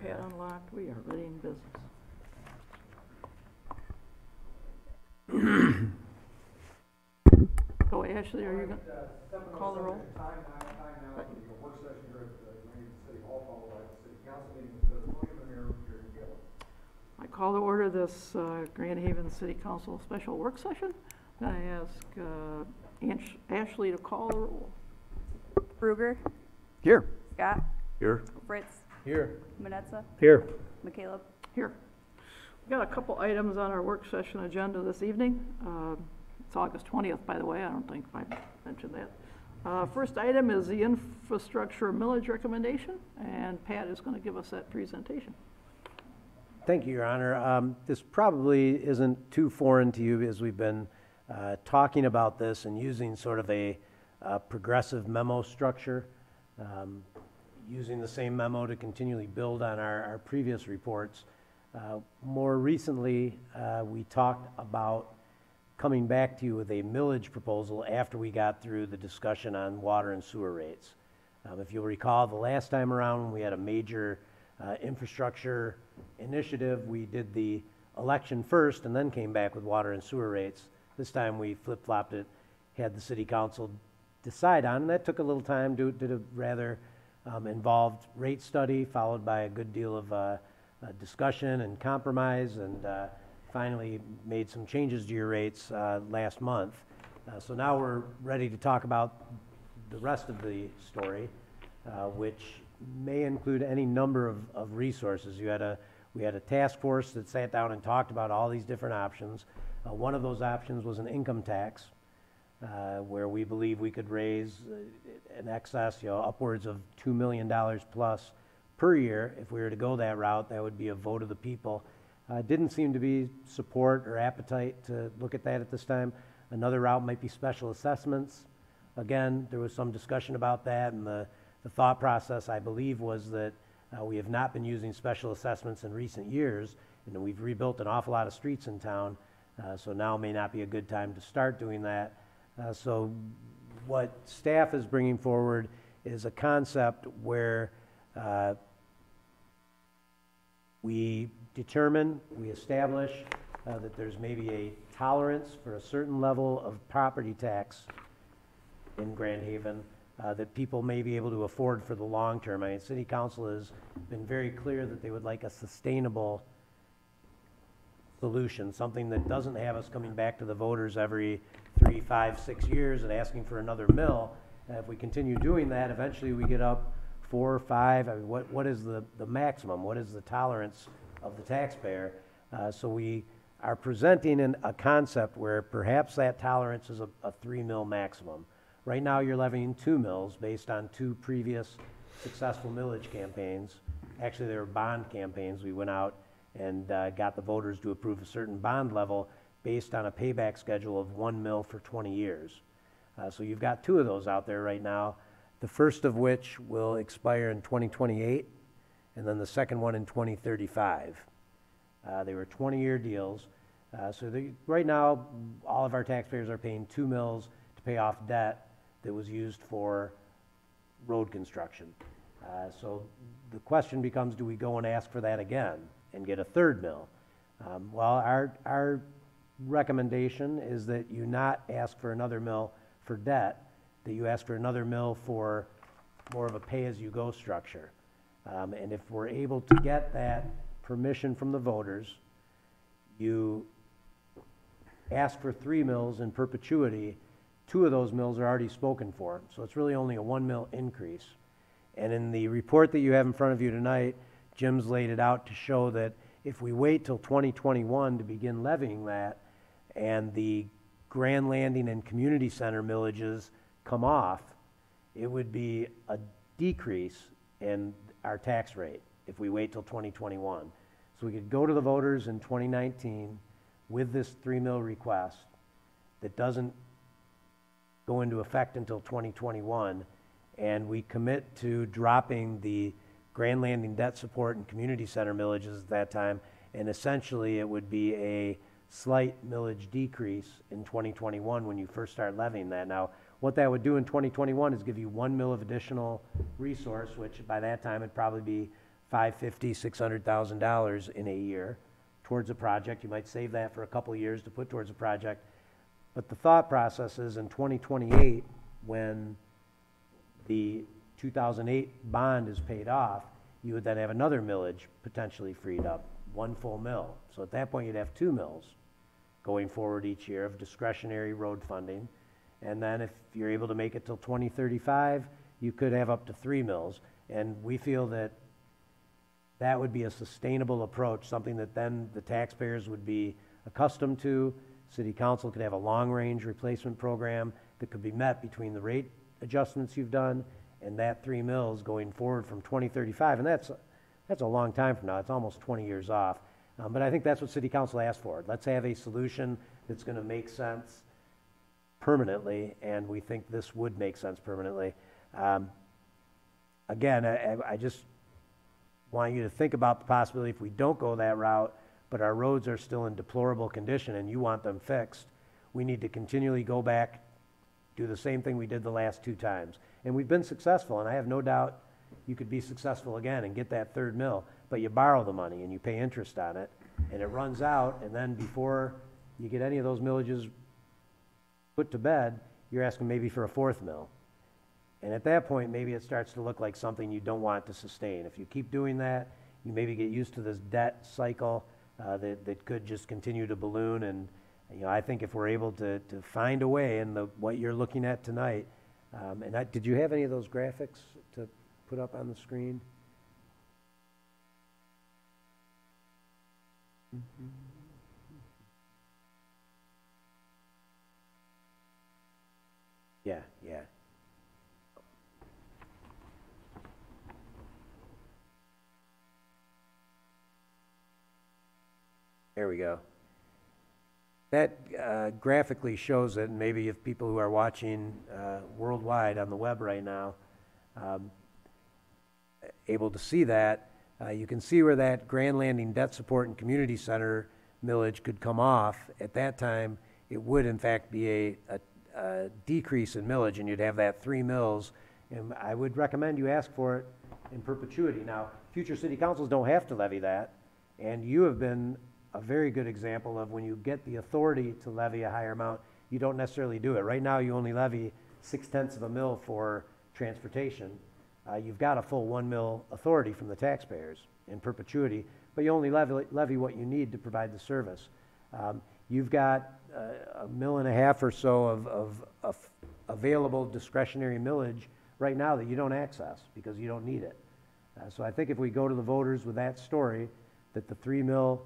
iPad unlocked. We are ready in business. So Ashley, are you going to call the roll? Time now, the work session here at the Grand City Hall, followed by the city council meeting with the podium and Mayor Gill. I call to order this Grand Haven City Council special work session. I ask Ashley to call the roll. Bruger, Here. Scott, Here. Fritz, Here. Manetza, Here. McCaleb. Here. We've got a couple items on our work session agenda this evening. It's August 20th, by the way. I don't think I mentioned that. First item is the infrastructure millage recommendation, and Pat is going to give us that presentation. Thank you, Your Honor. This probably isn't too foreign to you as we've been talking about this and using sort of a progressive memo structure, using the same memo to continually build on our previous reports. More recently, we talked about coming back to you with a millage proposal after we got through the discussion on water and sewer rates. If you'll recall, the last time around when we had a major infrastructure initiative, we did the election first and then came back with water and sewer rates. This time we flip-flopped it, had the city council decide on, and that took a little time, did a rather involved rate study followed by a good deal of discussion and compromise, and finally made some changes to your rates last month. So now we're ready to talk about the rest of the story, which may include any number of resources. We had a task force that sat down and talked about all these different options. One of those options was an income tax, where we believe we could raise an excess, upwards of $2 million plus per year. If we were to go that route, that would be a vote of the people. Didn't seem to be support or appetite to look at that at this time. Another route might be special assessments. Again, there was some discussion about that, and the thought process, I believe, was that we have not been using special assessments in recent years, and we've rebuilt an awful lot of streets in town, so now may not be a good time to start doing that. So what staff is bringing forward is a concept where we establish that there's maybe a tolerance for a certain level of property tax in Grand Haven that people may be able to afford for the long term. I mean, City Council has been very clear that they would like a sustainable solution, something that doesn't have us coming back to the voters every 3, 5, 6 years and asking for another mill. If we continue doing that, eventually we get up 4 or 5. I mean, what is the maximum? What is the tolerance of the taxpayer? So we are presenting a concept where perhaps that tolerance is a 3 mil maximum. Right now you're levying 2 mills based on 2 previous successful millage campaigns. Actually, they were bond campaigns. We went out and got the voters to approve a certain bond level based on a payback schedule of 1 mil for 20 years. So you've got 2 of those out there right now, the first of which will expire in 2028, and then the second one in 2035. They were 20-year deals. Right now, all of our taxpayers are paying 2 mills to pay off debt that was used for road construction. So the question becomes, do we go and ask for that again and get a 3rd mill? Well, our recommendation is that you not ask for another mill for debt, that you ask for another mill for more of a pay-as-you-go structure. And if we're able to get that permission from the voters, you ask for 3 mills in perpetuity. 2 of those mills are already spoken for, so it's really only a 1 mill increase. And in the report that you have in front of you tonight, Jim's laid it out to show that if we wait till 2021 to begin levying that, and the Grand Landing and Community Center millages come off, it would be a decrease in our tax rate if we wait till 2021. So we could go to the voters in 2019 with this 3 mil request that doesn't go into effect until 2021, and we commit to dropping the Grand Landing debt support and community center millages at that time, and essentially it would be a slight millage decrease in 2021 when you first start levying that. Now, what that would do in 2021 is give you 1 mil of additional resource, which by that time would probably be $550,000, $600,000 in a year towards a project. You might save that for a couple of years to put towards a project. But the thought process is in 2028, when the 2008 bond is paid off, you would then have another millage potentially freed up, one full mill. So at that point, you'd have 2 mills going forward each year of discretionary road funding. And then if you're able to make it till 2035, you could have up to 3 mills. And we feel that that would be a sustainable approach, something that then the taxpayers would be accustomed to. City Council could have a long-range replacement program that could be met between the rate adjustments you've done and that 3 mills going forward from 2035. And that's a long time from now. It's almost 20 years off. But I think that's what City Council asked for. Let's have a solution that's going to make sense permanently, and we think this would make sense permanently. Again, I just want you to think about the possibility if we don't go that route, but our roads are still in deplorable condition and you want them fixed, we need to continually go back, do the same thing we did the last 2 times. And we've been successful, and I have no doubt you could be successful again and get that 3rd mill, but you borrow the money and you pay interest on it, and it runs out, and then before you get any of those millages put to bed, you're asking maybe for a 4th mill. And at that point, maybe it starts to look like something you don't want to sustain. If you keep doing that, you maybe get used to this debt cycle that could just continue to balloon. And I think if we're able to find a way in what you're looking at tonight, did you have any of those graphics to put up on the screen? Yeah. There we go. That graphically shows it, and maybe if people who are watching worldwide on the web right now able to see that, you can see where that Grand Landing Debt Support and Community Center millage could come off. At that time, it would in fact be a decrease in millage, and you'd have that 3 mills. And I would recommend you ask for it in perpetuity. Now, future city councils don't have to levy that, and you have been a very good example of when you get the authority to levy a higher amount, you don't necessarily do it. Right now, you only levy 0.6 of a mill for transportation. You've got a full 1 mill authority from the taxpayers in perpetuity, but you only levy what you need to provide the service. You've got 1.5 mills or so of available discretionary millage right now that you don't access because you don't need it. So I think if we go to the voters with that story, that the 3 mill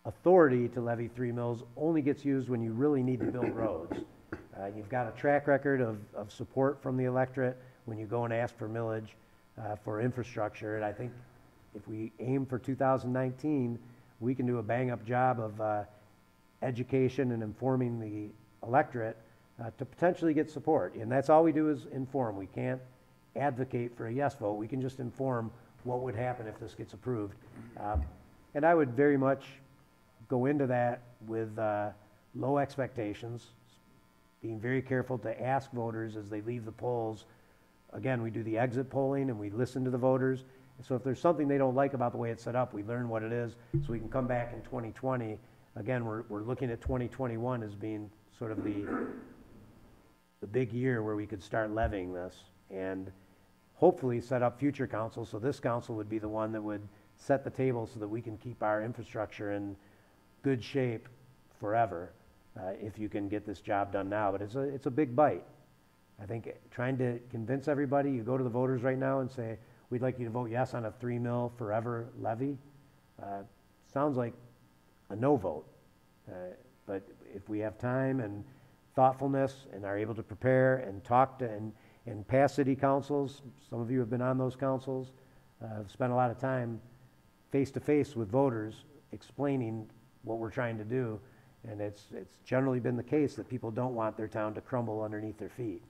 authority to levy 3 mills only gets used when you really need to build roads. You've got a track record of support from the electorate when you go and ask for millage for infrastructure, and I think if we aim for 2019, we can do a bang-up job of education and informing the electorate to potentially get support. And that's all we do is inform. We can't advocate for a yes vote. We can just inform what would happen if this gets approved. And I would very much go into that with low expectations, being very careful to ask voters as they leave the polls. Again, we do the exit polling and we listen to the voters. So if there's something they don't like about the way it's set up, we learn what it is so we can come back in 2020. Again, we're looking at 2021 as being sort of the big year where we could start levying this and hopefully set up future councils. So this council would be the one that would set the table so that we can keep our infrastructure in good shape forever if you can get this job done now. But it's a big bite. I think trying to convince everybody, you go to the voters right now and say, we'd like you to vote yes on a 3 mil forever levy, sounds like a no vote. But if we have time and thoughtfulness and are able to prepare and talk to and pass city councils, some of you have been on those councils, have spent a lot of time face to face with voters explaining what we're trying to do, and it's generally been the case that people don't want their town to crumble underneath their feet.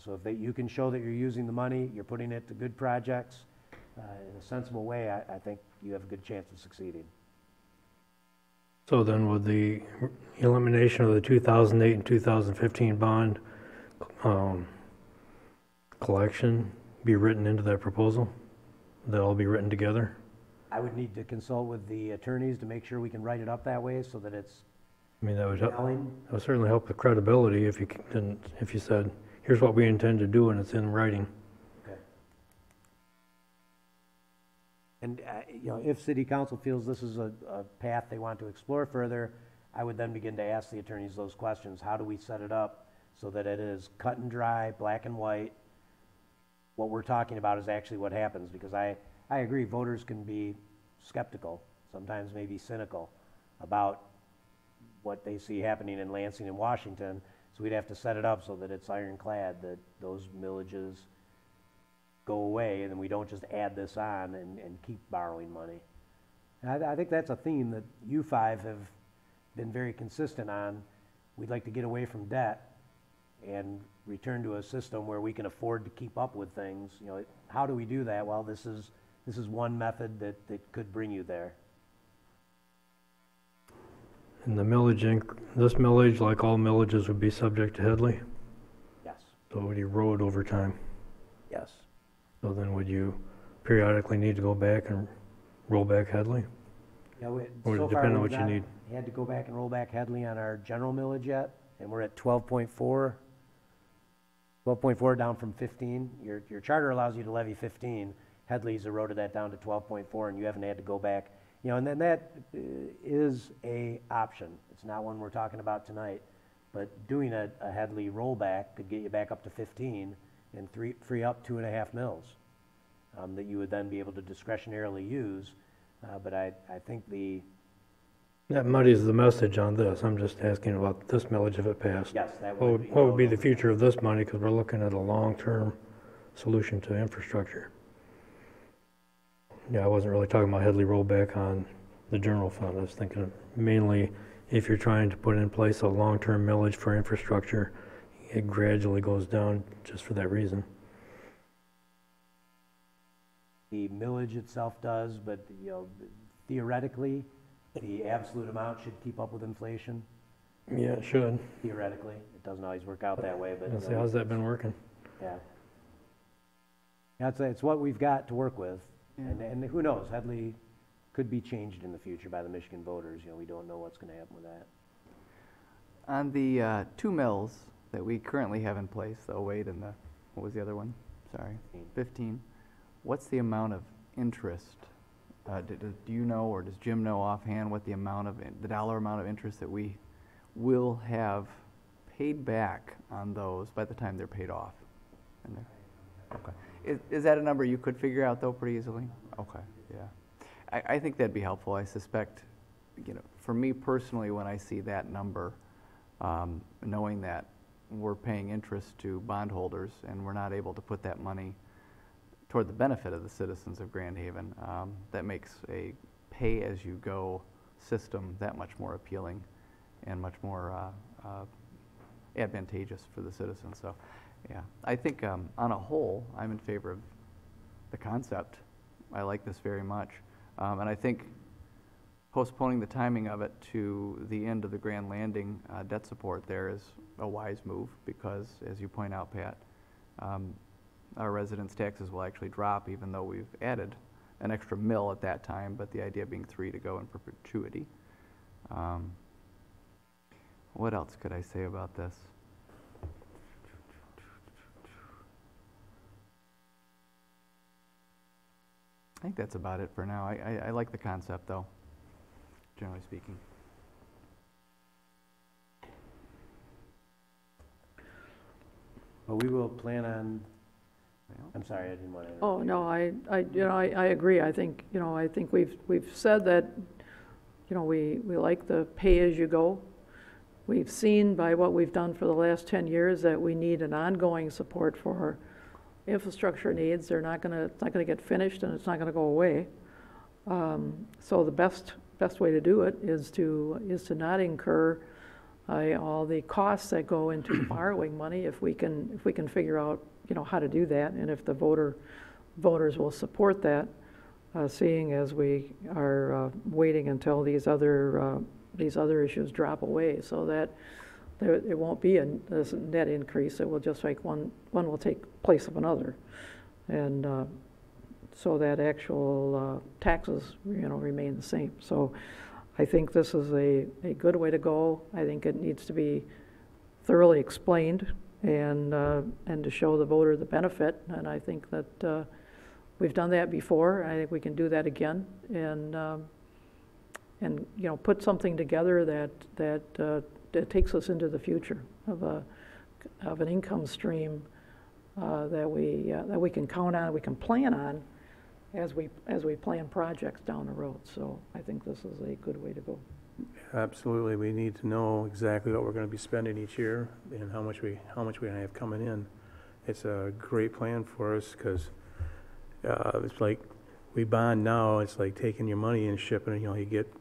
So if you can show that you're using the money, you're putting it to good projects in a sensible way, I think you have a good chance of succeeding. So then would the elimination of the 2008 and 2015 bond collection be written into that proposal? They'll all be written together? I would need to consult with the attorneys to make sure we can write it up that way so that it's I mean, that would help, telling. that would certainly help the credibility if you didn't, if you said, here's what we intend to do and it's in writing. Okay. And, you know, if city council feels this is a path they want to explore further, I would then begin to ask the attorneys those questions. How do we set it up so that it is cut and dry, black and white? What we're talking about is actually what happens, because I agree, voters can be skeptical, sometimes maybe cynical about what they see happening in Lansing and Washington. So we'd have to set it up so that it's ironclad, that those millages go away and then we don't just add this on and keep borrowing money. And I think that's a theme that you five have been very consistent on. We'd like to get away from debt and return to a system where we can afford to keep up with things. You know, how do we do that? Well, this is one method that could bring you there. And the millage, this millage, like all millages, would be subject to Headley? Yes. So it would erode over time. Yes. So then would you periodically need to go back and roll back Headley? Yeah, Or so it far depend on we've what you not need? had to go back and roll back Headley on our general millage yet, and we're at 12.4. 12.4 down from 15. Your charter allows you to levy 15. Headley's eroded that down to 12.4, and you haven't had to go back. You know, and then that is a option. It's not one we're talking about tonight, but doing a Headley rollback could get you back up to 15 and free up 2.5 mils that you would then be able to discretionarily use. But I think That muddies the message on this. I'm just asking about this millage if it passed. yes, that What would. what would be the future of this money? Because we're looking at a long-term solution to infrastructure. Yeah, I wasn't really talking about Headley rollback on the general fund. I was thinking mainly if you're trying to put in place a long-term millage for infrastructure, it gradually goes down just for that reason. The millage itself does, but, you know, theoretically, the absolute amount should keep up with inflation. Yeah, it should. Theoretically, it doesn't always work out that way, but. Let's see, how's that been working? Yeah. Yeah, it's what we've got to work with, and who knows, Headley could be changed in the future by the Michigan voters, you know, we don't know what's gonna happen with that. On the 2 mills that we currently have in place, the 08 and the, what was the other one? Sorry, 15. What's the amount of interest? Do you know, or does Jim know offhand what the dollar amount of interest that we will have paid back on those by the time they're paid off? Okay. Is that a number you could figure out though pretty easily? Okay, yeah. I think that'd be helpful. I suspect, you know, for me personally, when I see that number, knowing that we're paying interest to bondholders and we're not able to put that money toward the benefit of the citizens of Grand Haven, that makes a pay-as-you-go system that much more appealing and much more advantageous for the citizens. So, yeah, I think on a whole, I'm in favor of the concept. I like this very much. And I think postponing the timing of it to the end of the Grand Landing debt support there is a wise move because, as you point out, Pat, our residents' taxes will actually drop even though we've added an extra mill at that time, but the idea being 3 to go in perpetuity. What else could I say about this? I think that's about it for now. I like the concept, though, generally speaking. But we will plan on, I'm sorry, I didn't want to. Oh, no, I agree. I think we've said that, we like the pay-as-you-go. We've seen by what we've done for the last 10 years that we need an ongoing support for our infrastructure needs. It's not gonna get finished and it's not gonna go away. So the best way to do it is to not incur all the costs that go into borrowing money if we can figure out how to do that, and if the voters will support that, seeing as we are waiting until these other issues drop away, so that it won't be this net increase. It will just like one will take place of another, and so that actual taxes, remain the same. So I think this is a good way to go. I think it needs to be thoroughly explained and to show the voter the benefit. And I think that we've done that before. I think we can do that again and put something together that takes us into the future of an income stream that we can count on, we can plan on as we plan projects down the road. So I think this is a good way to go. Absolutely, we need to know exactly what we're gonna be spending each year and how much we're gonna have coming in. It's a great plan for us, because it's like, we bond now, it's like taking your money and shipping it, you get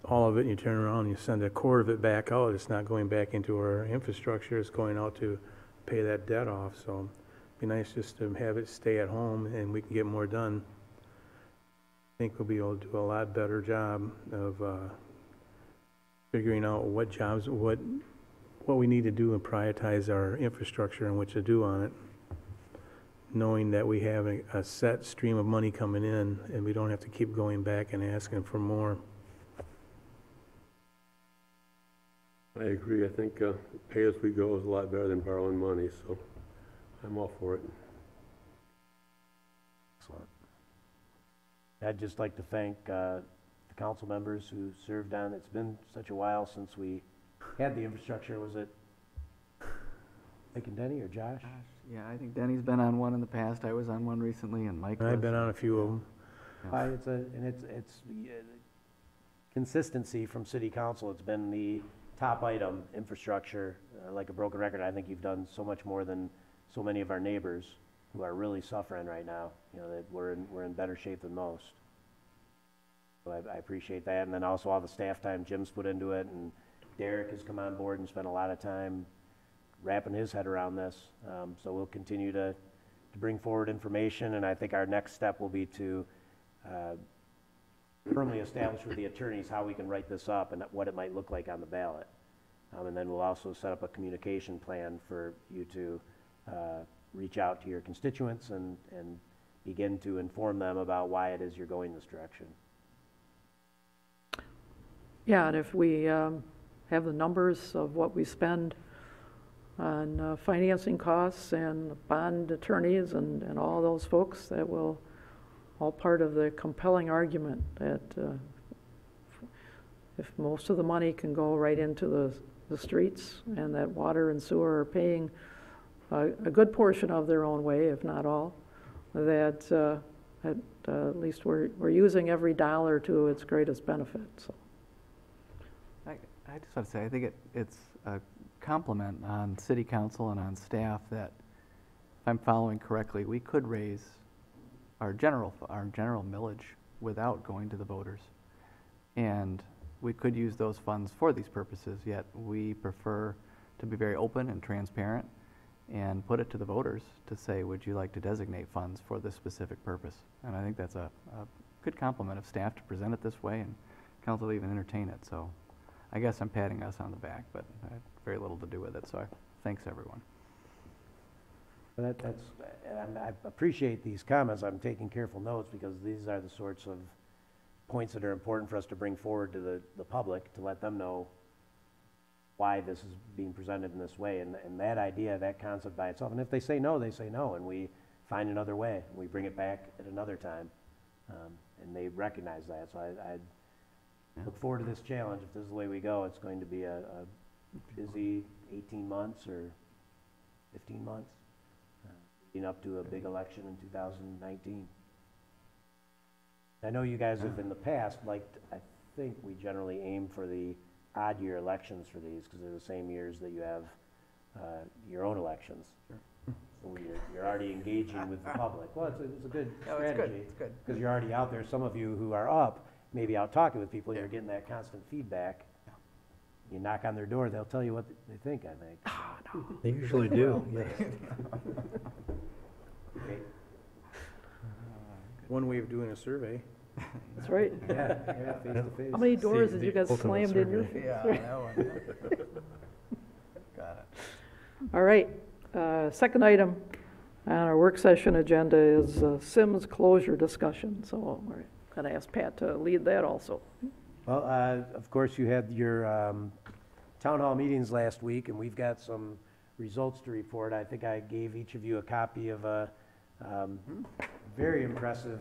all of it and you turn around and you send a quarter of it back out. It's not going back into our infrastructure, it's going out to pay that debt off. So it'd be nice just to have it stay at home and we can get more done. I think we'll be able to do a lot better job of figuring out what jobs, what we need to do and prioritize our infrastructure and what to do on it, knowing that we have a set stream of money coming in and we don't have to keep going back and asking for more. I agree. I think pay as we go is a lot better than borrowing money, so I'm all for it. Excellent. I'd just like to thank the council members who served on, it's been such a while since we had the infrastructure. Was it Mike and Denny or Josh? Yeah, I think Denny's been on one in the past. I was on one recently, and Mike was. I've been on a few of them. It's consistency from city council. It's been the top item, infrastructure. Like a broken record, I think you've done so much more than so many of our neighbors who are really suffering right now. That we're in better shape than most. So I appreciate that. And then also all the staff time Jim's put into it, and Derek has come on board and spent a lot of time wrapping his head around this. So we'll continue to bring forward information, and I think our next step will be to firmly establish with the attorneys how we can write this up and what it might look like on the ballot. And then we'll also set up a communication plan for you to reach out to your constituents and begin to inform them about why it is you're going this direction. Yeah, and if we have the numbers of what we spend on financing costs and bond attorneys and all those folks, that will all part of the compelling argument that if most of the money can go right into the streets, and that water and sewer are paying a good portion of their own way, if not all, that at least we're using every dollar to its greatest benefit. So. I just want to say, I think it's a compliment on city council and on staff that, if I'm following correctly, we could raise our general millage without going to the voters. And we could use those funds for these purposes, yet we prefer to be very open and transparent and put it to the voters to say, would you like to designate funds for this specific purpose? And I think that's a good compliment of staff to present it this way, and council to even entertain it. So I guess I'm patting us on the back, but I had very little to do with it, so thanks everyone. I appreciate these comments. I'm taking careful notes because these are the sorts of points that are important for us to bring forward to the public, to let them know why this is being presented in this way, and that idea, that concept by itself. And if they say no, they say no, and we find another way. We bring it back at another time, and they recognize that. So I look forward to this challenge. If this is the way we go, it's going to be a busy 18 months or 15 months. Leading up to a big election in 2019. I know you guys have in the past liked, I think we generally aim for the odd year elections for these because they're the same years that you have your own elections. Sure. So you're already engaging with the public. Well, it's a good strategy. It's good. Because you're already out there. Some of you who are up, maybe out talking with people, you're getting that constant feedback. You knock on their door, they'll tell you what they think, I think. Oh, no. They usually do, yes. Great. One way of doing a survey. That's right. Yeah, face to face. How many doors did the you guys ultimate slammed in your survey. face? Yeah, that one. Got it. All right, second item, And our work session agenda is Sims closure discussion, so we're going to ask Pat to lead that also. Well, of course, you had your town hall meetings last week, and we've got some results to report. I think I gave each of you a copy of a very impressive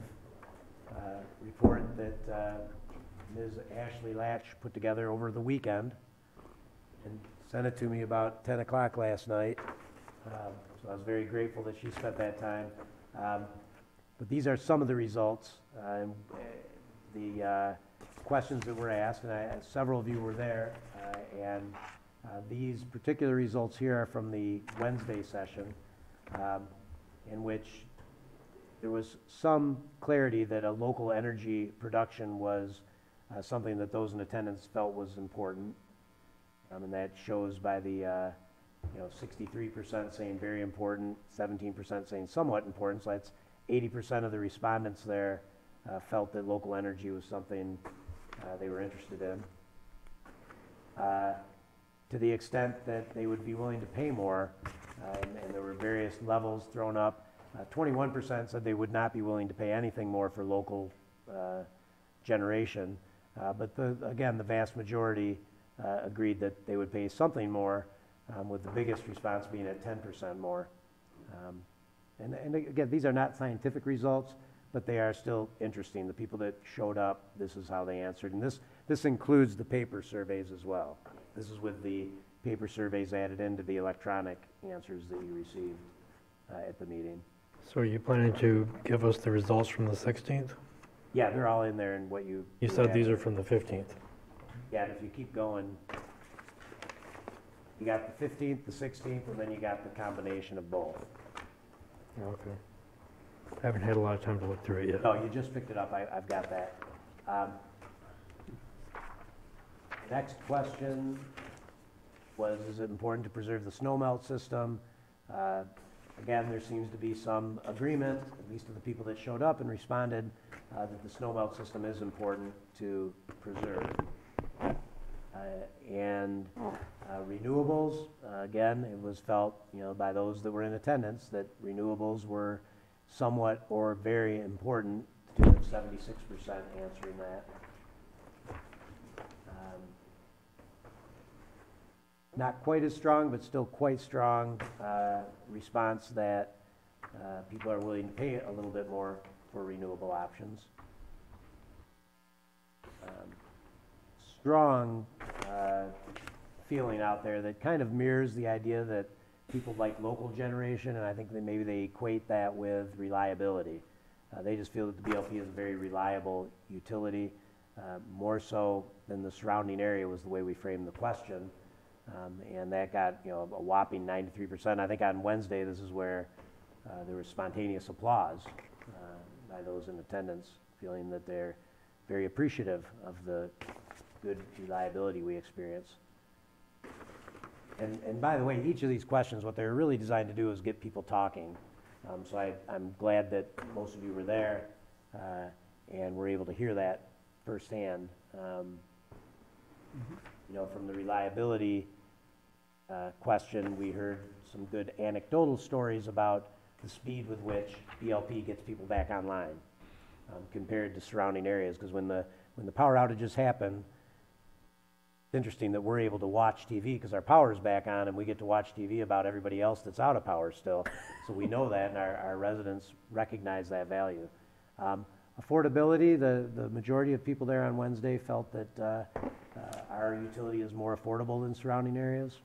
report that Ms. Ashley Latch put together over the weekend and sent it to me about 10 o'clock last night. So I was very grateful that she spent that time. But these are some of the results. The questions that were asked, and several of you were there, and these particular results here are from the Wednesday session, in which there was some clarity that a local energy production was something that those in attendance felt was important. And that shows by the 63% saying very important, 17% saying somewhat important. So that's 80% of the respondents there felt that local energy was something they were interested in. To the extent that they would be willing to pay more, and there were various levels thrown up. 21% said they would not be willing to pay anything more for local generation. But again, the vast majority agreed that they would pay something more, with the biggest response being at 10% more. And again, these are not scientific results, but they are still interesting. The people that showed up, this is how they answered. And this includes the paper surveys as well. This is with the paper surveys added into the electronic answers that you received at the meeting. So are you planning to give us the results from the 16th? Yeah, they're all in there in what you... You said these are from the 15th. Yeah, and if you keep going, you got the 15th, the 16th, and then you got the combination of both. Okay. I haven't had a lot of time to look through it yet. No, you just picked it up. I've got that. Next question was, is it important to preserve the snowmelt system? Again, there seems to be some agreement, at least of the people that showed up and responded, that the snowmelt system is important to preserve. And renewables, again, it was felt, by those that were in attendance that renewables were somewhat or very important, to 76% answering that. Not quite as strong, but still quite strong response that people are willing to pay a little bit more for renewable options. Strong feeling out there that kind of mirrors the idea that people like local generation, and I think that maybe they equate that with reliability. They just feel that the BLP is a very reliable utility, more so than the surrounding area was the way we framed the question. And that got a whopping 93%. I think on Wednesday, this is where there was spontaneous applause by those in attendance, feeling that they're very appreciative of the good reliability we experience. And by the way, each of these questions, what they're really designed to do is get people talking. So I'm glad that most of you were there and were able to hear that firsthand. From the reliability question, we heard some good anecdotal stories about the speed with which BLP gets people back online compared to surrounding areas. Because when the power outages happen, it's interesting that we're able to watch TV because our power is back on, and we get to watch TV about everybody else that's out of power still. So we know that, and our residents recognize that value. Affordability, the majority of people there on Wednesday felt that our utility is more affordable than surrounding areas.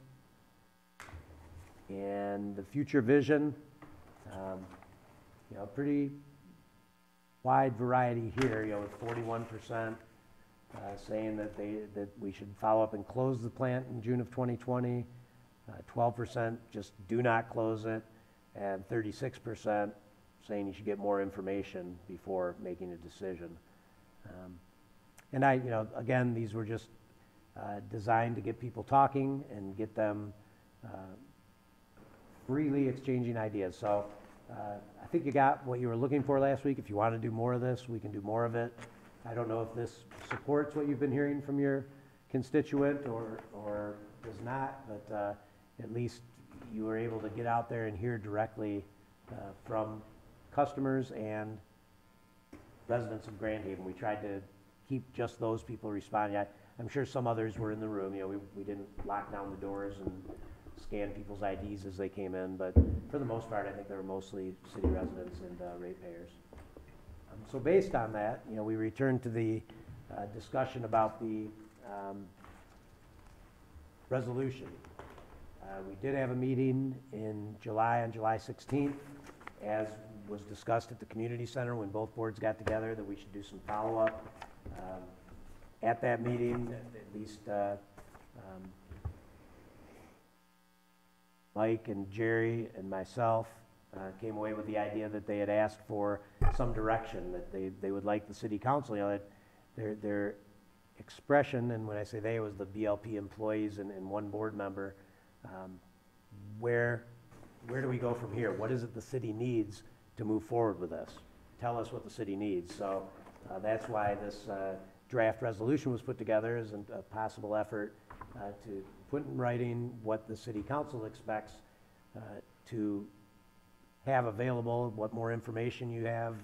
And the future vision, pretty wide variety here, with 41% saying that we should follow up and close the plant in June of 2020, 12% just do not close it, and 36% saying you should get more information before making a decision. And again, these were just designed to get people talking and get them freely exchanging ideas. So I think you got what you were looking for last week. If you want to do more of this, we can do more of it. I don't know if this supports what you've been hearing from your constituent or does not, but at least you were able to get out there and hear directly from customers and residents of Grand Haven. We tried to keep just those people responding. I'm sure some others were in the room. You know, we didn't lock down the doors and scan people's IDs as they came in, but for the most part, I think they were mostly city residents and ratepayers. So based on that, you know, we returned to the discussion about the resolution. We did have a meeting in July, on July 16th, as was discussed at the community center when both boards got together, that we should do some follow-up. At that meeting, at least Mike and Jerry and myself came away with the idea that they had asked for some direction, that they would like the city council, you know, that their expression, and when I say they, it was the BLP employees and one board member, where do we go from here? What is it the city needs to move forward with this? Tell us what the city needs. So that's why this draft resolution was put together, as a possible effort to put in writing what the city council expects to have available, what more information you have,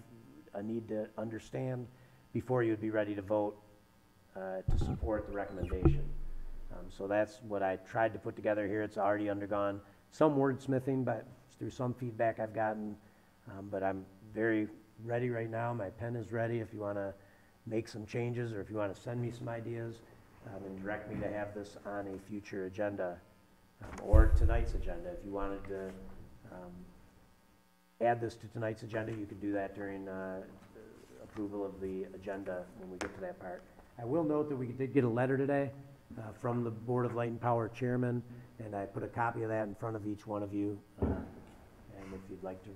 a need to understand before you'd be ready to vote to support the recommendation. So that's what I tried to put together here. It's already undergone some wordsmithing, but through some feedback I've gotten, but I'm very ready right now. My pen is ready if you want to make some changes, or if you want to send me some ideas and direct me to have this on a future agenda, or tonight's agenda. If you wanted to add this to tonight's agenda, you could do that during approval of the agenda when we get to that part. I will note that we did get a letter today from the Board of Light and Power Chairman, and I put a copy of that in front of each one of you. And if you'd like to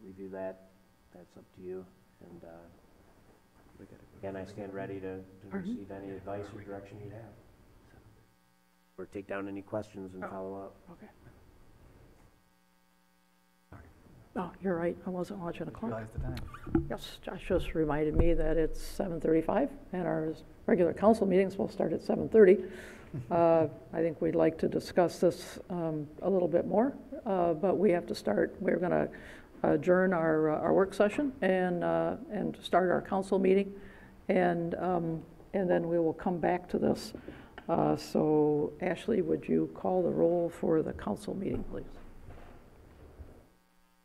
review that, that's up to you. And again, I stand ready to receive any advice or direction you have. Or take down any questions and follow up. Okay. Oh, you're right, I wasn't watching the clock. Realize the time. Yes, Josh just reminded me that it's 7:35, and our regular council meeting is supposed to start at 7:30. I think we'd like to discuss this a little bit more, but we have to start. We're going to adjourn our work session and start our council meeting, and then we will come back to this. So Ashley, would you call the roll for the council meeting, please?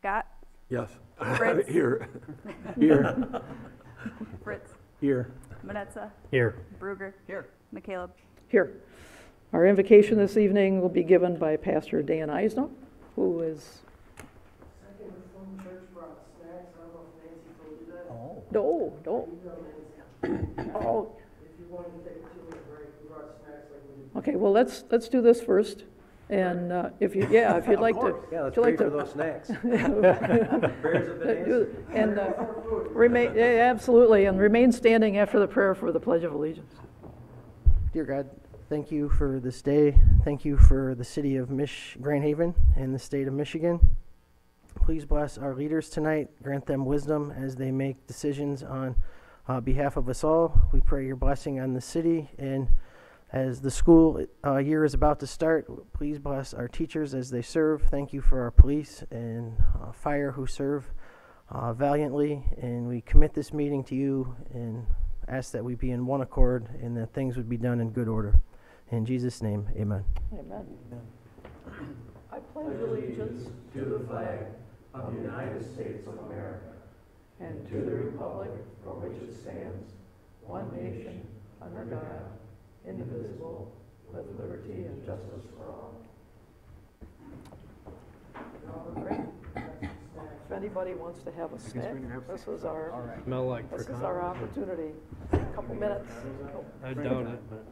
Scott, Yes. Fritz. Here. Here. Fritz, Here. Manetza, Here. Bruger, Here. McCaleb. Here. Our invocation this evening will be given by Pastor Dan Eisner, who is... Oh. No, no. Oh. Okay, well, let's do this first, and if you'd like to... Yeah, let's would you pray like for to- those snacks. Prayers have been answered. And remain, yeah, absolutely, and remain standing after the prayer for the Pledge of Allegiance. Dear God, thank you for this day. Thank you for the city of Grand Haven and the state of Michigan. Please bless our leaders tonight. Grant them wisdom as they make decisions on behalf of us all. We pray your blessing on the city, and as the school year is about to start, please bless our teachers as they serve. Thank you for our police and fire who serve valiantly, and we commit this meeting to you and ask that we be in one accord and that things would be done in good order. In Jesus' name, amen. Amen. I pledge allegiance To the flag of the United States of America, and to the republic for which it stands, one nation, under God, indivisible, with liberty and justice for all. Great. If anybody wants to have a snack, this is our, Smell like this is our opportunity. A couple minutes. I doubt it, but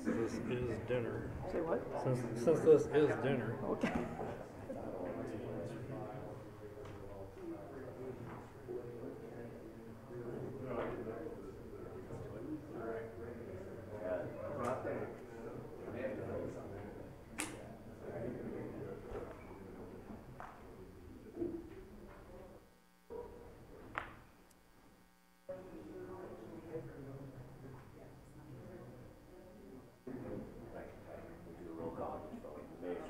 since this is dinner, Say what? since this is dinner. Okay. roll call. Mayor's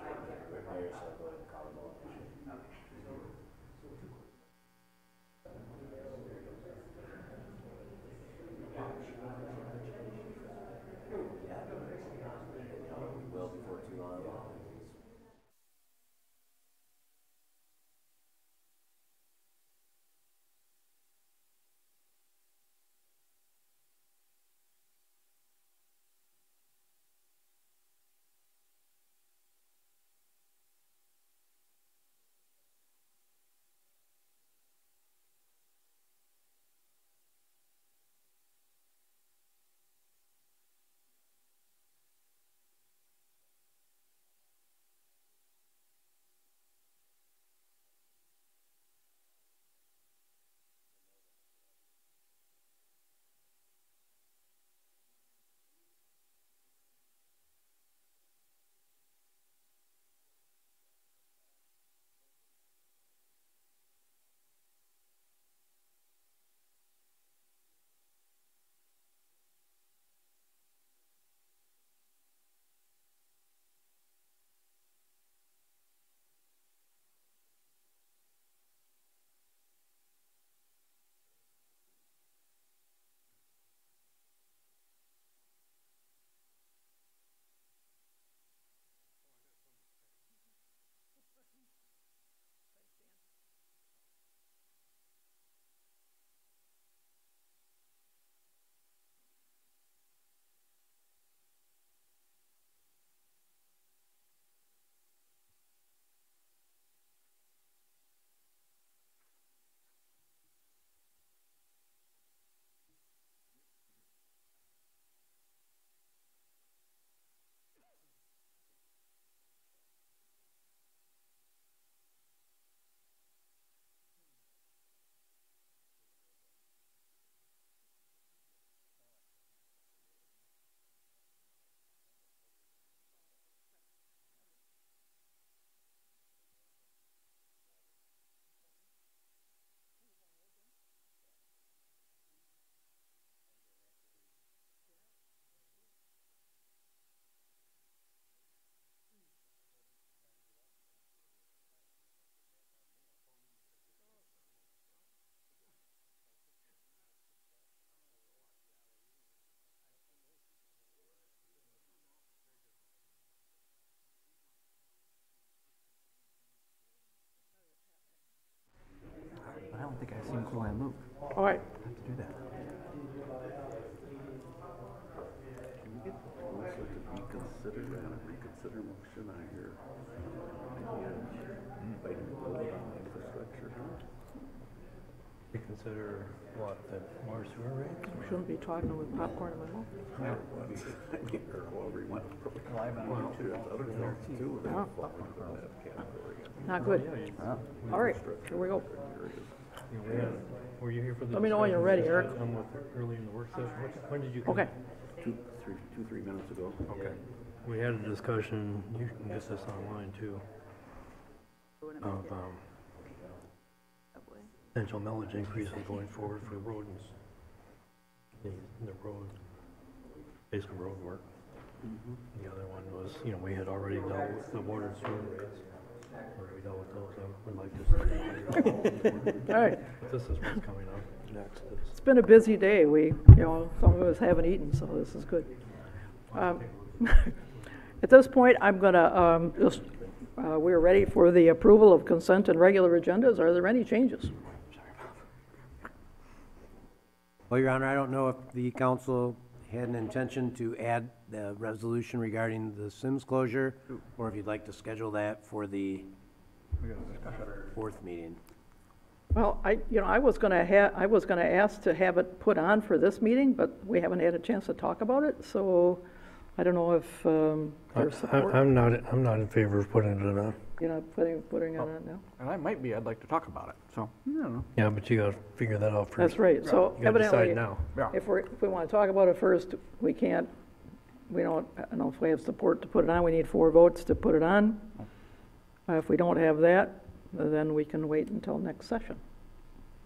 I don't think I've seen Cool Hand Luke. All right, I have to do that. Reconsider that, reconsider motion, I hear. Fighting the vote on infrastructure, huh? Reconsider what, the water sewer rates? we shouldn't be talking with popcorn in my mouth. Or however you want to put it. Live on YouTube. There's other things too that Yeah. fall into that category. Not good. All right, here we go. Were you here for the? Let me know when you're ready, Eric. Come with early in the work session. When did you come? Okay, 3 minutes ago. Okay. We had a discussion, you can get this online too, of potential millage increases going forward for rodents. The road, basic road work. The other one was, we had already dealt with the water and sewer rates. Already dealt with those, I would like to see. all right. This is what's coming up next. It's been a busy day. Some of us haven't eaten, so this is good. At this point, I'm gonna, we're ready for the approval of consent and regular agendas. Are there any changes? Well, Your Honor, I don't know if the council had an intention to add the resolution regarding the Sims closure, or if you'd like to schedule that for the fourth meeting. Well, I was gonna ask to have it put on for this meeting, but we haven't had a chance to talk about it, so I don't know if there's support. I'm not in favor of putting it on. You're not putting it on now? And I might be, I'd like to talk about it, so, I don't know. Yeah, but you gotta figure that out first. That's right, so You gotta decide evidently, now. Yeah. if we want to talk about it first, we don't, I don't know if we have support to put it on, we need 4 votes to put it on. If we don't have that, then we can wait until next session.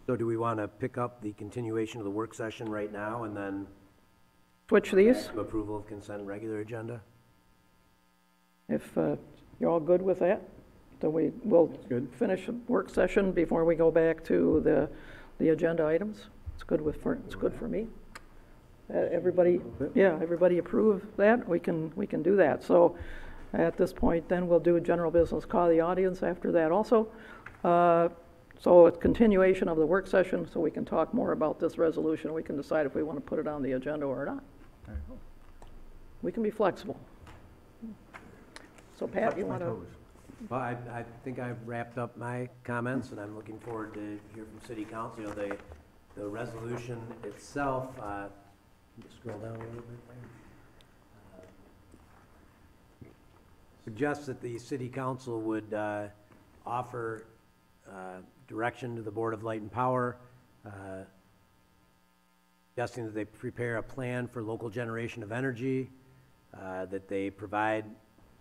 So do we want to pick up the continuation of the work session right now and then Switch these, approval of consent and regular agenda? if you're all good with that, then we'll finish the work session before we go back to the agenda items. It's good for me. Everybody, yeah, everybody approve that, we can do that. So at this point, then we'll do a general business, call the audience after that also. So it's continuation of the work session, so we can talk more about this resolution. We can decide if we want to put it on the agenda or not. We can be flexible. So Pat, you want to? Well, I think I've wrapped up my comments, and I'm looking forward to hear from city council. You know, the resolution itself, just scroll down a little bit there. Suggests that the city council would offer direction to the Board of Light and Power, suggesting that they prepare a plan for local generation of energy, that they provide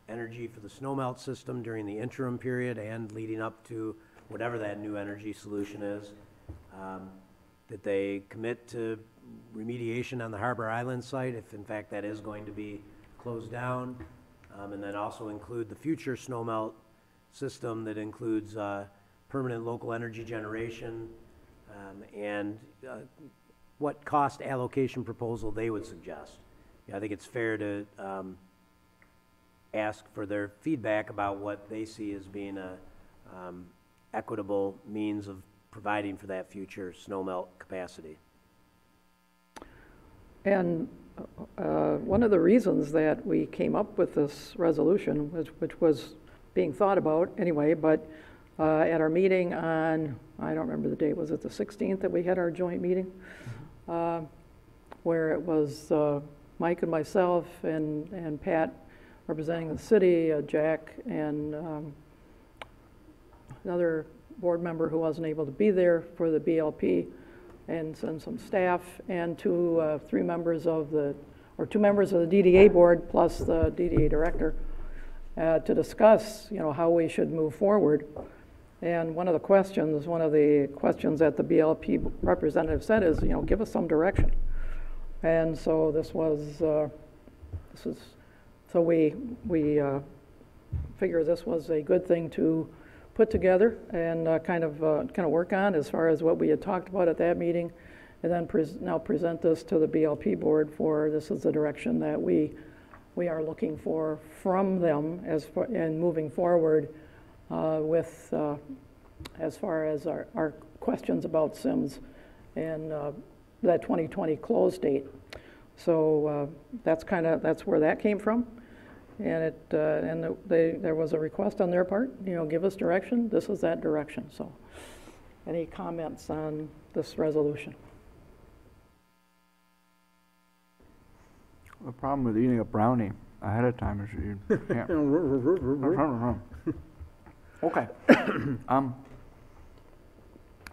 energy for the snowmelt system during the interim period and leading up to whatever that new energy solution is, that they commit to remediation on the Harbor Island site if in fact that is going to be closed down, and then also include the future snowmelt system that includes permanent local energy generation, and what cost allocation proposal they would suggest. Yeah, I think it's fair to ask for their feedback about what they see as being a equitable means of providing for that future snowmelt capacity. And one of the reasons that we came up with this resolution, which was being thought about anyway, but at our meeting on, I don't remember the date, was it the 16th that we had our joint meeting? Where it was Mike and myself and Pat representing the city, Jack and another board member who wasn't able to be there for the BLP, and some staff, and two members of the DDA board plus the DDA director to discuss, how we should move forward. And one of the questions that the BLP representative said is, give us some direction. And so so we figure this was a good thing to put together and kind of work on as far as what we had talked about at that meeting, and then now present this to the BLP board for this is the direction that we are looking for from them and moving forward with as far as our questions about SIMS and that 2020 close date. So that's where that came from. And there was a request on their part, give us direction. This is that direction. So, any comments on this resolution? The problem with eating a brownie ahead of time is you can't. Okay.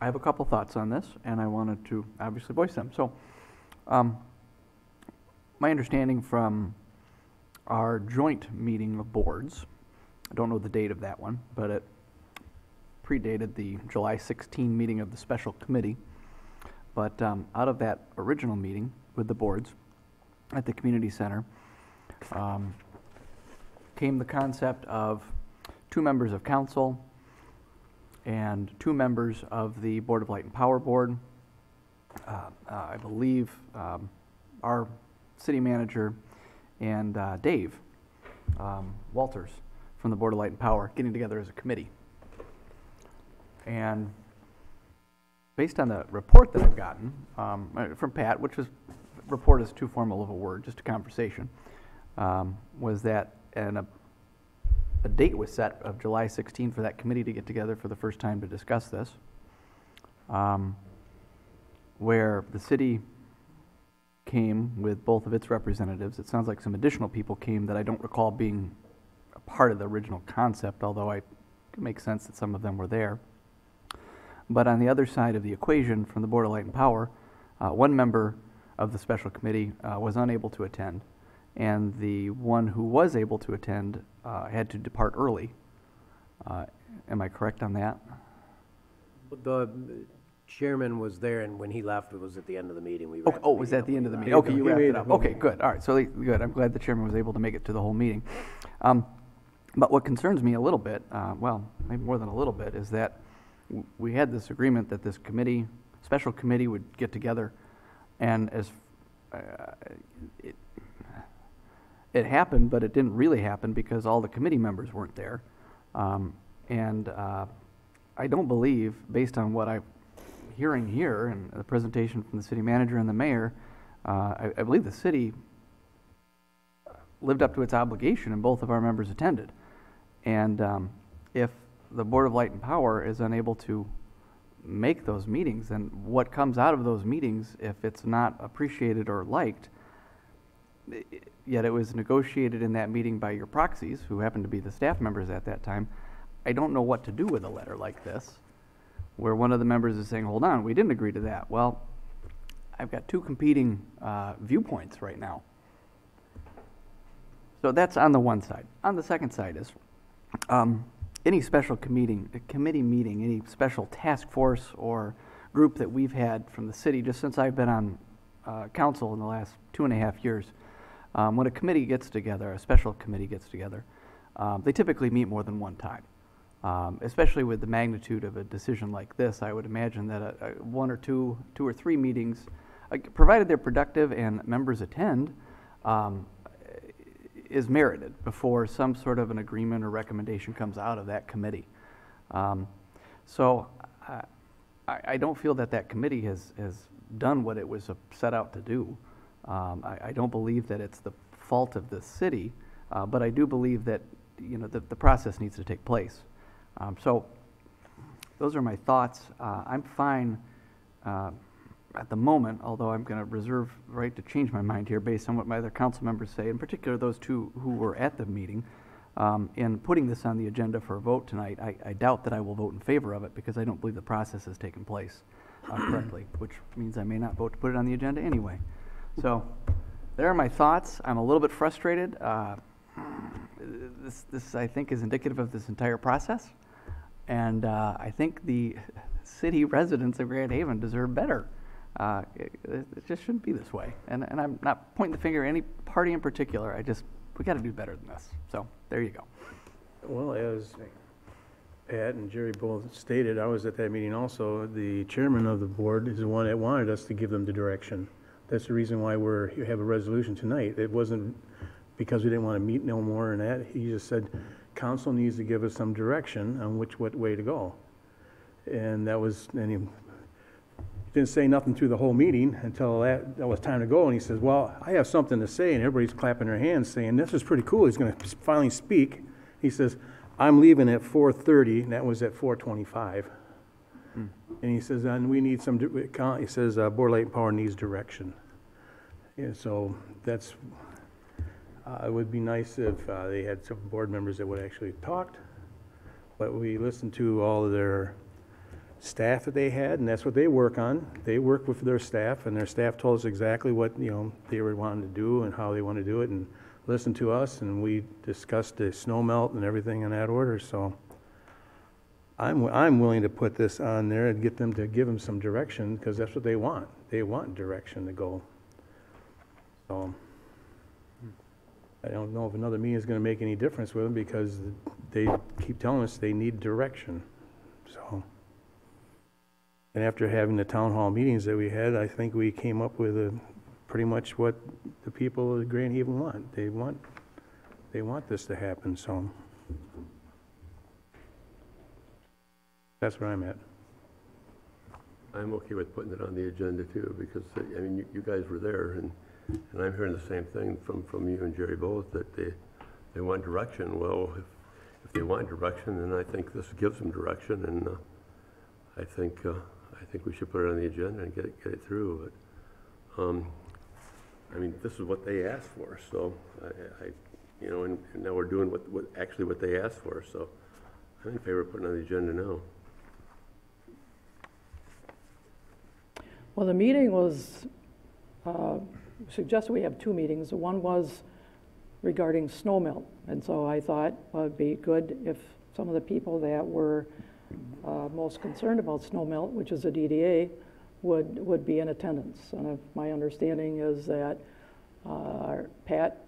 I have a couple thoughts on this, and I wanted to obviously voice them. So, my understanding from our joint meeting of boards, I don't know the date of that one, but it predated the July 16 meeting of the special committee. But out of that original meeting with the boards at the community center came the concept of 2 members of council and 2 members of the Board of Light and Power Board. I believe our city manager and Dave Walters from the Board of Light and Power getting together as a committee. And based on the report that I've gotten from Pat, which was, report is too formal of a word, just a conversation, was that a date was set of July 16 for that committee to get together for the first time to discuss this, where the city came with both of its representatives. It sounds like some additional people came that I don't recall being a part of the original concept, although it makes sense that some of them were there. But on the other side of the equation, from the Board of Light and Power, one member of the special committee was unable to attend, and the one who was able to attend had to depart early. Am I correct on that? The chairman was there, and when he left, it was at the end of the meeting. We Oh, was that the end of the meeting? Okay, you wrapped it up. Okay, good. All right, so good. I'm glad the chairman was able to make it to the whole meeting. But what concerns me a little bit, well, maybe more than a little bit, is that we had this agreement that this committee, special committee, would get together, and as it happened, but it didn't really happen because all the committee members weren't there. I don't believe, based on what I'm hearing here and the presentation from the city manager and the mayor, I believe the city lived up to its obligation and both of our members attended. And if the Board of Light and Power is unable to make those meetings, then what comes out of those meetings, if it's not appreciated or liked, yet it was negotiated in that meeting by your proxies, who happened to be the staff members at that time, I don't know what to do with a letter like this, where one of the members is saying, hold on, we didn't agree to that. Well, I've got two competing viewpoints right now. So that's on the one side. On the second side is any special committee meeting, any special task force or group that we've had from the city, just since I've been on council in the last 2.5 years, when a committee gets together, a special committee gets together, they typically meet more than one time. Especially with the magnitude of a decision like this, I would imagine that one or two or three meetings, provided they're productive and members attend, is merited before some sort of an agreement or recommendation comes out of that committee. So I don't feel that that committee has done what it was set out to do. I don't believe that it's the fault of the city, but I do believe that the process needs to take place. So those are my thoughts. I'm fine at the moment, although I'm going to reserve the right to change my mind here based on what my other council members say, in particular those two who were at the meeting. In putting this on the agenda for a vote tonight, I doubt that I will vote in favor of it because I don't believe the process has taken place correctly, which means I may not vote to put it on the agenda anyway. So there are my thoughts. I'm a little bit frustrated. This I think is indicative of this entire process, and I think the city residents of Grand Haven deserve better. It just shouldn't be this way, and I'm not pointing the finger at any party in particular. We got to do better than this. So there you go. Well, as Pat and Jerry both stated, I was at that meeting also. The chairman of the board is the one that wanted us to give them the direction. That's the reason why you have a resolution tonight. It wasn't because we didn't want to meet no more and that. He just said, council needs to give us some direction on what way to go. And he didn't say nothing through the whole meeting until that was time to go. And he says, well, I have something to say. And everybody's clapping their hands saying, this is pretty cool. He's going to finally speak. He says, I'm leaving at 4:30, and that was at 4:25. And he says, and we need some, he says, Board of Light and Power needs direction. And so that's, it would be nice if they had some board members that would actually talked, but we listened to all of their staff that they had, and that's what they work on. They work with their staff, and their staff told us exactly what they were wanting to do and how they want to do it, and listened to us, and we discussed the snow melt and everything in that order. So I'm willing to put this on there and get them to give them some direction, because that's what they want. They want direction to go. So I don't know if another meeting is going to make any difference with them, because they keep telling us they need direction. So, and after having the town hall meetings that we had, I think we came up with pretty much what the people of Grand Haven want. They want this to happen. So that's where I'm at. I'm okay with putting it on the agenda too, because, I mean, you guys were there, and I'm hearing the same thing from you and Jerry both, that they want direction. Well, if they want direction, then I think this gives them direction, and I think we should put it on the agenda and get it through. But I mean, this is what they asked for, so and now we're doing what they asked for. So I'm in favor of putting it on the agenda now. Well, the meeting was, suggested we have two meetings. One was regarding snow melt, and so I thought, well, it'd be good if some of the people that were most concerned about snow melt, which is the DDA, would be in attendance. And my understanding is that Pat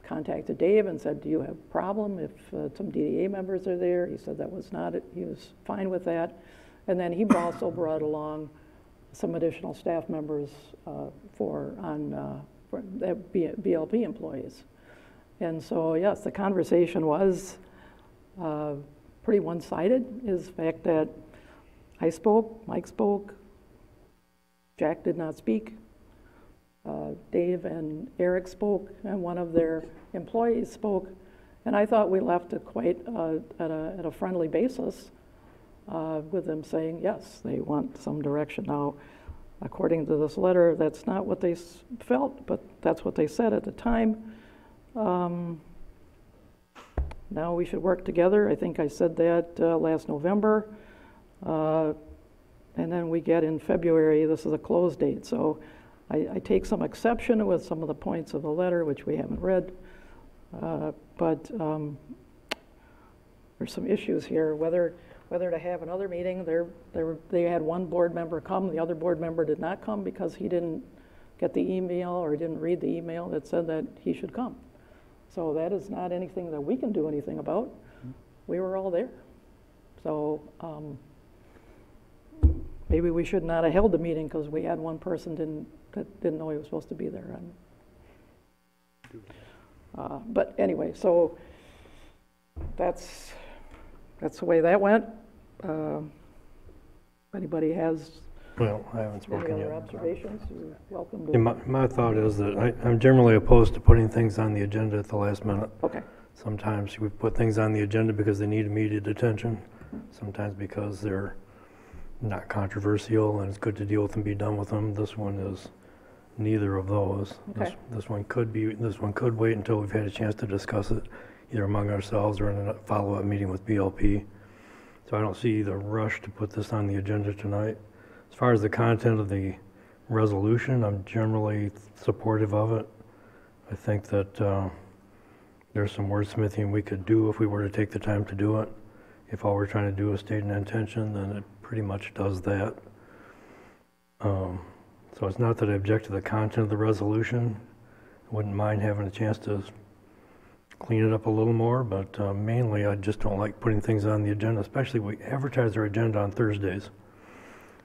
contacted Dave and said, do you have a problem if some DDA members are there? He said that was not it. He was fine with that. And then he also brought along some additional staff members for BLP employees. And so, yes, the conversation was pretty one-sided, is the fact that I spoke, Mike spoke, Jack did not speak, Dave and Eric spoke, and one of their employees spoke, and I thought we left it quite at a friendly basis with them saying, yes, they want some direction. Now, according to this letter, that's not what they felt, but that's what they said at the time. Now we should work together. I think I said that last November. And then we get in February, this is a close date. So I take some exception with some of the points of the letter, which we haven't read. But there's some issues here, whether to have another meeting. They had one board member come, the other board member did not come because he didn't get the email or didn't read the email that said that he should come. So that is not anything that we can do anything about. We were all there. So maybe we should not have held the meeting because we had one person that didn't know he was supposed to be there. But anyway, so that's the way that went. If anybody has Well, I haven't any spoken other yet. observations, you're welcome to. Yeah, my thought is that I'm generally opposed to putting things on the agenda at the last minute. Okay. Sometimes we put things on the agenda because they need immediate attention, sometimes because they're not controversial and it's good to deal with and be done with them. This one is neither of those. Okay. This one could wait until we've had a chance to discuss it, either among ourselves or in a follow-up meeting with BLP. So I don't see the rush to put this on the agenda tonight. As far as the content of the resolution, I'm generally supportive of it. I think that there's some wordsmithing we could do if we were to take the time to do it. If all we're trying to do is state an intention, then it pretty much does that. So it's not that I object to the content of the resolution. I wouldn't mind having a chance to clean it up a little more, but mainly I just don't like putting things on the agenda, especially we advertise our agenda on Thursdays.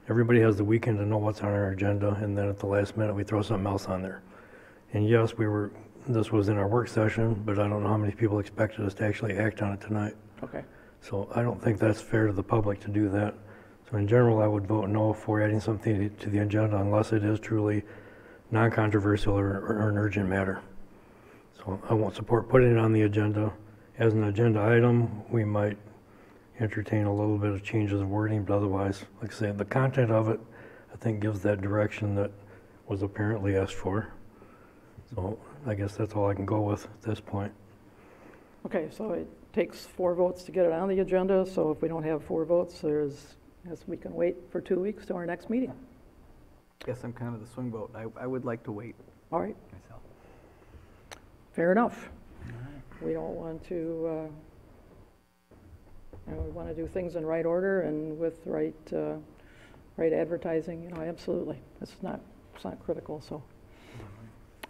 Everybody has the weekend to know what's on our agenda, and then at the last minute we throw something else on there. And yes, this was in our work session, but I don't know how many people expected us to actually act on it tonight. Okay. So I don't think that's fair to the public to do that. So in general, I would vote no for adding something to the agenda unless it is truly non-controversial or an urgent matter. So I won't support putting it on the agenda. As an agenda item, we might entertain a little bit of changes of wording, but otherwise, like I say, the content of it, I think gives that direction that was apparently asked for. So I guess that's all I can go with at this point. Okay, so it takes 4 votes to get it on the agenda, so if we don't have 4 votes, we can wait for 2 weeks to our next meeting. Guess I'm kind of the swing vote. I would like to wait All right, myself. fair enough. We don't want to, we want to do things in right order and with right advertising, absolutely. It's not critical, so.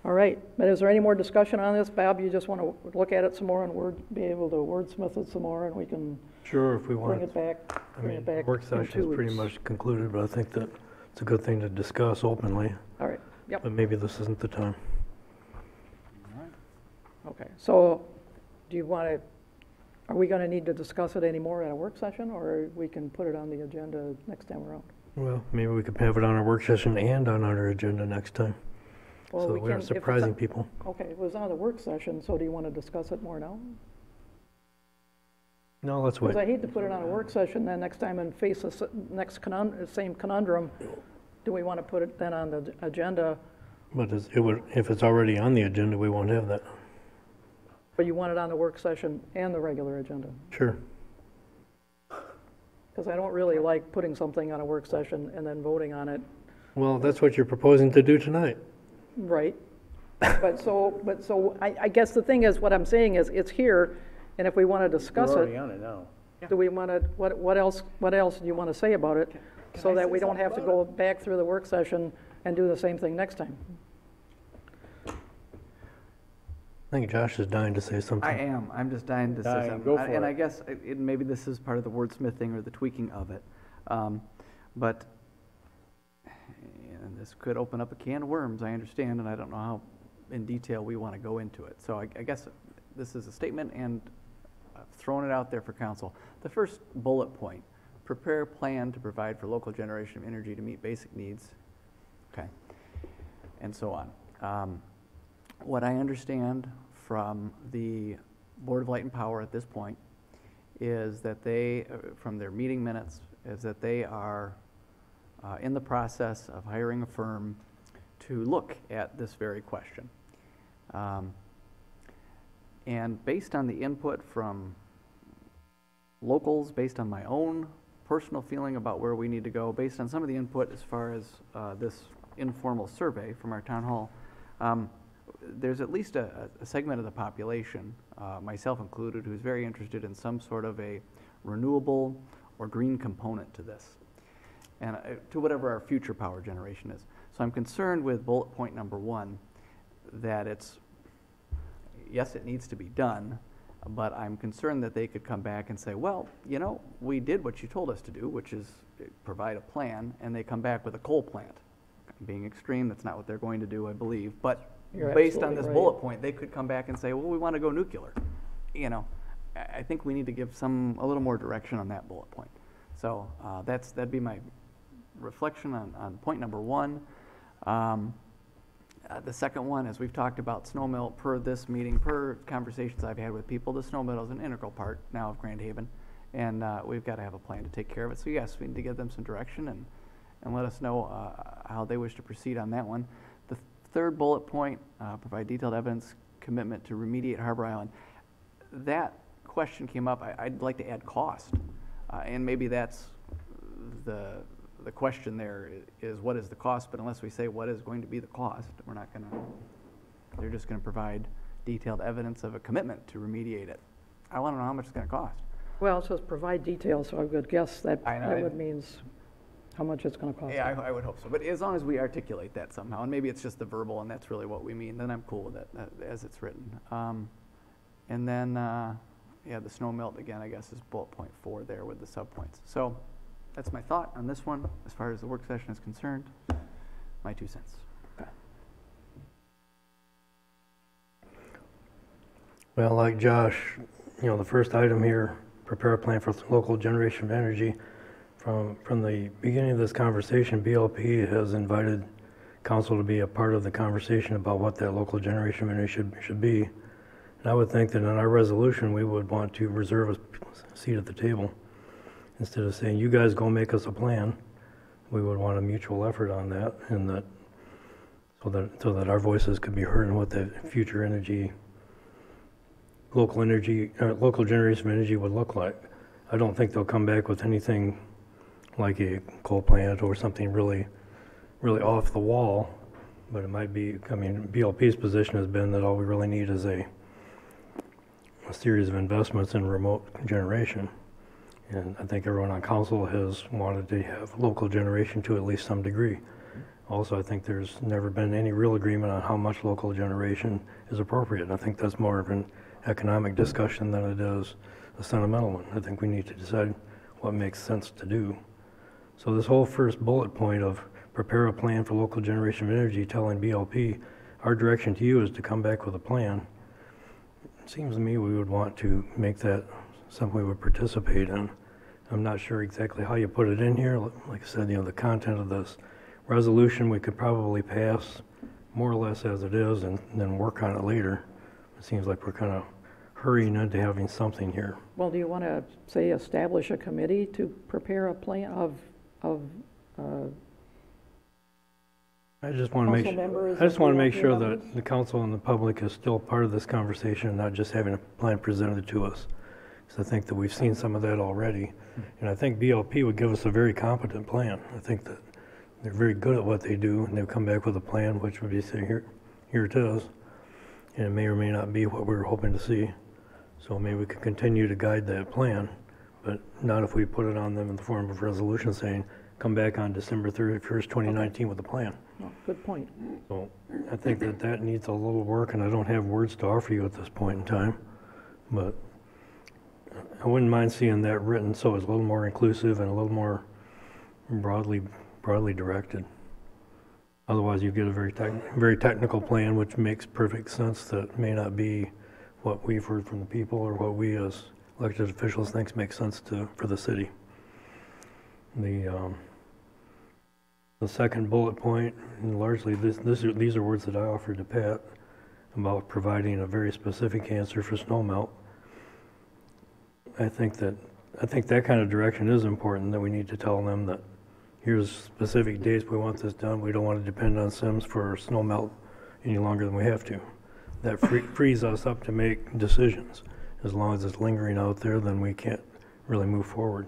All right, but is there any more discussion on this? Bob, you just want to look at it some more and be able to wordsmith it some more, and we can Sure, if we want. bring it back I mean, work in session 2 is pretty weeks. much concluded, but I think that it's a good thing to discuss openly. All right, yep, But maybe this isn't the time. okay. So do you want to, are we going to need to discuss it anymore at a work session, or we can put it on the agenda next time around? Well, maybe we could have it on our work session and on our agenda next time. Well, So we we can- aren't if it's surprising on- people. Okay, it was on the work session, so do you want to discuss it more now? No, let's Because wait. I hate to put it on a work session, then next time and face the same conundrum. Do we want to put it then on the agenda, But if it's already on the agenda, we won't have that. but you want it on the work session and the regular agenda? Sure. Because I don't really like putting something on a work session and then voting on it, Well, that's what you're proposing to do tonight. right? But I guess the thing is, what I'm saying is, it's here, and if we want to discuss We're already it, on it now. do we want to, what else do you want to say about it? So that we don't have to go back through the work session and do the same thing next time? I think Josh is dying to say something. I am. I'm just dying to say Dying. something. Go for And it. I guess maybe this is part of the wordsmithing or the tweaking of it. But this could open up a can of worms, I understand, and I don't know how in detail we want to go into it. So I guess this is a statement, and I've thrown it out there for council. The first bullet point, prepare a plan to provide for local generation of energy to meet basic needs, okay, and so on. What I understand from the Board of Light and Power at this point is that they, from their meeting minutes, is that they are in the process of hiring a firm to look at this very question. And based on the input from locals, based on my own personal feeling about where we need to go, based on some of the input as far as this informal survey from our town hall, there's at least a segment of the population, myself included, who's very interested in some sort of a renewable or green component to this, and to whatever our future power generation is. So I'm concerned with bullet point number 1, that it's, yes, it needs to be done, but I'm concerned that they could come back and say, well, you know, we did what you told us to do, which is provide a plan, and they come back with a coal plant. Being extreme, that's not what they're going to do, I believe, but You're based on absolutely this right. bullet point, they could come back and say, well, we want to go nuclear. You know, I think we need to give a little more direction on that bullet point. So that'd be my reflection on point number 1. The second one, as we've talked about snow melt per this meeting, per conversations I've had with people, the snow melt is an integral part now of Grand Haven, and we've got to have a plan to take care of it. So yes, we need to give them some direction and let us know how they wish to proceed on that one. The third bullet point, provide detailed evidence, commitment to remediate Harbor Island. That question came up. I'd like to add cost, and maybe that's the question there is what is the cost, but unless we say what is going to be the cost, we're not going to, they're just going to provide detailed evidence of a commitment to remediate it. I want to know how much it's going to cost. Well, it says provide details, so I would guess that I know, that would means how much it's going to cost. Yeah, I would hope so, but as long as we articulate that somehow, and maybe it's just the verbal and that's really what we mean, then I'm cool with it as it's written. And then, yeah, the snow melt again, I guess, is bullet point 4 there with the subpoints. So that's my thought on this one as far as the work session is concerned. My 2 cents. Well, like Josh, you know, the first item here, prepare a plan for local generation of energy. From the beginning of this conversation, BLP has invited council to be a part of the conversation about what that local generation of energy should be. And I would think that in our resolution, we would want to reserve a seat at the table. Instead of saying, you guys go make us a plan, we would want a mutual effort on that, and that so that our voices could be heard in what the future energy, local generation of energy would look like. I don't think they'll come back with anything like a coal plant or something really off the wall, but it might be, I mean, BLP's position has been that all we really need is a series of investments in remote generation. And I think everyone on council has wanted to have local generation to at least some degree. Also, I think there's never been any real agreement on how much local generation is appropriate. And I think that's more of an economic discussion than it is a sentimental one. I think we need to decide what makes sense to do. So this whole first bullet point of prepare a plan for local generation of energy, telling BLP, our direction to you is to come back with a plan. It seems to me we would want to make that something we would participate in. I'm not sure exactly how you put it in here. Like I said, you know, the content of this resolution we could probably pass more or less as it is and then work on it later. It seems like we're kind of hurrying into having something here. Well, do you want to, say, establish a committee to prepare a plan of I just want to make council members? I just want to make and sure members? that the council and the public is still part of this conversation and not just having a plan presented to us. Because I think that we've seen some of that already. And I think BLP would give us a very competent plan. I think that they're very good at what they do, and they'll come back with a plan which would be saying, here it is. And it may or may not be what we were hoping to see. So maybe we could continue to guide that plan, but not if we put it on them in the form of a resolution saying, come back on December 31st, 2019 with a plan. Oh, good point. So I think that needs a little work, and I don't have words to offer you at this point in time, but I wouldn't mind seeing that written so it's a little more inclusive and a little more broadly directed. Otherwise, you get a very technical plan, which makes perfect sense, that may not be what we've heard from the people or what we as elected officials thinks makes sense for the city. The second bullet point, and largely these are words that I offered to Pat about providing a very specific answer for snow melt. I think that kind of direction is important, that we need to tell them that here's specific dates we want this done. We don't want to depend on Sims for snow melt any longer than we have to. That frees us up to make decisions. As long as it's lingering out there, then we can't really move forward.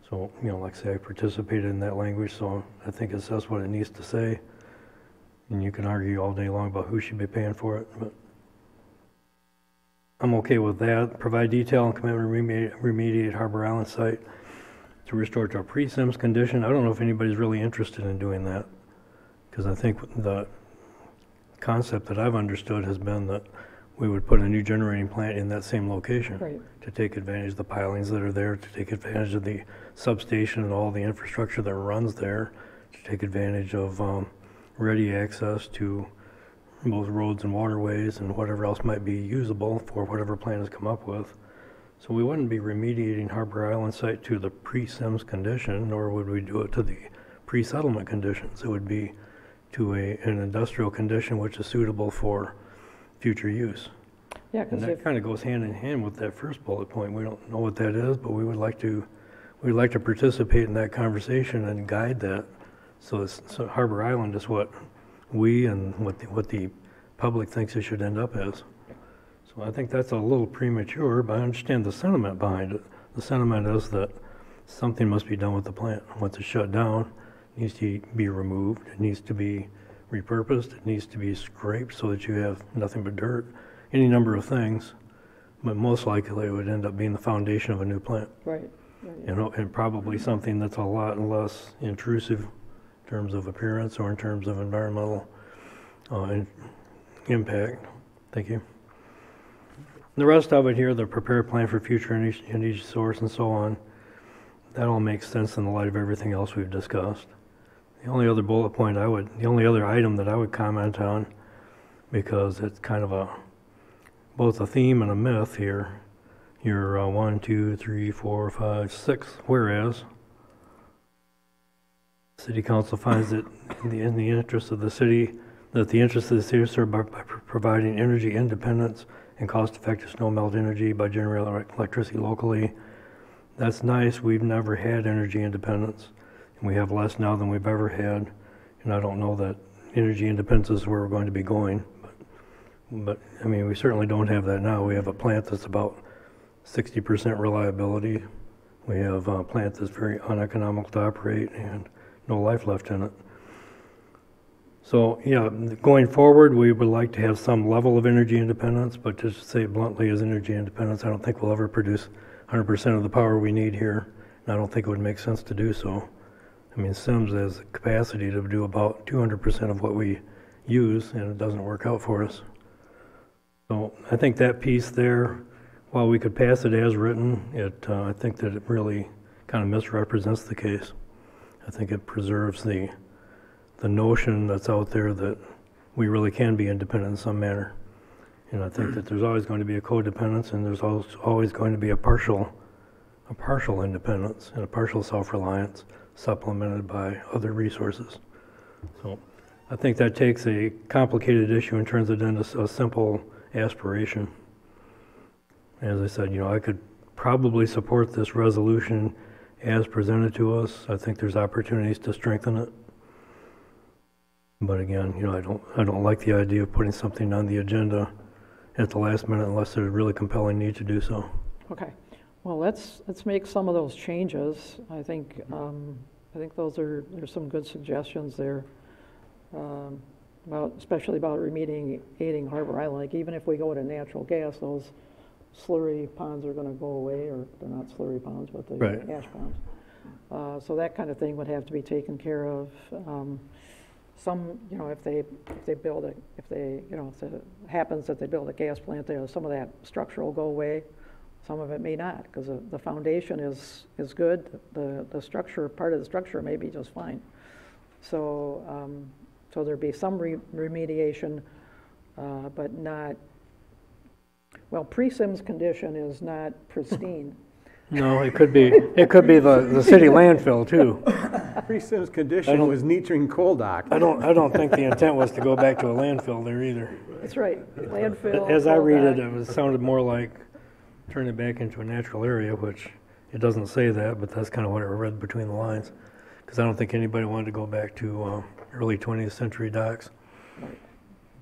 So, like I say, I participated in that language, so I think it says what it needs to say. And you can argue all day long about who should be paying for it, but I'm okay with that. Provide detail and commitment to remediate Harbor Island site to restore to a pre-Sims condition. I don't know if anybody's really interested in doing that, because I think the concept that I've understood has been that we would put a new generating plant in that same location. Right. To take advantage of the pilings that are there, to take advantage of the substation and all the infrastructure that runs there, to take advantage of ready access to both roads and waterways and whatever else might be usable for whatever plan has come up with. So we wouldn't be remediating Harbor Island site to the pre-Sims condition, nor would we do it to the pre-settlement conditions. It would be to an industrial condition which is suitable for future use. Yeah, And because that kind of goes hand in hand with that first bullet point. We don't know what that is, but we'd like to participate in that conversation and guide that. So Harbor Island is what we and what the public thinks it should end up as. So I think that's a little premature, but I understand the sentiment behind it. The sentiment is that something must be done with the plant. Once it's shut down, it needs to be removed, it needs to be repurposed, it needs to be scraped so that you have nothing but dirt, any number of things, but most likely it would end up being the foundation of a new plant. right. And probably something that's a lot less intrusive in terms of appearance or in terms of environmental impact. Thank you. The rest of it here, the prepare plan for future energy source and so on, that all makes sense in the light of everything else we've discussed. The only other bullet point the only other item that I would comment on, because it's kind of both a theme and a myth here, your 1, 2, 3, 4, 5, 6, whereas City Council finds that in the interest of the city, that the interest of the city is served by providing energy independence and cost-effective snow melt energy by generating electricity locally. That's nice. We've never had energy independence, and we have less now than we've ever had. And I don't know that energy independence is where we're going to be going, but I mean, we certainly don't have that now. We have a plant that's about 60% reliability. We have a plant that's very uneconomical to operate and no life left in it. So, yeah, going forward, we would like to have some level of energy independence, but just to say it bluntly, as energy independence, I don't think we'll ever produce 100% of the power we need here, and I don't think it would make sense to do so. I mean, Sims has the capacity to do about 200% of what we use, and it doesn't work out for us. So I think that piece there, while we could pass it as written, I think that it really kind of misrepresents the case. I think it preserves the notion that's out there that we really can be independent in some manner. And I think that there's always going to be a codependence, and there's always going to be a partial independence and a partial self-reliance supplemented by other resources. So I think that takes a complicated issue and turns it into a simple aspiration. As I said, I could probably support this resolution as presented to us. I think there's opportunities to strengthen it. But again, I don't like the idea of putting something on the agenda at the last minute unless there's a really compelling need to do so. Okay, well, let's make some of those changes. I think there's some good suggestions there, especially about remediating Harbor Island. Like, even if we go to natural gas, those slurry ponds are going to go away, or they're not slurry ponds, but the Right. ash ponds. So that kind of thing would have to be taken care of. Some, if it happens that they build a gas plant there, some of that structure will go away. Some of it may not, because the foundation is good. The structure, part of the structure may be just fine. So So there'd be some remediation, but not, well, pre-Sims condition is not pristine. No, it could be the city landfill too. Pre-Sims condition was Neetring Coal Dock. I don't think the intent was to go back to a landfill there either. That's right, landfill. As I coal read dock. it sounded more like turn it back into a natural area, which it doesn't say that, but that's kind of what I read between the lines. Because I don't think anybody wanted to go back to early 20th century docks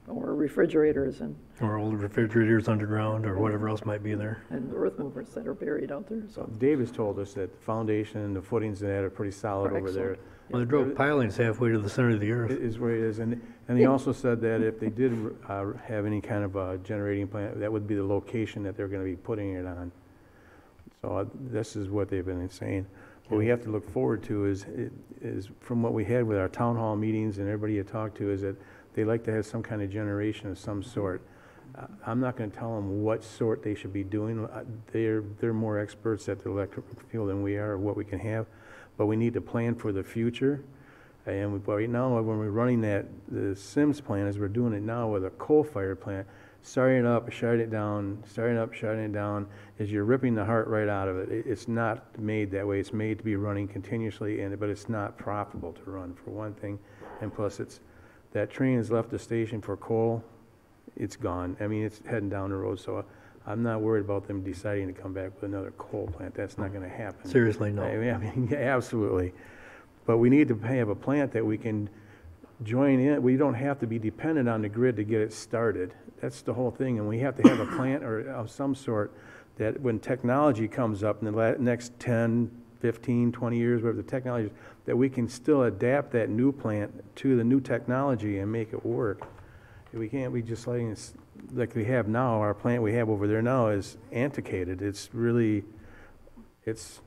Or refrigerators or old refrigerators underground or whatever else might be there. and earth movers that are buried out there, so. Davis told us that the foundation and the footings and that are pretty solid over there. Excellent. Well, they drove pilings halfway to the center of the It earth. is where it is, and he also said that if they did have any kind of a generating plant, that would be the location that they're gonna be putting it on. So this is what they've been saying. What we have to look forward to is from what we had with our town hall meetings and everybody you talked to, is that they like to have some kind of generation of some sort. I'm not gonna tell them what sort they should be doing. They're more experts at the electric field than we are, what we can have. But we need to plan for the future. And right now, when we're running the Sims plan, as we're doing it now with a coal-fired plant, starting it up, shutting it down, starting it up, shutting it down, is you're ripping the heart right out of it. It's not made that way. It's made to be running continuously, but it's not profitable to run, for one thing. And plus, that train has left the station for coal. It's gone. I mean, it's heading down the road, so I'm not worried about them deciding to come back with another coal plant. That's not gonna happen. Seriously, no. I mean, yeah, absolutely. But we need to have a plant that we can join in. We don't have to be dependent on the grid to get it started. That's the whole thing, and we have to have a plant or of some sort that when technology comes up in the next 10, 15, 20 years, whatever the technology is, that we can still adapt that new plant to the new technology and make it work. We can't be just letting it, like we have now, our plant we have over there now is antiquated. It's really, it's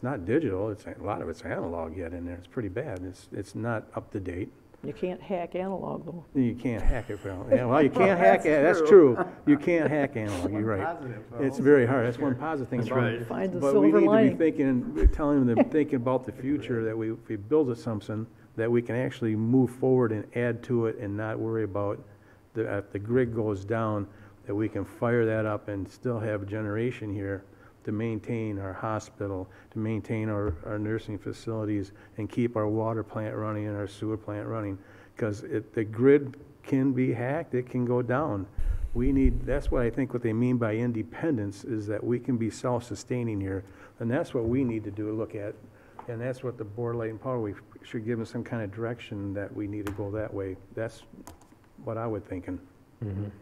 not digital. A lot of it's analog yet in there. It's pretty bad. It's not up to date. You can't hack analog though. You can't hack it, well, yeah, well, you can't hack it, that's true. You can't hack analog, you're right. It's very hard, that's one positive thing That's about right. it. Find the But we silver need to lining. be thinking, telling them, thinking about the future, that if we build it something, that we can actually move forward and add to it and not worry about if the grid goes down, that we can fire that up and still have a generation here to maintain our hospital, to maintain our nursing facilities, and keep our water plant running and our sewer plant running. Because the grid can be hacked, it can go down. That's what I think what they mean by independence, is that we can be self-sustaining here. And that's what we need to do, look at. And that's what the Board of Light and Power, we should give them some kind of direction that we need to go that way. That's what I was thinking. Mhm.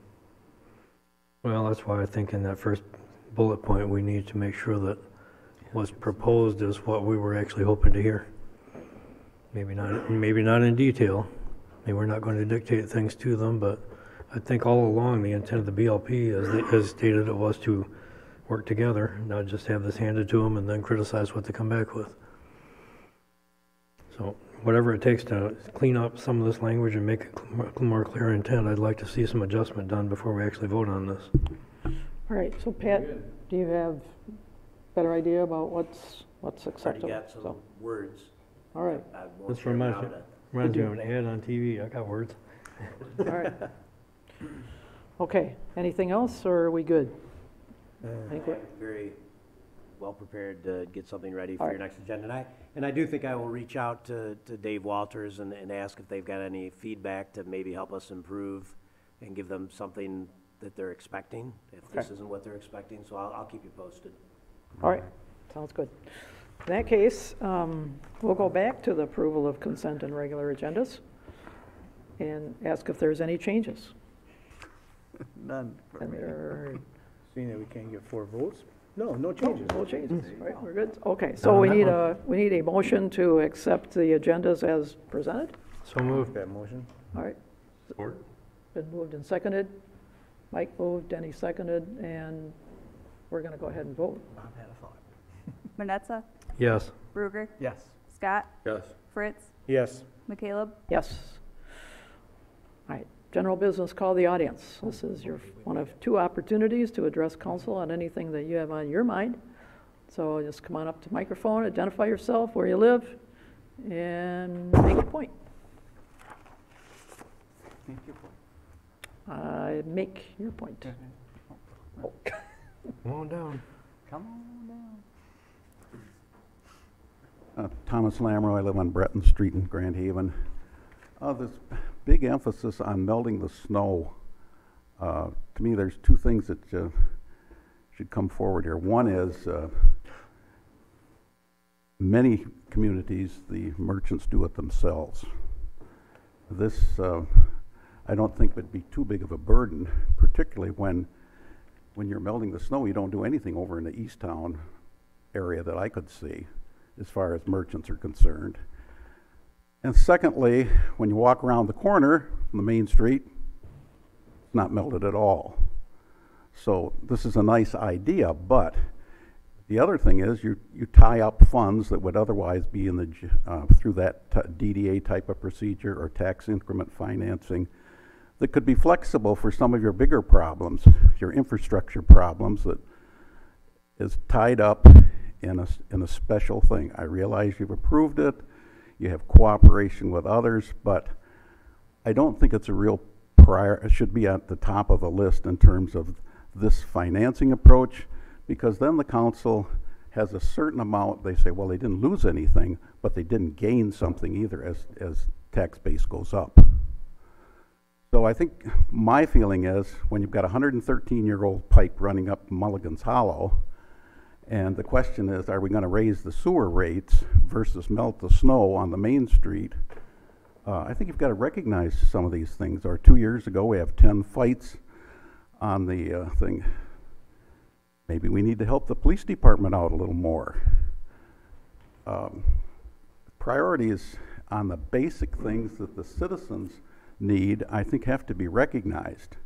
Well, that's why I think in that first bullet point, we need to make sure that what's proposed is what we were actually hoping to hear. Maybe not in detail. Maybe we're not going to dictate things to them, but I think all along the intent of the BLP, as stated, it was to work together, not just have this handed to them and then criticize what they come back with. So whatever it takes to clean up some of this language and make it more clear intent, I'd like to see some adjustment done before we actually vote on this. All right, so Pat, do you have a better idea about what's Already acceptable? got some So, words. all right, I won't This share them reminds out. me of an ad on TV. I got words. all right. Okay, anything else, or are we good? I think we're- Very well prepared to get something ready All for right. your next agenda night. And I do think I will reach out to Dave Walters and ask if they've got any feedback to maybe help us improve and give them something that they're expecting, if this Okay. isn't what they're expecting. So I'll keep you posted. All right, sounds good. In that case, we'll go back to the approval of consent and regular agendas and ask if there's any changes. None. for And me. there Seeing that we can't get 4 votes? No are changes. no changes, right, we're good? Okay, so we need a motion to accept the agendas as presented. So moved. That motion? All right, Support? been moved and seconded. Mike moved, Denny seconded, and we're going to go ahead and vote. Bob had a thought. Manetza, Yes. Bruger, Yes. Scott, Yes. Fritz, Yes. McCaleb. Yes. All right, general business, call the audience. This is your one of 2 opportunities to address council on anything that you have on your mind. So just come on up to the microphone, identify yourself, where you live, and make a point. Make your point. Make your point. Oh. Come on down. Come on down. Thomas Lamro, I live on Breton Street in Grand Haven. This big emphasis on melting the snow. To me, there's two things that should come forward here. One is many communities, the merchants do it themselves. This, I don't think would be too big of a burden, particularly when you're melting the snow, you don't do anything over in the East Town area that I could see, as far as merchants are concerned. And secondly, when you walk around the corner from the main street, it's not melted at all. So this is a nice idea, but the other thing is you tie up funds that would otherwise be in the through that DDA type of procedure or tax increment financing that could be flexible for some of your bigger problems, your infrastructure problems that is tied up in a special thing. I realize you've approved it, you have cooperation with others, but I don't think it's a real it should be at the top of the list in terms of this financing approach, because then the council has a certain amount, they say, well, they didn't lose anything, but they didn't gain something either as tax base goes up. So I think my feeling is when you've got a 113-year-old pipe running up Mulligan's Hollow, and the question is, are we going to raise the sewer rates versus melt the snow on the main street? I think you've got to recognize some of these things. Or 2 years ago, we have 10 fights on the thing. Maybe we need to help the police department out a little more. Priorities on the basic things that the citizens need, I think, have to be recognized.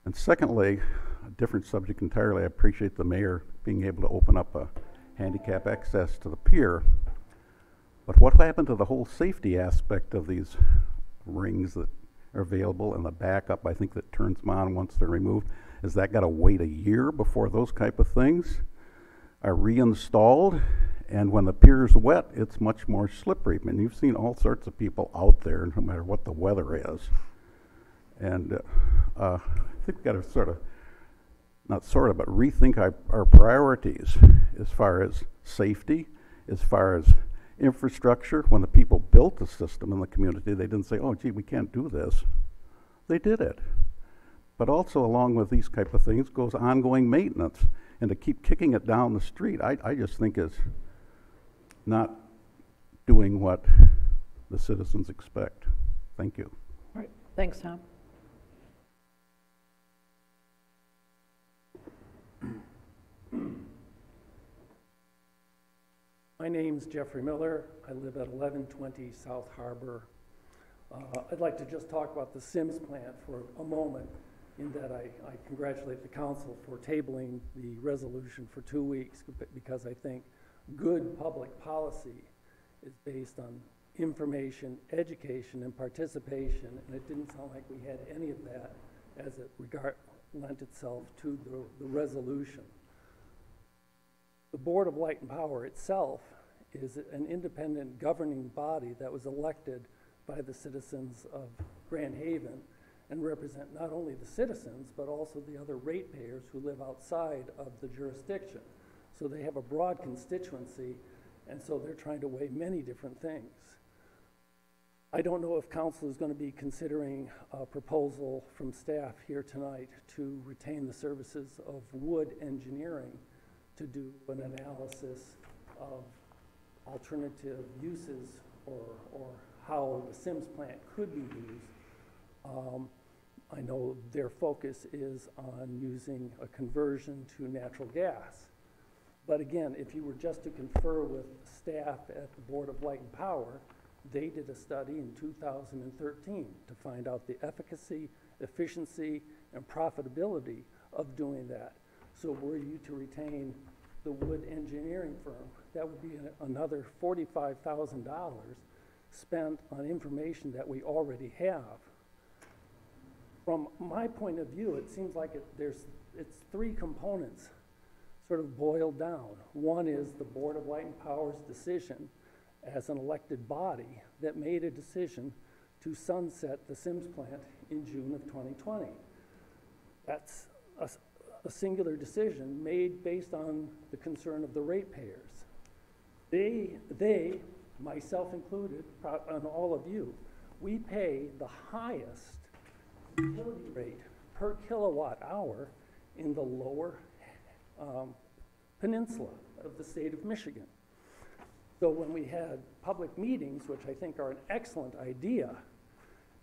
And secondly, a different subject entirely, I appreciate the mayor being able to open up a handicap access to the pier. But what happened to the whole safety aspect of these rings that are available and the backup, I think, that turns them on once they're removed? Has that got to wait a year before those type of things are reinstalled? And when the pier's wet, it's much more slippery. I mean, you've seen all sorts of people out there, no matter what the weather is. And I think we've got to but rethink our priorities as far as safety, as far as infrastructure. When the people built the system in the community, they didn't say, oh, gee, we can't do this. They did it. But also along with these type of things goes ongoing maintenance. And to keep kicking it down the street, I just think is not doing what the citizens expect. Thank you. All right, thanks, Tom. My name's Jeffrey Miller. I live at 1120 South Harbor. I'd like to just talk about the Sims plant for a moment, in that I congratulate the council for tabling the resolution for 2 weeks, because I think good public policy is based on information, education, and participation, and it didn't sound like we had any of that as it lent itself to the resolution. The Board of Light and Power itself is an independent governing body that was elected by the citizens of Grand Haven and represent not only the citizens, but also the other ratepayers who live outside of the jurisdiction. So they have a broad constituency, and so they're trying to weigh many different things. I don't know if council is going to be considering a proposal from staff here tonight to retain the services of Wood Engineering to do an analysis of alternative uses or how the Sims plant could be used. I know their focus is on using a conversion to natural gas. But again, if you were just to confer with staff at the Board of Light and Power, they did a study in 2013 to find out the efficacy, efficiency, and profitability of doing that. So were you to retain the Wood Engineering firm, that would be another $45,000 spent on information that we already have. From my point of view, it seems like it's three components sort of boiled down. One is the Board of Light and Power's decision as an elected body that made a decision to sunset the Sims plant in June of 2020. That's a singular decision made based on the concern of the ratepayers. They, myself included, and all of you, we pay the highest utility rate per kilowatt hour in the lower peninsula of the state of Michigan. So when we had public meetings, which I think are an excellent idea,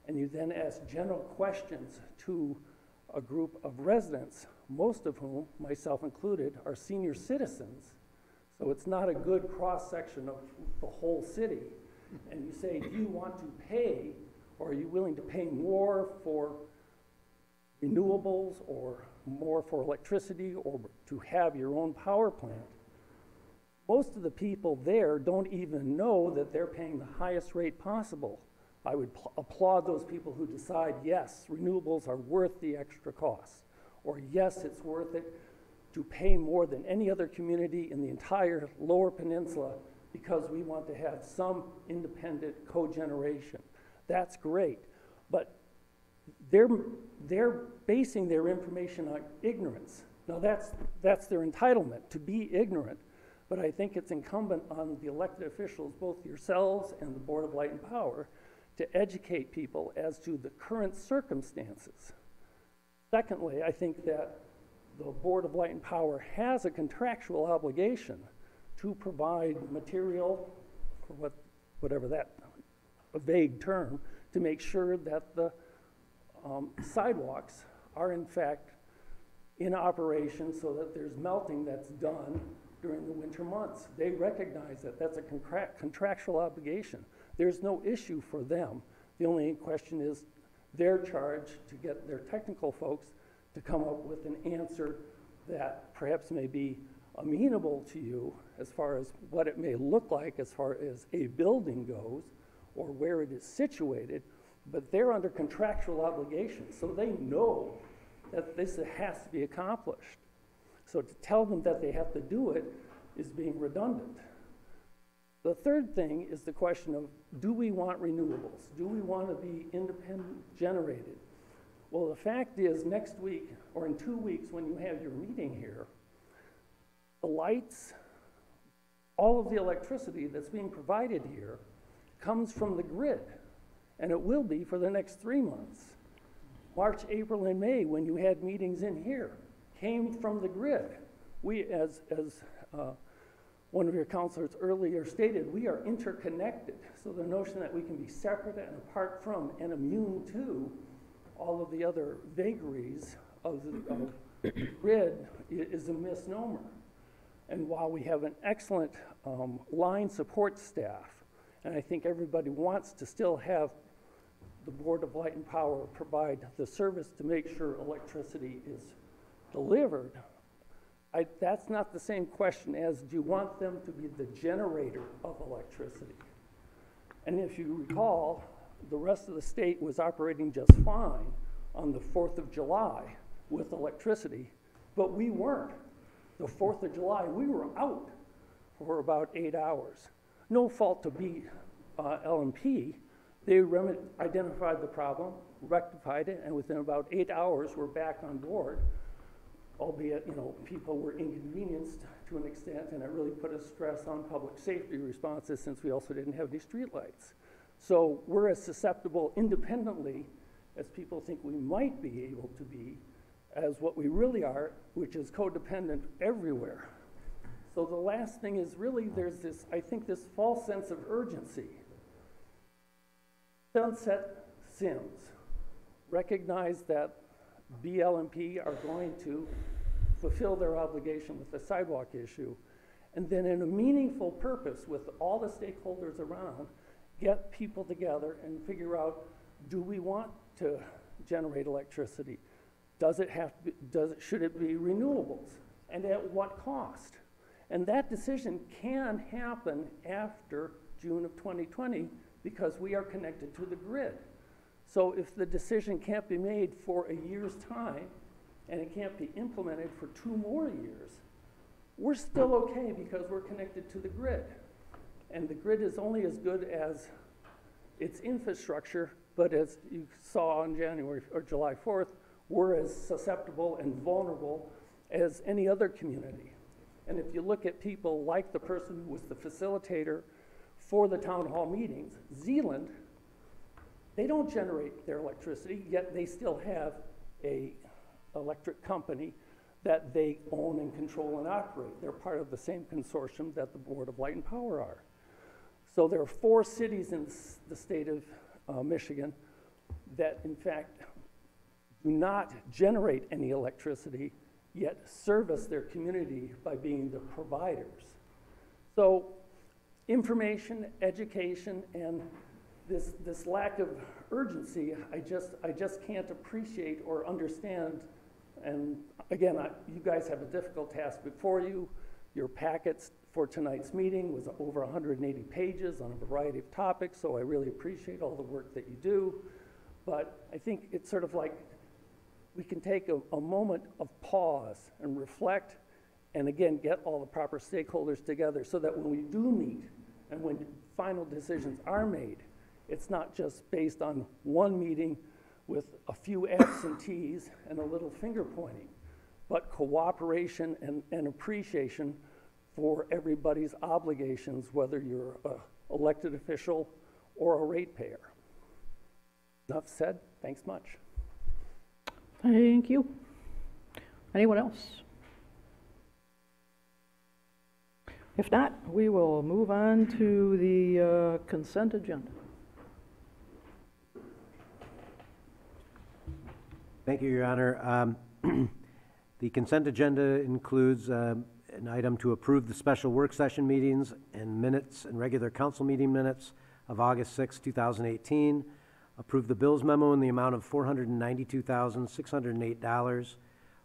and you then ask general questions to a group of residents, most of whom, myself included, are senior citizens, so it's not a good cross-section of the whole city, and you say, do you want to pay, or are you willing to pay more for renewables, or more for electricity, or to have your own power plant? Most of the people there don't even know that they're paying the highest rate possible. I would applaud those people who decide, yes, renewables are worth the extra cost, or yes, it's worth it to pay more than any other community in the entire lower peninsula because we want to have some independent cogeneration. That's great, but they're basing their information on ignorance. Now that's their entitlement, to be ignorant, but I think it's incumbent on the elected officials, both yourselves and the Board of Light and Power, to educate people as to the current circumstances. Secondly, I think that the Board of Light and Power has a contractual obligation to provide material, for whatever that, a vague term, to make sure that the sidewalks are in fact in operation so that there's melting that's done during the winter months. They recognize that that's a contractual obligation. There's no issue for them. The only question is their charge to get their technical folks to come up with an answer that perhaps may be amenable to you as far as what it may look like as far as a building goes or where it is situated, but they're under contractual obligation, so they know that this has to be accomplished. So to tell them that they have to do it is being redundant. The third thing is the question of, do we want renewables? Do we want to be independent generated? Well, the fact is, next week, or in 2 weeks when you have your meeting here, the lights, all of the electricity that's being provided here comes from the grid, and it will be for the next 3 months. March, April, and May, when you had meetings in here, came from the grid. We, as one of your counselors earlier stated, we are interconnected. So the notion that we can be separate and apart from and immune to all of the other vagaries of the grid is a misnomer. And while we have an excellent line support staff, and I think everybody wants to still have the Board of Light and Power provide the service to make sure electricity is delivered, that's not the same question as, do you want them to be the generator of electricity? And if you recall, the rest of the state was operating just fine on the 4th of July with electricity, but we weren't. The 4th of July, we were out for about 8 hours. No fault to LMP. They identified the problem, rectified it, and within about 8 hours, we're back on board. Albeit, people were inconvenienced to an extent, and it really put a stress on public safety responses since we also didn't have any streetlights. So we're as susceptible independently as people think we might be able to be as what we really are, which is codependent everywhere. So the last thing is really there's this, I think, this false sense of urgency. Sunset Sims. Recognize that BLMP are going to fulfill their obligation with the sidewalk issue, and then in a meaningful purpose with all the stakeholders around, get people together and figure out, do we want to generate electricity? Does it have to be, should it be renewables? And at what cost? And that decision can happen after June of 2020 because we are connected to the grid. So if the decision can't be made for a year's time and it can't be implemented for 2 more years, we're still okay because we're connected to the grid. And the grid is only as good as its infrastructure but as you saw on January or July 4th, we're as susceptible and vulnerable as any other community. And if you look at people like the person who was the facilitator for the town hall meetings, Zeeland, they don't generate their electricity, yet they still have a electric company that they own and control and operate. They're part of the same consortium that the Board of Light and Power are. So there are 4 cities in the state of Michigan that in fact do not generate any electricity, yet service their community by being the providers. So information, education, and this lack of urgency, I just can't appreciate or understand. And again, you guys have a difficult task before you. Your packets for tonight's meeting was over 180 pages on a variety of topics, so I really appreciate all the work that you do. But I think it's sort of like we can take a moment of pause and reflect, and again, get all the proper stakeholders together so that when we do meet and when final decisions are made, it's not just based on one meeting with a few absentees and a little finger pointing, but cooperation and appreciation for everybody's obligations, whether you're an elected official or a ratepayer. Enough said. Thanks much. Thank you. Anyone else? If not, we will move on to the consent agenda. Thank you, Your Honor. The consent agenda includes an item to approve the special work session meetings and minutes and regular council meeting minutes of August 6, 2018, approve the bills memo in the amount of $492,608,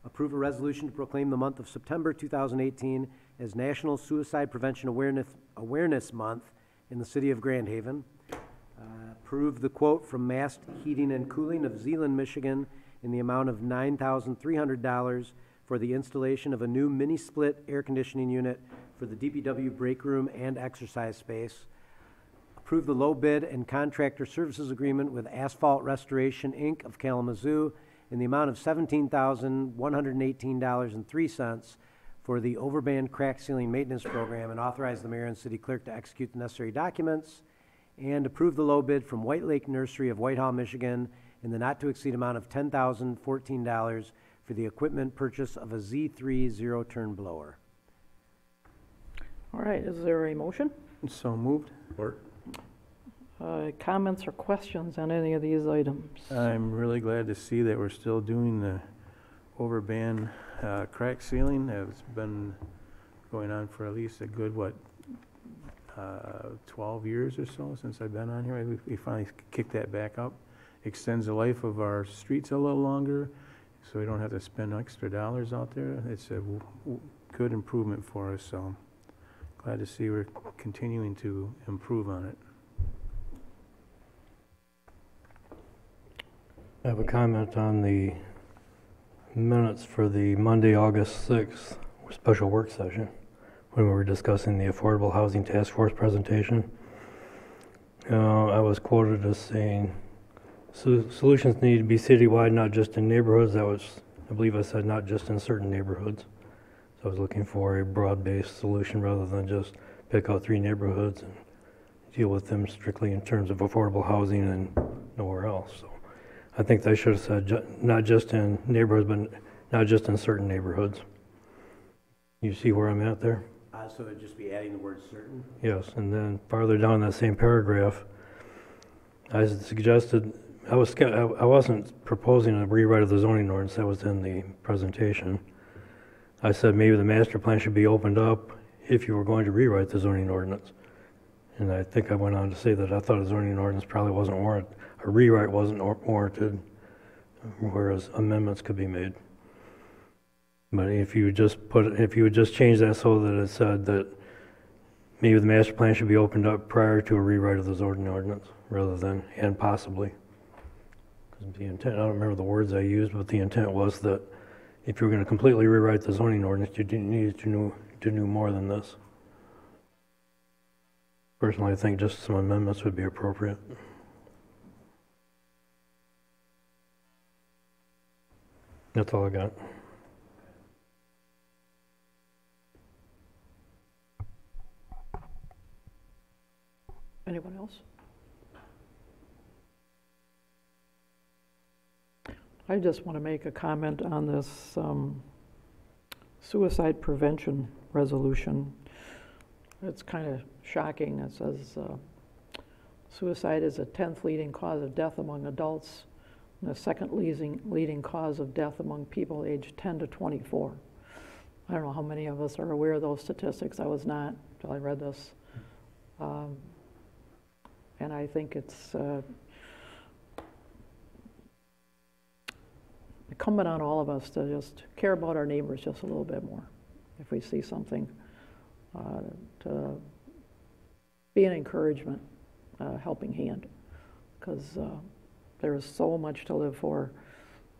approve a resolution to proclaim the month of September 2018 as National Suicide Prevention Awareness Month in the city of Grand Haven, approve the quote from Mast Heating and Cooling of Zeeland, Michigan, in the amount of $9,300 for the installation of a new mini-split air conditioning unit for the DPW break room and exercise space. Approve the low bid and contractor services agreement with Asphalt Restoration, Inc. of Kalamazoo in the amount of $17,118.03 for the overband crack sealing maintenance program, and authorize the mayor and city clerk to execute the necessary documents. And approve the low bid from White Lake Nursery of Whitehall, Michigan in the not-to-exceed amount of $10,014 for the equipment purchase of a Z3 zero-turn blower. All right, is there a motion? So moved. Or Comments or questions on any of these items? I'm really glad to see that we're still doing the overband crack sealing. It's been going on for at least a good, 12 years or so since I've been on here. We finally kicked that back up. Extends the life of our streets a little longer, so we don't have to spend extra dollars out there. It's a good improvement for us, so glad to see we're continuing to improve on it. I have a comment on the minutes for the Monday, August 6th special work session when we were discussing the Affordable Housing Task Force presentation. I was quoted as saying, solutions need to be citywide, not just in neighborhoods. That was, I believe I said, not just in certain neighborhoods. So I was looking for a broad-based solution rather than just pick out 3 neighborhoods and deal with them strictly in terms of affordable housing and nowhere else. So I think they should have said not just in neighborhoods, but not just in certain neighborhoods. You see where I'm at there? So it'd just be adding the word certain? Yes, and then farther down in that same paragraph, I suggested, I wasn't proposing a rewrite of the zoning ordinance that was in the presentation. I said maybe the master plan should be opened up if you were going to rewrite the zoning ordinance. And I think I went on to say that I thought a zoning ordinance probably wasn't warranted, a rewrite wasn't warranted, whereas amendments could be made. But if you would just change that so that it said that maybe the master plan should be opened up prior to a rewrite of the zoning ordinance, rather than and possibly. Because the intent, I don't remember the words I used, but the intent was that if you were going to completely rewrite the zoning ordinance, you needed to do more than this. Personally, I think just some amendments would be appropriate. That's all I got. Anyone else? I just want to make a comment on this suicide prevention resolution. It's kind of shocking. It says suicide is the 10th leading cause of death among adults and the second leading cause of death among people aged 10 to 24. I don't know how many of us are aware of those statistics. I was not until I read this. And I think it's incumbent on all of us to just care about our neighbors just a little bit more. If we see something, to be an encouragement, helping hand, because there is so much to live for,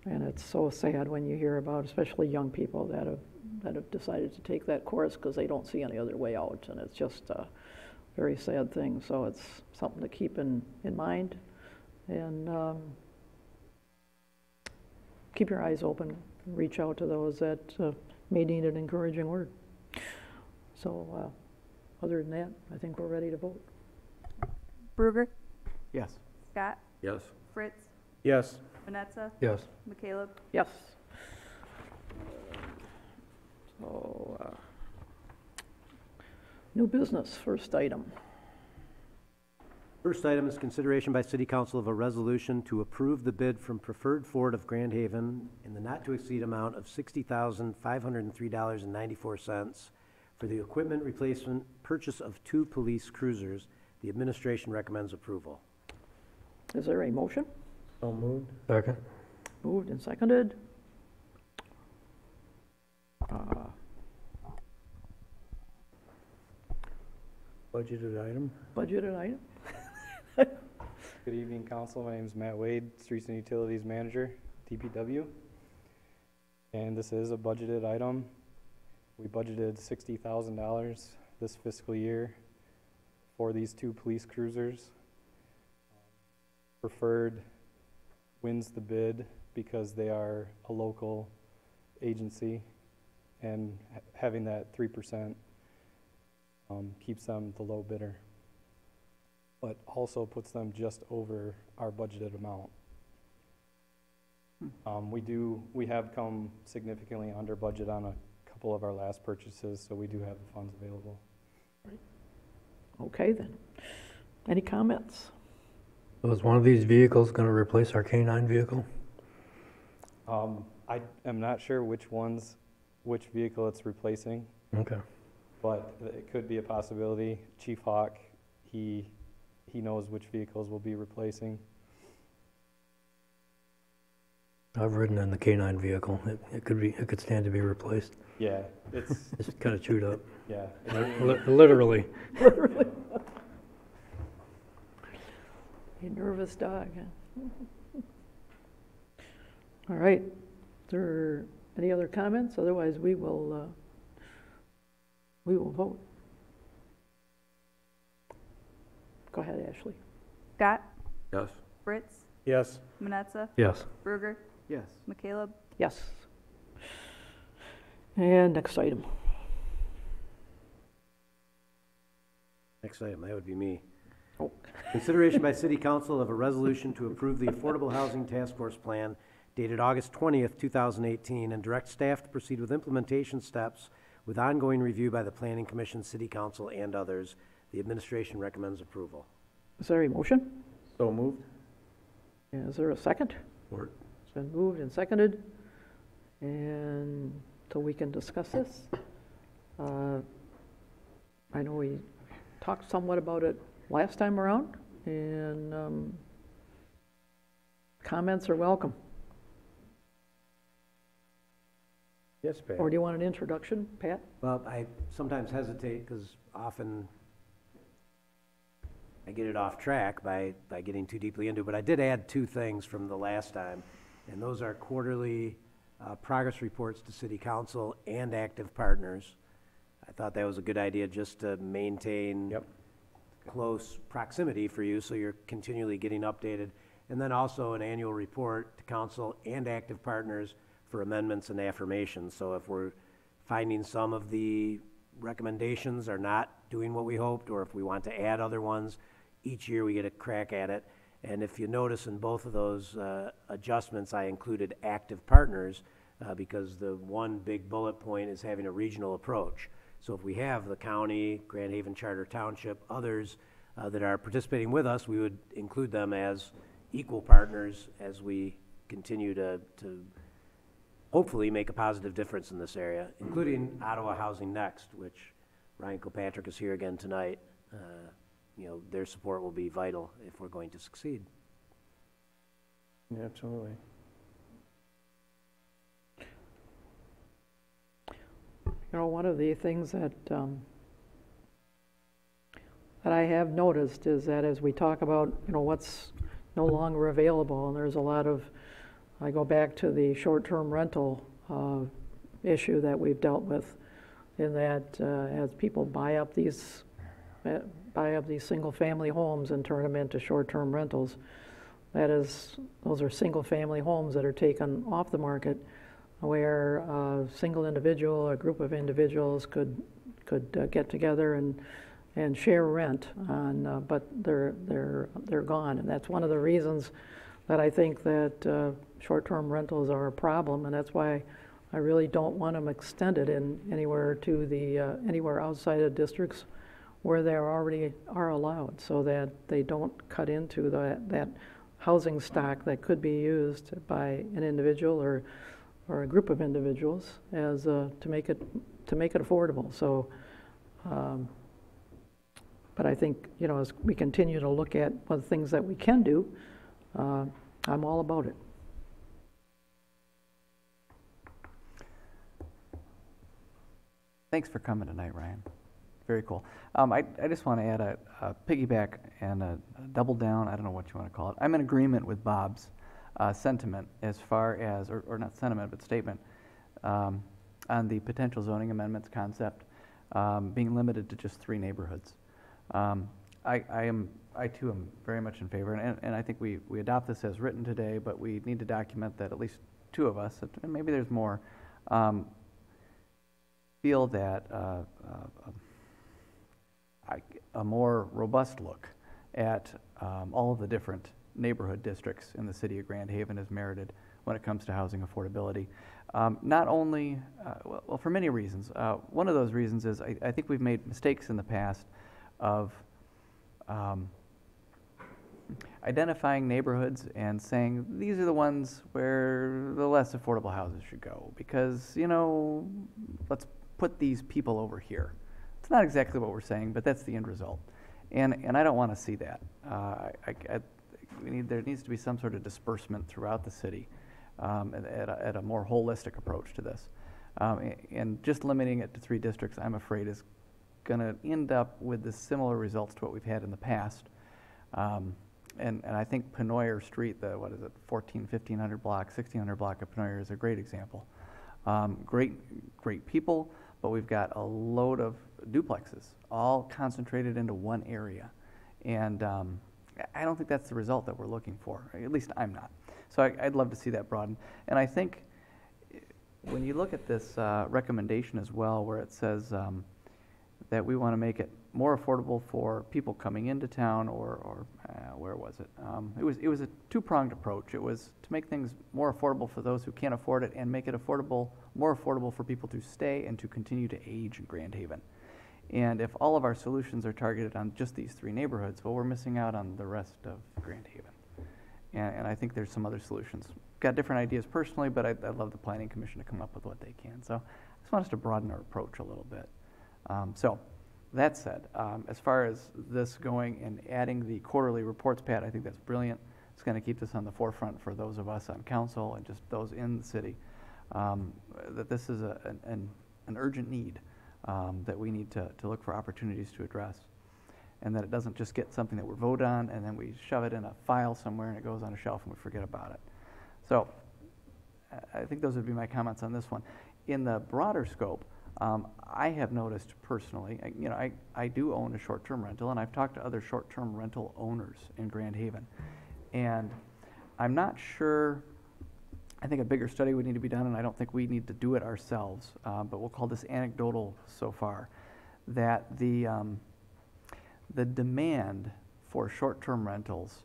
and it's so sad when you hear about, especially young people that have decided to take that course because they don't see any other way out, and it's just a very sad thing. So it's something to keep in mind, and keep your eyes open, reach out to those that may need an encouraging word. So other than that, I think we're ready to vote. Bruger, Yes. Scott, Yes. Fritz, Yes. Manetza, Yes. McCaleb. Yes. So, new business, first item. First item is consideration by City Council of a resolution to approve the bid from Preferred Ford of Grand Haven in the not-to-exceed amount of $60,503.94 for the equipment replacement purchase of 2 police cruisers. The administration recommends approval. Is there a motion? So moved. Second? Moved and seconded. Budgeted item. Budgeted item? Good evening, council. My name is Matt Wade, Streets and Utilities Manager, DPW. And this is a budgeted item. We budgeted $60,000 this fiscal year for these 2 police cruisers. Preferred wins the bid because they are a local agency, and having that 3% keeps them the low bidder, but also puts them just over our budgeted amount. We have come significantly under budget on a couple of our last purchases, so we do have the funds available. Okay then. Any comments? Was one of these vehicles going to replace our K-9 vehicle? I am not sure which vehicle it's replacing, Okay. but it could be a possibility. Chief Hawk, he knows which vehicles we'll be replacing. I've ridden in the K-9 vehicle. It could stand to be replaced. Yeah, it's It's kind of chewed up. yeah. Literally. Literally. A nervous dog, huh? All right. Is there any other comments? Otherwise, we will vote. Go ahead, Ashley. Scott, Yes. Fritz, Yes. Manetza, Yes. Bruger, Yes. McCaleb. Yes. And next item. Next item, that would be me. Oh. Consideration by City Council of a resolution to approve the Affordable Housing Task Force Plan dated August 20th, 2018, and direct staff to proceed with implementation steps with ongoing review by the Planning Commission, City Council, and others. The administration recommends approval. Is there a motion? So moved. Is there a second? Support. It's been moved and seconded. And so we can discuss this. I know we talked somewhat about it last time around, and comments are welcome. Yes, Pat. Or do you want an introduction, Pat? Well, I sometimes hesitate because often I get it off track by getting too deeply into it, but I did add 2 things from the last time, and those are quarterly progress reports to City Council and active partners. I thought that was a good idea just to maintain close proximity for you so you're continually getting updated. And then also an annual report to Council and active partners for amendments and affirmations. So if we're finding some of the recommendations are not doing what we hoped, or if we want to add other ones, each year we get a crack at it. And if you notice in both of those adjustments, I included active partners because the one big bullet point is having a regional approach. So if we have the county, Grand Haven Charter Township, others that are participating with us, we would include them as equal partners as we continue to hopefully make a positive difference in this area, including Ottawa Housing Next, which Ryan Kilpatrick is here again tonight. You know, their support will be vital if we're going to succeed. Yeah, absolutely. You know, one of the things that that I have noticed is that as we talk about, you know, what's no longer available, and there's a lot of, I go back to the short-term rental issue that we've dealt with, in that as people buy up these single-family homes and turn them into short-term rentals, those are single-family homes that are taken off the market, where a single individual or a group of individuals could get together and share rent on, but they're gone, and that's one of the reasons that I think that short-term rentals are a problem, and that's why I really don't want them extended in anywhere to the anywhere outside of districts where they already are allowed, so that they don't cut into that housing stock that could be used by an individual or a group of individuals as to make it affordable. So, but I think, you know, as we continue to look at what things that we can do, I'm all about it. Thanks for coming tonight, Ryan. Very cool. I just want to add a piggyback and a double down, I don't know what you want to call it. I'm in agreement with Bob's sentiment as far as, or not sentiment, but statement, on the potential zoning amendments concept being limited to just 3 neighborhoods. I too am very much in favor, and I think we adopt this as written today, but we need to document that at least 2 of us, and maybe there's more, feel that a more robust look at all of the different neighborhood districts in the city of Grand Haven is merited when it comes to housing affordability. Not only, well, for many reasons. One of those reasons is I think we've made mistakes in the past of identifying neighborhoods and saying these are the ones where the less affordable houses should go because, you know, let's put these people over here. It's not exactly what we're saying, but that's the end result. And I don't want to see that. There needs to be some sort of disbursement throughout the city at a more holistic approach to this. And just limiting it to 3 districts, I'm afraid, is going to end up with the similar results to what we've had in the past. And I think Penoyer Street, the, 1500 block, 1600 block of Penoyer is a great example. Great people, but we've got a load of duplexes all concentrated into one area. And I don't think that's the result that we're looking for. At least I'm not. So I'd love to see that broaden. And I think when you look at this recommendation as well, where it says that we want to make it more affordable for people coming into town, or where was it? It was a 2-pronged approach. It was to make things more affordable for those who can't afford it, and make it more affordable for people to stay and to continue to age in Grand Haven. And if all of our solutions are targeted on just these 3 neighborhoods, well, we're missing out on the rest of Grand Haven. And I think there's some other solutions. Got different ideas personally, but I'd love the Planning Commission to come up with what they can. So I just want us to broaden our approach a little bit. So that said, as far as this going and adding the quarterly reports, Pat, I think that's brilliant. It's going to keep this on the forefront for those of us on council and just those in the city, that this is an urgent need that we need to look for opportunities to address, and that it doesn't just get something that we're voted on and then we shove it in a file somewhere and it goes on a shelf and we forget about it. So I think those would be my comments on this one. In the broader scope, I have noticed personally, I do own a short-term rental, and I've talked to other short-term rental owners in Grand Haven, and I'm not sure I think a bigger study would need to be done, and I don't think we need to do it ourselves, but we'll call this anecdotal so far, that the demand for short-term rentals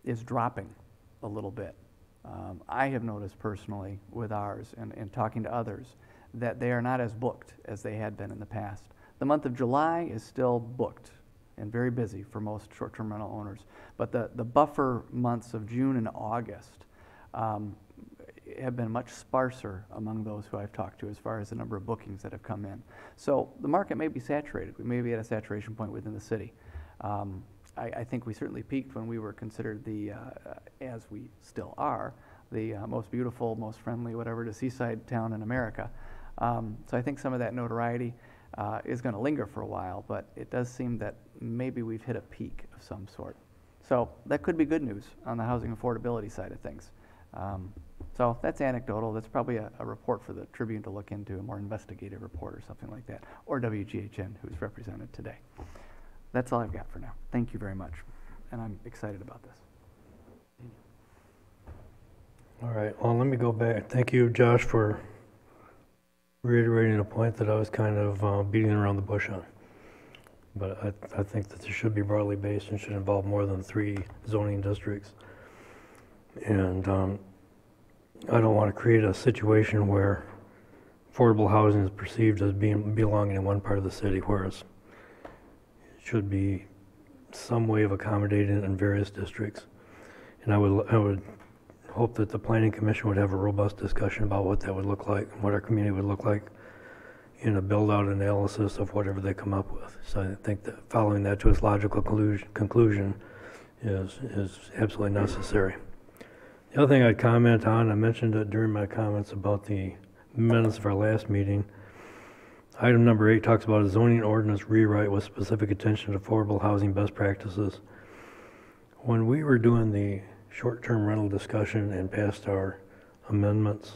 is dropping a little bit. I have noticed personally with ours and talking to others that they are not as booked as they had been in the past. The month of July is still booked and very busy for most short-term rental owners, but the buffer months of June and August have been much sparser among those who I've talked to as far as the number of bookings that have come in. So the market may be saturated. We may be at a saturation point within the city. I think we certainly peaked when we were considered the, as we still are, the most beautiful, most friendly, whatever, to seaside town in America. So I think some of that notoriety is going to linger for a while, but it does seem that maybe we've hit a peak of some sort. So that could be good news on the housing affordability side of things. So that's anecdotal. That's probably a report for the Tribune to look into, a more investigative report or something like that, or WGHN, who's represented today. That's all I've got for now. Thank you very much, and I'm excited about this. All right, well, let me go back. Thank you, Josh, for reiterating a point that I was kind of beating around the bush on. But I think that this should be broadly based and should involve more than 3 zoning districts. And I don't want to create a situation where affordable housing is perceived as belonging in one part of the city, whereas it should be some way of accommodating it in various districts. And I would hope that the Planning Commission would have a robust discussion about what that would look like, and what our community would look like in a build-out analysis of whatever they come up with. So I think that following that to its logical conclusion is absolutely necessary. The other thing I'd comment on, I mentioned it during my comments about the minutes of our last meeting. Item number 8 talks about a zoning ordinance rewrite with specific attention to affordable housing best practices. When we were doing the short-term rental discussion and passed our amendments,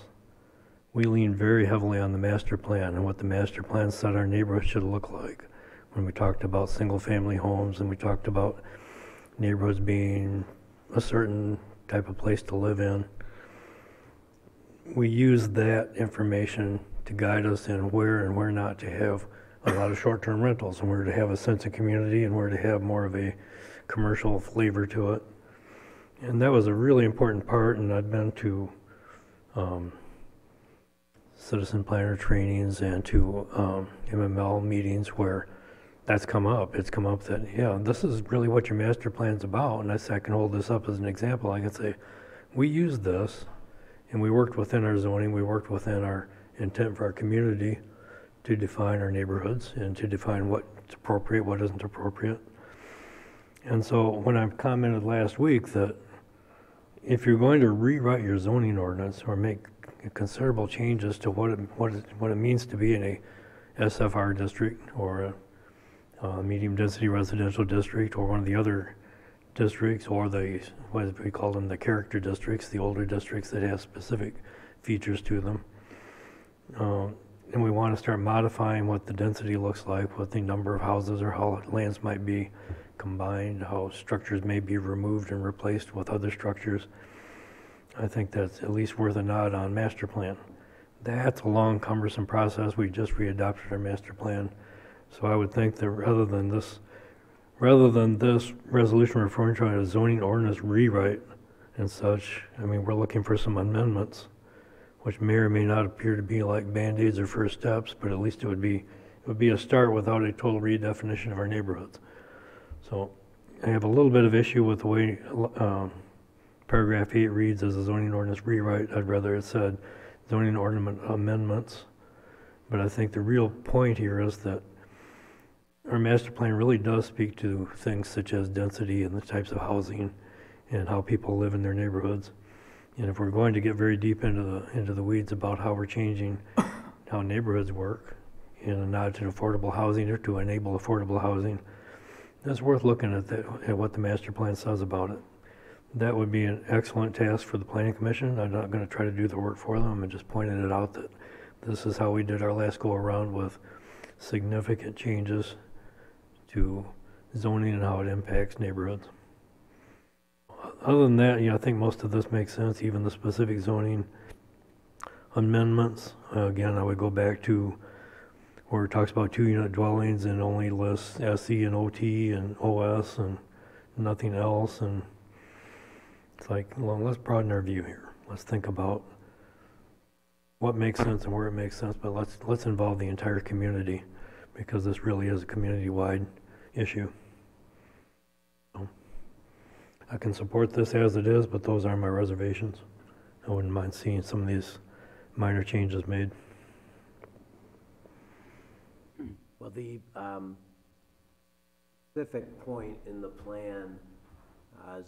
we leaned very heavily on the master plan and what the master plan said our neighborhood should look like. When we talked about single-family homes and we talked about neighborhoods being a certain type of place to live in, we used that information to guide us in where and where not to have a lot of short-term rentals, and where to have a sense of community and where to have more of a commercial flavor to it. And that was a really important part, and I've been to citizen planner trainings and to MML meetings where that's come up. It's come up that, yeah, this is really what your master plan's about, and I can hold this up as an example. I can say, we used this, and we worked within our zoning, we worked within our intent for our community to define our neighborhoods and to define what's appropriate, what isn't appropriate. And so when I commented last week that if you're going to rewrite your zoning ordinance or make considerable changes to what it means to be in a SFR district or a medium density residential district or one of the other districts, or what we call them, the character districts, the older districts that have specific features to them. And we want to start modifying what the density looks like, what the number of houses or how lands might be combined, how structures may be removed and replaced with other structures. I think that's at least worth a nod on master plan. That's a long, cumbersome process. We just readopted our master plan. So I would think that rather than this resolution referring to a zoning ordinance rewrite and such, I mean, we're looking for some amendments, which may or may not appear to be like Band-Aids or first steps, but at least it would be a start without a total redefinition of our neighborhoods. So I have a little bit of issue with the way paragraph 8 reads as a zoning ordinance rewrite. I'd rather it said zoning ordinance amendments. But I think the real point here is that our master plan really does speak to things such as density and the types of housing and how people live in their neighborhoods. And if we're going to get very deep into the weeds about how we're changing how neighborhoods work in a nod to affordable housing or to enable affordable housing, it's worth looking at what the master plan says about it. That would be an excellent task for the Planning Commission. I'm not going to try to do the work for them. I'm just pointing it out that this is how we did our last go around with significant changes to zoning and how it impacts neighborhoods. Other than that, I think most of this makes sense, even the specific zoning amendments. Again, I would go back to where it talks about 2-unit dwellings and only lists SE and OT and OS and nothing else. And it's like, well, let's broaden our view here. Let's think about what makes sense and where it makes sense, but let's involve the entire community, because this really is a community-wide issue. So, I can support this as it is, but those are my reservations. I wouldn't mind seeing some of these minor changes made. Well, the specific point in the plan,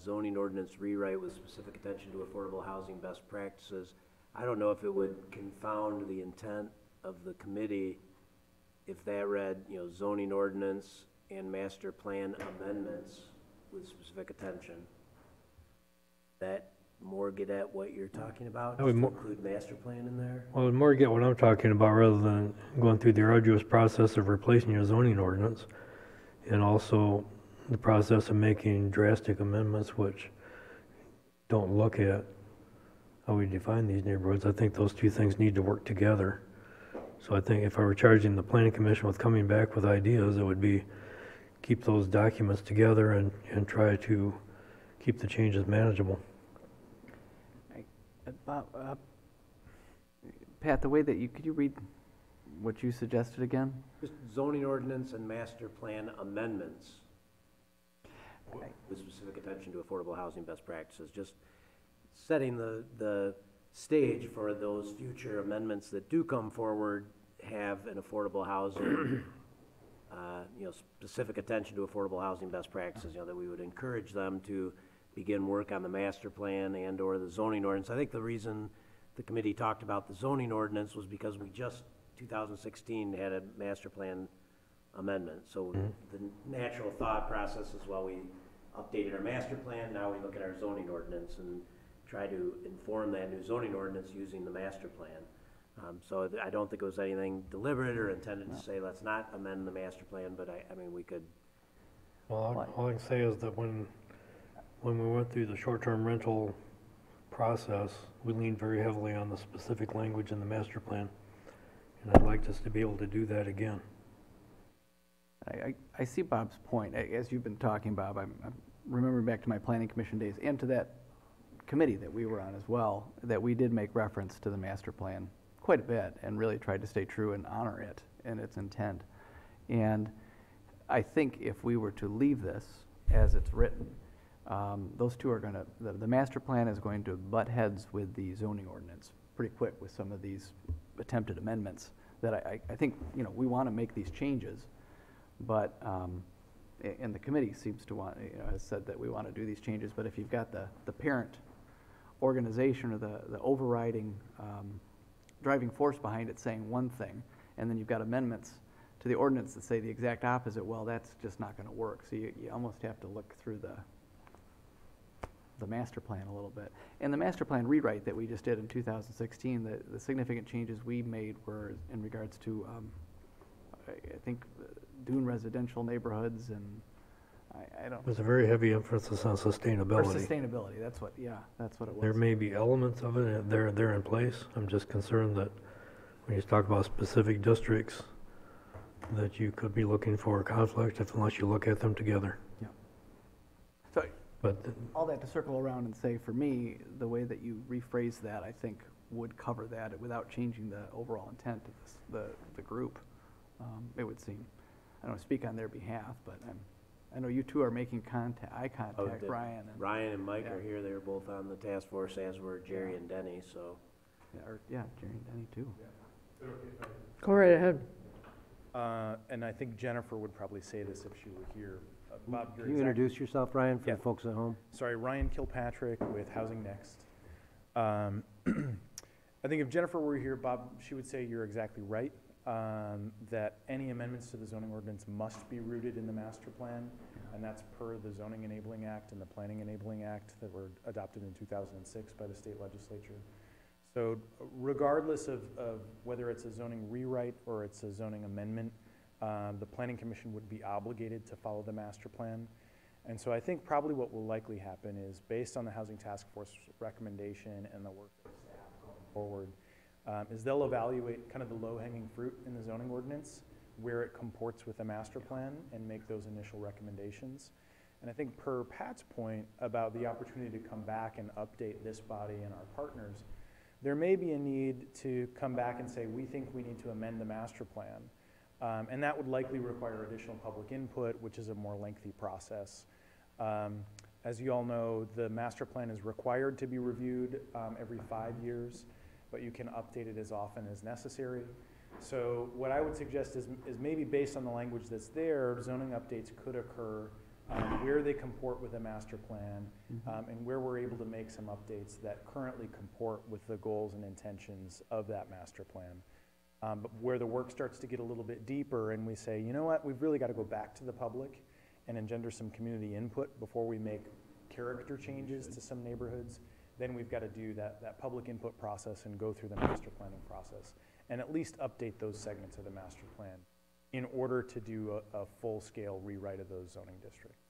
zoning ordinance rewrite with specific attention to affordable housing best practices, I don't know if it would confound the intent of the committee if that read, zoning ordinance and master plan amendments with specific attention. That more get at what you're talking about, I would just include master plan in there? Well, more get what I'm talking about rather than going through the arduous process of replacing your zoning ordinance, and also the process of making drastic amendments which don't look at how we define these neighborhoods. I think those two things need to work together. So I think if I were charging the planning commission with coming back with ideas, it would be keep those documents together and try to keep the changes manageable. Pat, the way that could you read what you suggested again? Just zoning ordinance and master plan amendments with specific attention to affordable housing best practices, just setting the stage for those future amendments that do come forward, have an affordable housing, specific attention to affordable housing best practices, that we would encourage them to begin work on the master plan and or the zoning ordinance. I think the reason the committee talked about the zoning ordinance was because we just, 2016, had a master plan amendment. So the natural thought process is, well, we updated our master plan, now we look at our zoning ordinance and try to inform that new zoning ordinance using the master plan. So I don't think it was anything deliberate or intended to say, let's not amend the master plan, but I mean, we could. Well, all I can say is that when we went through the short-term rental process, we leaned very heavily on the specific language in the master plan. And I'd like us to be able to do that again. I see Bob's point. As you've been talking, Bob, I'm remembering back to my planning commission days and to that committee that we were on as well, that we did make reference to the master plan quite a bit and really tried to stay true and honor it and its intent. And I think if we were to leave this as it's written, those two are going to, the master plan is going to butt heads with the zoning ordinance pretty quick with some of these attempted amendments that I think, we want to make these changes, but, and the committee seems to want, has said that we want to do these changes, but if you've got the parent organization or the overriding driving force behind it saying one thing, and then you've got amendments to the ordinance that say the exact opposite, well, that's just not going to work. So you almost have to look through the master plan a little bit. And the master plan rewrite that we just did in 2016, the significant changes we made were in regards to, I think, dune residential neighborhoods, and I don't. There's a very heavy emphasis on sustainability. Or sustainability, that's what it was. There may be elements of it, they're in place. I'm just concerned that when you talk about specific districts, that you could be looking for a conflict unless you look at them together. Yeah. So, but all that to circle around and say, for me, the way that you rephrase that, I think, would cover that without changing the overall intent of the group, it would seem. I don't speak on their behalf, but I know you two are making eye contact, Ryan. Ryan and Mike are here. They were both on the task force, as were Jerry and Denny, so. Yeah, Jerry and Denny, too. Go right ahead. And I think Jennifer would probably say this if she were here. Bob, Can you introduce yourself, Ryan, for the folks at home? Sorry, Ryan Kilpatrick with Housing Next. I think if Jennifer were here, Bob, she would say you're exactly right, that any amendments to the zoning ordinance must be rooted in the master plan, and that's per the Zoning Enabling Act and the Planning Enabling Act that were adopted in 2006 by the state legislature. So regardless of whether it's a zoning rewrite or it's a zoning amendment, the Planning Commission would be obligated to follow the master plan. And so I think probably what will likely happen is, based on the Housing Task Force recommendation and the work of staff going forward, is they'll evaluate kind of the low-hanging fruit in the zoning ordinance, where it comports with the master plan, and make those initial recommendations. And I think per Pat's point about the opportunity to come back and update this body and our partners, there may be a need to come back and say, we think we need to amend the master plan. And that would likely require additional public input, which is a more lengthy process. As you all know, the master plan is required to be reviewed every 5 years, but you can update it as often as necessary. So what I would suggest is maybe based on the language that's there, zoning updates could occur where they comport with a master plan, and where we're able to make some updates that currently comport with the goals and intentions of that master plan. But where the work starts to get a little bit deeper and we say, you know what, we've really got to go back to the public and engender some community input before we make character changes to some neighborhoods, then we've got to do that public input process and go through the master planning process and at least update those segments of the master plan in order to do a full-scale rewrite of those zoning districts.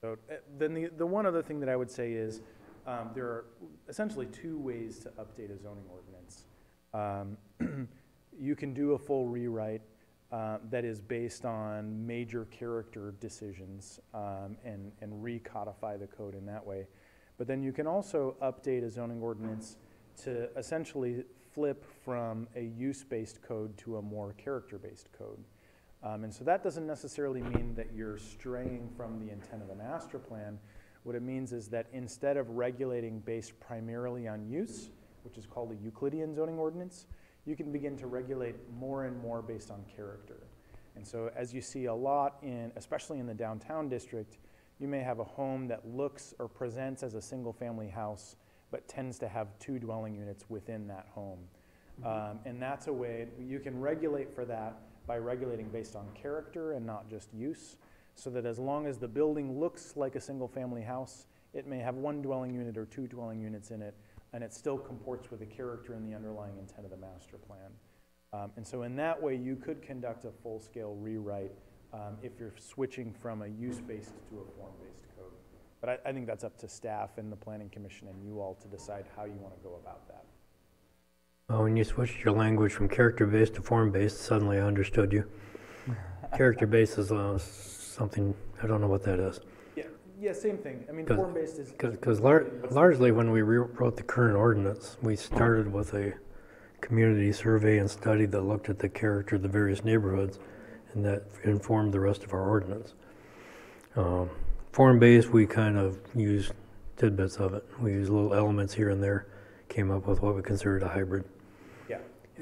So then the one other thing that I would say is there are essentially 2 ways to update a zoning ordinance. You can do a full rewrite that is based on major character decisions and recodify the code in that way. But then you can also update a zoning ordinance to essentially flip from a use-based code to a more character-based code. And so that doesn't necessarily mean that you're straying from the intent of the master plan. What it means is that instead of regulating based primarily on use, which is called a Euclidean zoning ordinance, you can begin to regulate more and more based on character. And so as you see a lot especially in the downtown district, you may have a home that looks or presents as a single family house, but tends to have 2 dwelling units within that home. And that's a way you can regulate for that by regulating based on character and not just use, so that as long as the building looks like a single family house, it may have 1 dwelling unit or 2 dwelling units in it, and it still comports with the character and the underlying intent of the master plan. And so in that way, you could conduct a full-scale rewrite if you're switching from a use-based to a form-based code. But I think that's up to staff and the Planning Commission and you all to decide how you want to go about that. Well, when you switched your language from character-based to form-based, suddenly I understood you. Character-based is something, I don't know what that is. Yeah, same thing. I mean, form-based is... Because largely when we rewrote the current ordinance, we started with a community survey and study that looked at the character of the various neighborhoods, and that informed the rest of our ordinance. Form-based, we kind of used tidbits of it. We used little elements here and there, came up with what we considered a hybrid.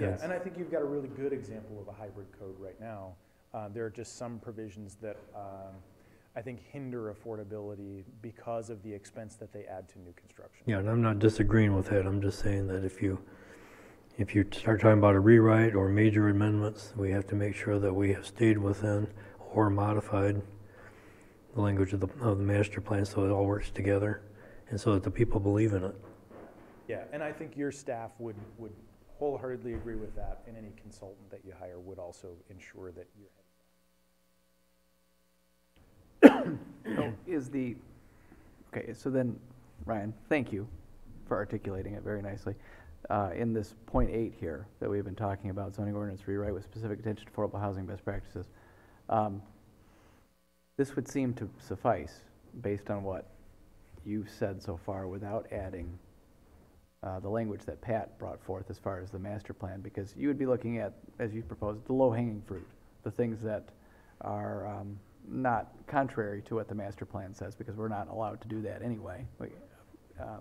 Yeah, and I think you've got a really good example of a hybrid code right now. There are just some provisions that I think hinder affordability because of the expense that they add to new construction. Yeah, and I'm not disagreeing with that. I'm just saying that if you start talking about a rewrite or major amendments, we have to make sure that we have stayed within or modified the language of the master plan so it all works together and so that the people believe in it. Yeah, and I think your staff would wholeheartedly agree with that, and any consultant that you hire would also ensure that you're Okay, so then, Ryan, thank you for articulating it very nicely. In this point 8 here that we've been talking about, zoning ordinance rewrite with specific attention to affordable housing best practices, this would seem to suffice based on what you've said so far without adding the language that Pat brought forth as far as the master plan, because you would be looking at, as you proposed, the low-hanging fruit, the things that are not contrary to what the master plan says, because we're not allowed to do that anyway.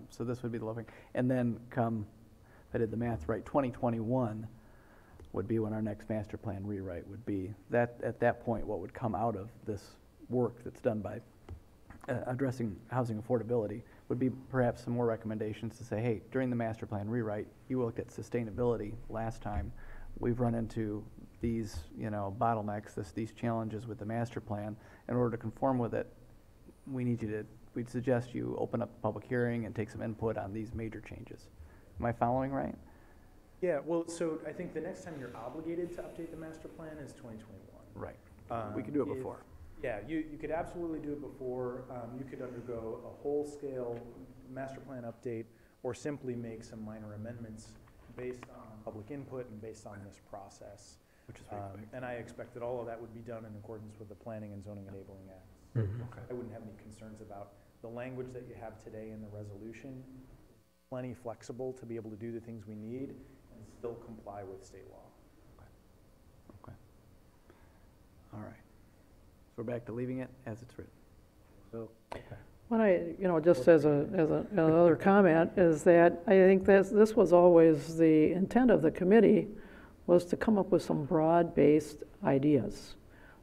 So this would be the low hanging. And then come, if I did the math right, 2021 would be when our next master plan rewrite would be. That at that point, what would come out of this work that's done by addressing housing affordability would be perhaps some more recommendations to say, hey, during the master plan rewrite, you looked at sustainability last time. We've run into these, bottlenecks, these challenges with the master plan. In order to conform with it, we'd suggest you open up a public hearing and take some input on these major changes. Am I following right? Yeah, well, so I think the next time you're obligated to update the master plan is 2021. Right. We could do it before. Yeah, you could absolutely do it before. You could undergo a whole-scale master plan update or simply make some minor amendments based on public input and based on this process. Which is very quick. And I expect that all of that would be done in accordance with the Planning and Zoning Enabling Act. Okay. I wouldn't have any concerns about the language that you have today in the resolution. Plenty flexible to be able to do the things we need and still comply with state law. Okay. All right. So we're back to leaving it as it's written. So, When just as another comment, is that I think this was always the intent of the committee, was to come up with some broad-based ideas.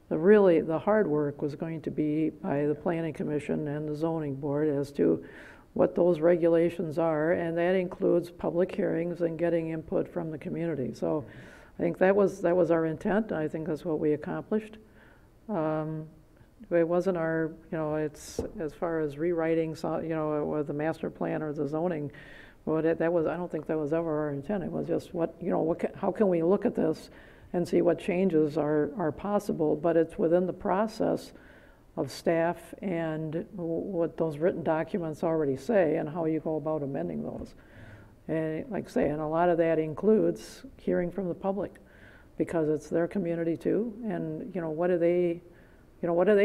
The hard work was going to be by the Planning Commission and the Zoning Board as to what those regulations are, and that includes public hearings and getting input from the community. So I think that was our intent. I think that's what we accomplished. It wasn't our, it's as far as rewriting, the master plan or the zoning. Well, I don't think that was ever our intent. It was just how can we look at this and see what changes are possible, but it's within the process of staff and what those written documents already say and how you go about amending those. And like I say, and a lot of that includes hearing from the public, because it's their community too, and what do they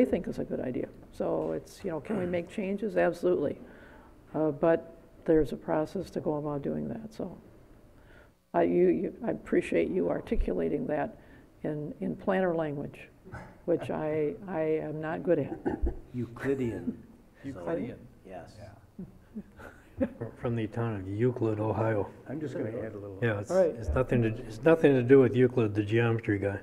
think is a good idea? So it's, can we make changes? Absolutely. But there's a process to go about doing that. So I appreciate you articulating that in planner language, which I am not good at. Euclidean. Euclidean. Yes. From the town of Euclid, Ohio. I'm just gonna add a little. Yeah, it's, All right. it's nothing to do with Euclid, the geometry guy.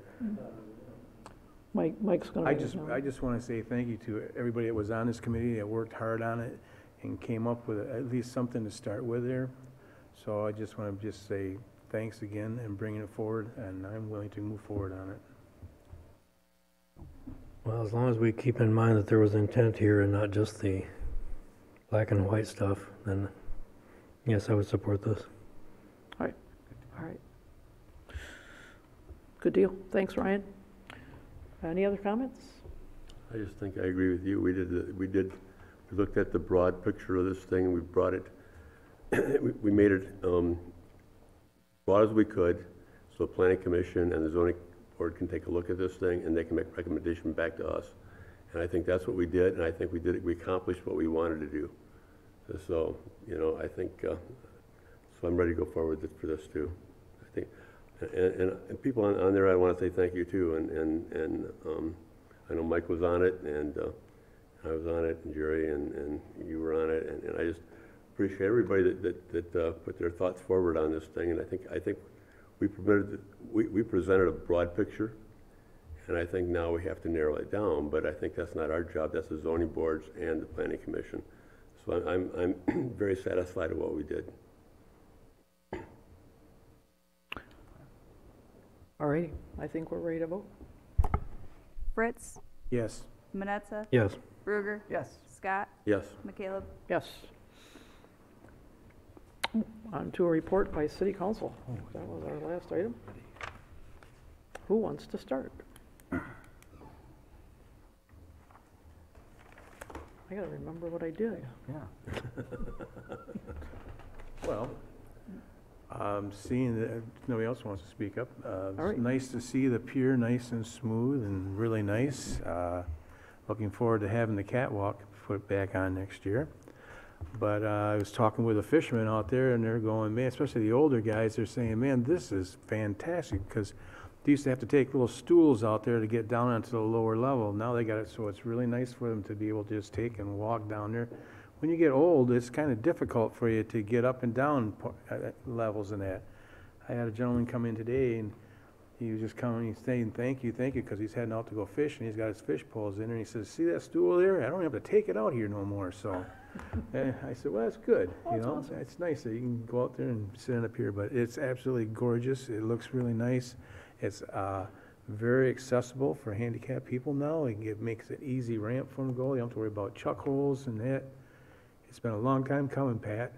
Mike's going to. I just want to say thank you to everybody that was on this committee that worked hard on it and came up with at least something to start with there. So I just want to say thanks again and bringing it forward, and I'm willing to move forward on it. Well, as long as we keep in mind that there was intent here and not just the black and white stuff, then yes, I would support this. All right. Good deal. Thanks, Ryan. Any other comments? I just think I agree with you. We looked at the broad picture of this thing, and we brought it, we made it broad as we could, so the Planning Commission and the Zoning Board can take a look at this thing, and they can make recommendation back to us. And I think that's what we did, and I think we accomplished what we wanted to do. So, I think, so I'm ready to go forward for this too. I think, and people on there, I want to say thank you too, and I know Mike was on it, and I was on it, and Jerry, and you were on it, and I just appreciate everybody that put their thoughts forward on this thing, and I think we presented a broad picture, and I think now we have to narrow it down, but I think that's not our job, that's the zoning boards and the Planning Commission. So I'm very satisfied with what we did. All righty. I think we're ready to vote. Fritz, Yes. Manetza, Yes. Bruger, Yes. Scott, Yes. McCaleb. Yes. On to a report by City Council. That was our last item. Who wants to start? I gotta remember what I did. Yeah. Well, seeing that nobody else wants to speak up, right. it's nice to see the pier nice and smooth and really nice. Looking forward to having the catwalk put back on next year. But I was talking with a fisherman out there, and they're going, man, especially the older guys, they're saying, man, this is fantastic, because they used to have to take little stools out there to get down onto the lower level. Now they got it so it's really nice for them to be able to just take and walk down there. When you get old, it's kind of difficult for you to get up and down levels in that. I had a gentleman come in today, and he was just coming, he's saying thank you, because he's heading out to go fish, and he's got his fish poles in there, and he says, see that stool there? I don't have to take it out here no more, so. And I said, well, that's good, you know, awesome. it's nice that you can go out there and sit on a pier, but it's absolutely gorgeous, it looks really nice. It's very accessible for handicapped people now. It makes it easy ramp for them to go. You don't have to worry about chuck holes and that. It's been a long time coming, Pat.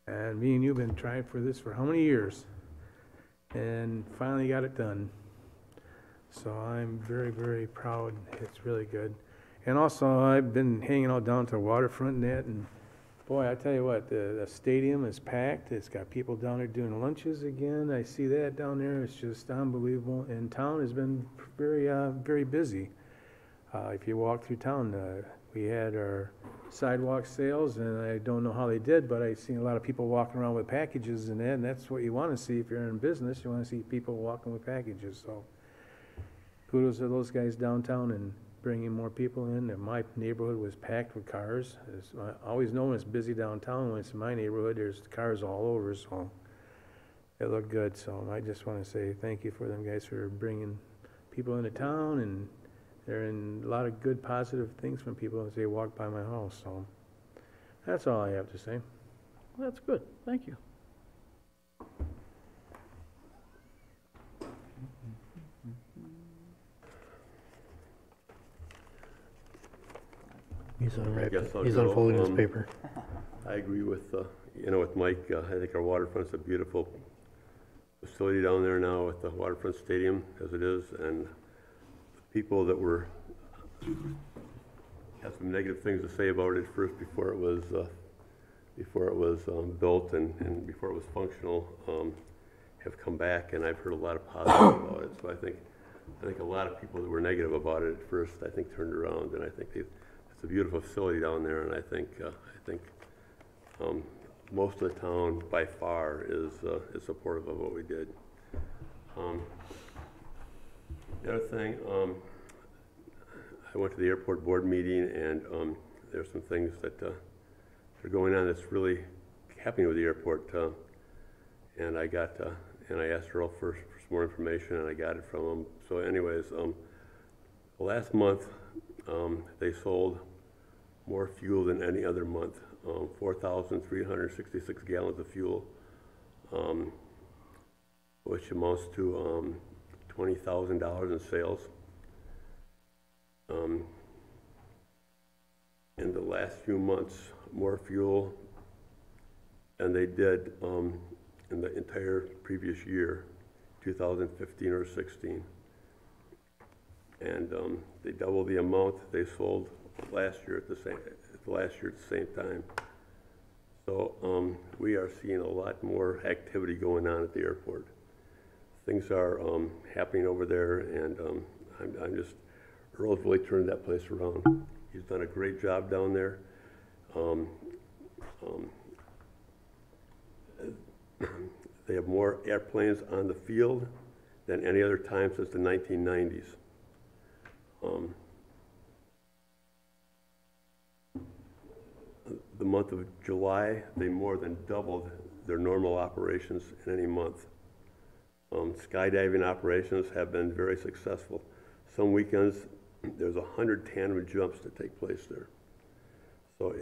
And me and you have been trying for this for how many years? And finally got it done. So I'm very, very proud. It's really good. And also, I've been hanging out down to waterfront net, and boy, I tell you what, the stadium is packed. It's got people down there doing lunches again. I see that down there. It's just unbelievable. And town has been very, very busy. If you walk through town, we had our sidewalk sales, and I don't know how they did, but I've seen a lot of people walking around with packages and that, and that's what you want to see if you're in business. You want to see people walking with packages. So kudos to those guys downtown and bringing more people in. And my neighborhood was packed with cars. I always know when it's busy downtown. When it's in my neighborhood, there's cars all over, so it looked good. So I just want to say thank you for them guys for bringing people into town, and there are a lot of good positive things from people as they walk by my house. So that's all I have to say. Well, that's good. Thank you. He's I guess I'll he's go. unfolding his paper. I agree with, with Mike. I think our waterfront's a beautiful facility down there now with the waterfront stadium as it is, and the people that had some negative things to say about it first before it was built and before it was functional, have come back, and I've heard a lot of positive about it. So I think a lot of people that were negative about it at first, I think turned around, and I think it's a beautiful facility down there, and I think most of the town by far is supportive of what we did. The other thing, I went to the airport board meeting, and there's some things that are going on that's really happening with the airport, and I asked Earl for some more information, and I got it from him. So anyways, last month they sold more fuel than any other month, 4,366 gallons of fuel, which amounts to $20,000 in sales. In the last few months, more fuel than they did in the entire previous year, 2015 or 16. And they doubled the amount they sold last year at the same time. So we are seeing a lot more activity going on at the airport. Things are happening over there, and I'm just, Earl's really turned that place around. He's done a great job down there. They have more airplanes on the field than any other time since the 1990s. The month of July, they more than doubled their normal operations in any month. Skydiving operations have been very successful. Some weekends, there's 100 tandem jumps that take place there. So,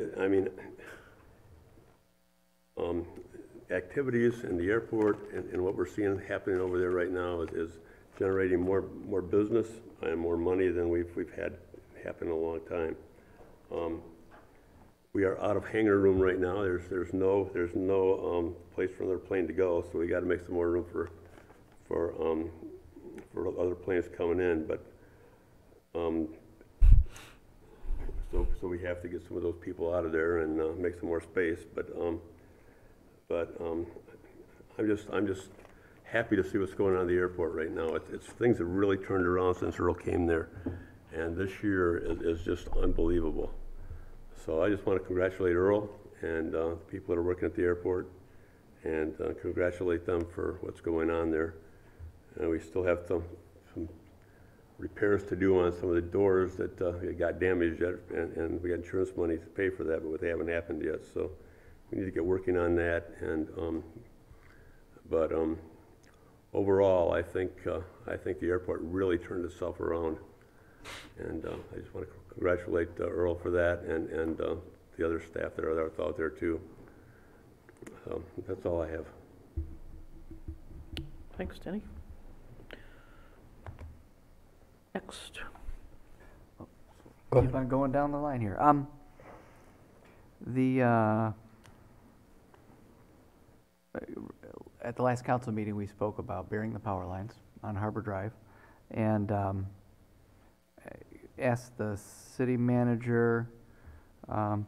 activities in the airport and what we're seeing happening over there right now is generating more business and more money than we've had happen in a long time. We are out of hangar room right now. There's no place for another plane to go, so we got to make some more room for other planes coming in. But so we have to get some of those people out of there and make some more space. But I'm just happy to see what's going on at the airport right now. It's things have really turned around since Earl came there, and this year is just unbelievable. So I just want to congratulate Earl and the people that are working at the airport, and congratulate them for what's going on there. And we still have some repairs to do on some of the doors that got damaged yet, and we got insurance money to pay for that, but they haven't happened yet. So we need to get working on that. And overall, I think the airport really turned itself around, and I just want to congratulate Earl for that, and the other staff that are out there too. So that's all I have. Thanks, Denny. Next. Keep on going down the line here. At the last council meeting, we spoke about burying the power lines on Harbor Drive, and asked the city manager,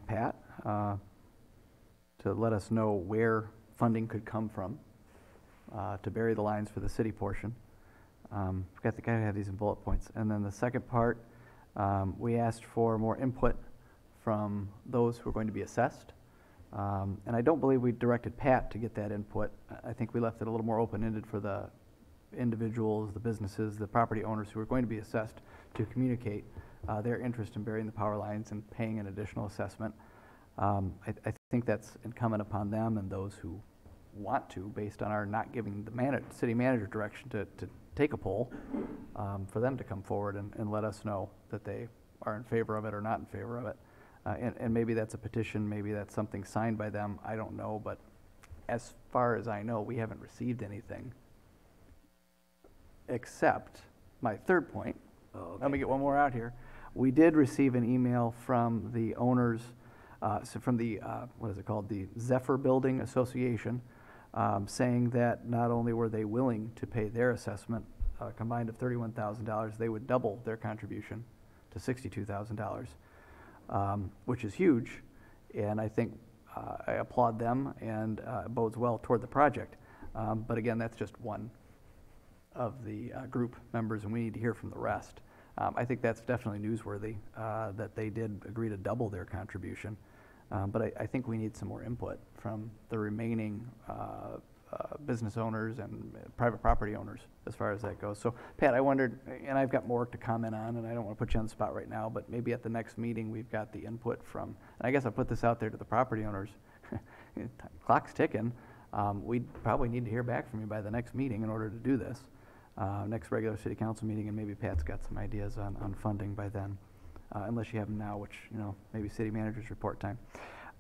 Pat, to let us know where funding could come from to bury the lines for the city portion. Forgot the guy who had these in bullet points. And then the second part, we asked for more input from those who are going to be assessed. And I don't believe we directed Pat to get that input. I think we left it a little more open-ended for the individuals, the businesses, the property owners who are going to be assessed to communicate their interest in burying the power lines and paying an additional assessment. I think that's incumbent upon them and those who want to, based on our not giving the city manager direction to take a poll, for them to come forward and let us know that they are in favor of it or not in favor of it. And maybe that's a petition, maybe that's something signed by them, I don't know, but as far as I know, we haven't received anything. Except, my third point, let me get one more out here. We did receive an email from the owners, from the, what is it called, the Zephyr Building Association, saying that not only were they willing to pay their assessment, combined of $31,000, they would double their contribution to $62,000. Which is huge, and I think I applaud them, and bodes well toward the project. But again, that's just one of the group members, and we need to hear from the rest. I think that's definitely newsworthy, that they did agree to double their contribution. But I think we need some more input from the remaining business owners and private property owners as far as that goes. So Pat, I wondered, and I've got more to comment on, and I don't want to put you on the spot right now, but maybe at the next meeting we've got the input from, and I guess I'll put this out there to the property owners. Clock's ticking. We probably need to hear back from you by the next meeting in order to do this. Next regular city council meeting, and maybe Pat's got some ideas on funding by then, unless you have them now, which, you know, maybe city manager's report time.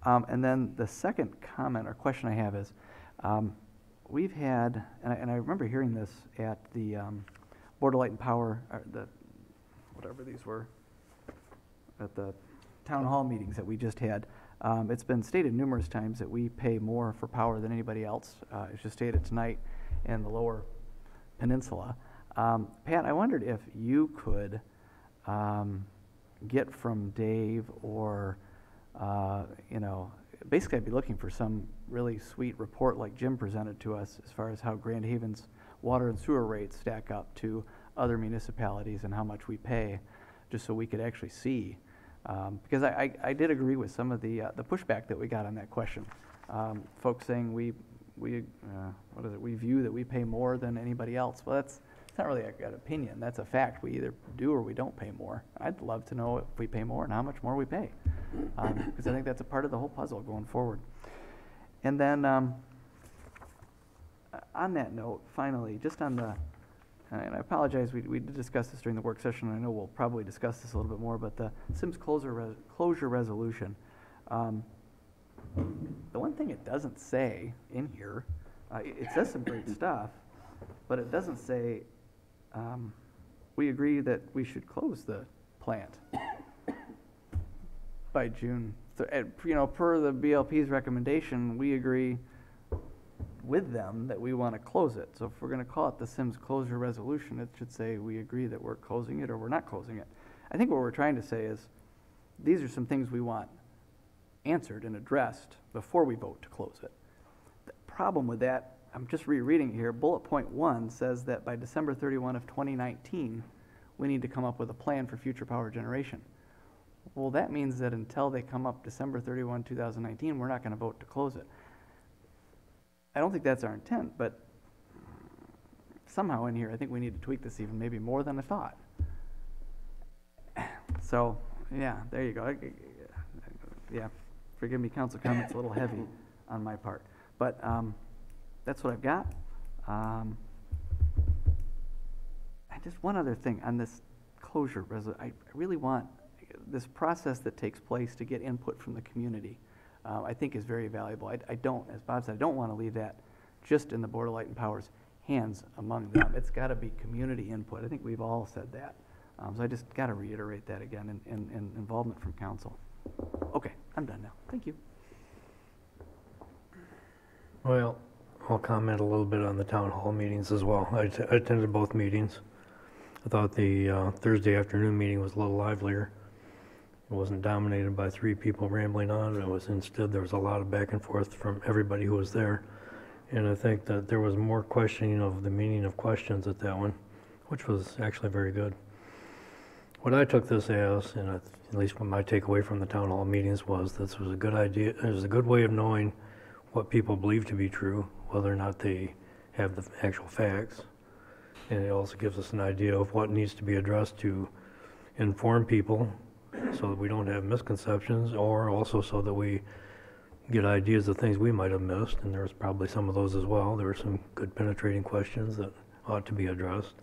And then the second comment or question I have is, we've had, and I remember hearing this at the Board of Light and Power, or the, whatever these were, at the town hall meetings that we just had. It's been stated numerous times that we pay more for power than anybody else. It's just stated tonight in the lower peninsula. Pat, I wondered if you could get from Dave or, you know, basically I'd be looking for some really sweet report like Jim presented to us as far as how Grand Haven's water and sewer rates stack up to other municipalities and how much we pay, just so we could actually see. Because I did agree with some of the pushback that we got on that question. Folks saying we view that we pay more than anybody else. Well, it's not really an opinion. That's a fact. We either do or we don't pay more. I'd love to know if we pay more and how much more we pay, because I think that's a part of the whole puzzle going forward. And then on that note, finally, just on the, and I apologize, we did discuss this during the work session, and I know we'll probably discuss this a little bit more, but the Sims closure resolution, the one thing it doesn't say in here, it says some great stuff, but it doesn't say we agree that we should close the plant by June. You know, per the BLP's recommendation, we agree with them that we want to close it. So if we're going to call it the Sims closure resolution, it should say we agree that we're closing it or we're not closing it. I think what we're trying to say is these are some things we want answered and addressed before we vote to close it. The problem with that, I'm just rereading here, bullet point 1 says that by December 31 of 2019, we need to come up with a plan for future power generation. Well, that means that until they come up December 31, 2019, we're not going to vote to close it. I don't think that's our intent, but somehow in here, I think we need to tweak this even maybe more than I thought. So, yeah, there you go. Yeah, forgive me, council comments a little heavy on my part. But that's what I've got. And just one other thing on this closure resolution. I really want this process that takes place to get input from the community, I think is very valuable. I don't, as Bob said, I don't want to leave that just in the Board of Light and Power's hands among them. It's got to be community input. I think we've all said that. So I just got to reiterate that again in involvement from council. Okay, I'm done now. Thank you. Well, I'll comment a little bit on the town hall meetings as well. I attended both meetings. I thought the Thursday afternoon meeting was a little livelier. It wasn't dominated by three people rambling on. It was instead, there was a lot of back and forth from everybody who was there. And I think that there was more questioning of the meaning of questions at that one, which was actually very good. What I took this as, and at least what my takeaway from the town hall meetings was, this was a good idea. It was a good way of knowing what people believe to be true, whether or not they have the actual facts. And it also gives us an idea of what needs to be addressed to inform people so that we don't have misconceptions, or also so that we get ideas of things we might have missed, and there's probably some of those as well. There were some good penetrating questions that ought to be addressed.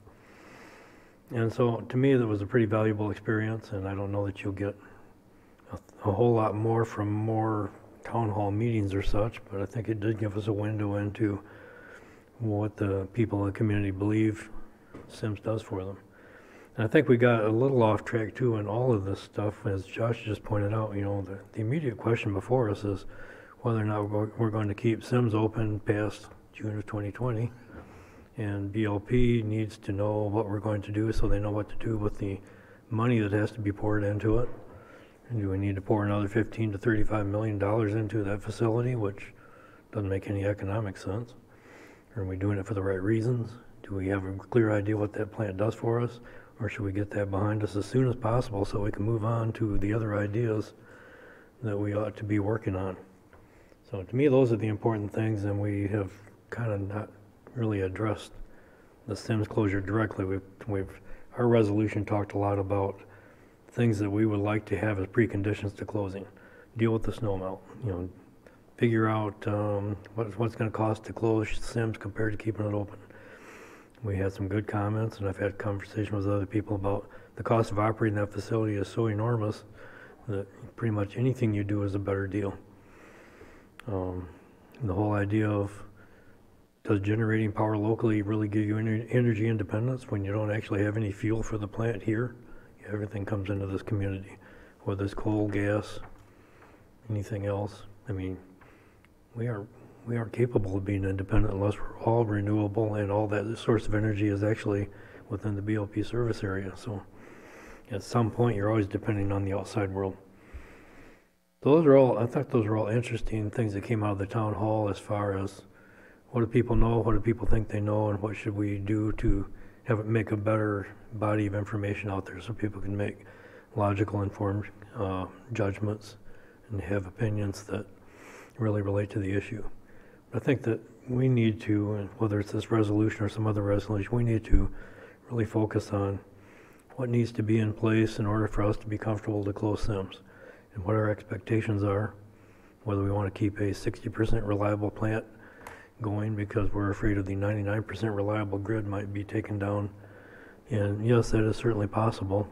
And so to me, that was a pretty valuable experience, and I don't know that you'll get a whole lot more from more town hall meetings or such, but I think it did give us a window into what the people in the community believe Sims does for them. And I think we got a little off track too in all of this stuff, as Josh just pointed out. You know, the immediate question before us is whether or not we're going to keep Sims open past June of 2020. And BLP needs to know what we're going to do so they know what to do with the money that has to be poured into it. And do we need to pour another $15 to $35 million into that facility, which doesn't make any economic sense? Are we doing it for the right reasons? Do we have a clear idea what that plant does for us? Or should we get that behind us as soon as possible so we can move on to the other ideas that we ought to be working on? So to me, those are the important things, and we have kind of not really addressed the Sims closure directly. Our resolution talked a lot about things that we would like to have as preconditions to closing. Deal with the snow melt, you know, figure out what's going to cost to close Sims compared to keeping it open. We had some good comments, and I've had conversations with other people about the cost of operating that facility is so enormous that pretty much anything you do is a better deal. The whole idea of, does generating power locally really give you energy independence when you don't actually have any fuel for the plant here? Everything comes into this community, whether it's coal, gas, anything else. I mean, we aren't capable of being independent unless we're all renewable and all that source of energy is actually within the BLP service area. So at some point, you're always depending on the outside world. Those are all, I thought those were all interesting things that came out of the town hall as far as what do people know, what do people think they know, and what should we do to have it make a better body of information out there so people can make logical, informed judgments and have opinions that really relate to the issue. I think that we need to, and whether it's this resolution or some other resolution, we need to really focus on what needs to be in place in order for us to be comfortable to close Sims, and what our expectations are, whether we want to keep a 60% reliable plant going because we're afraid of the 99% reliable grid might be taken down. And yes, that is certainly possible,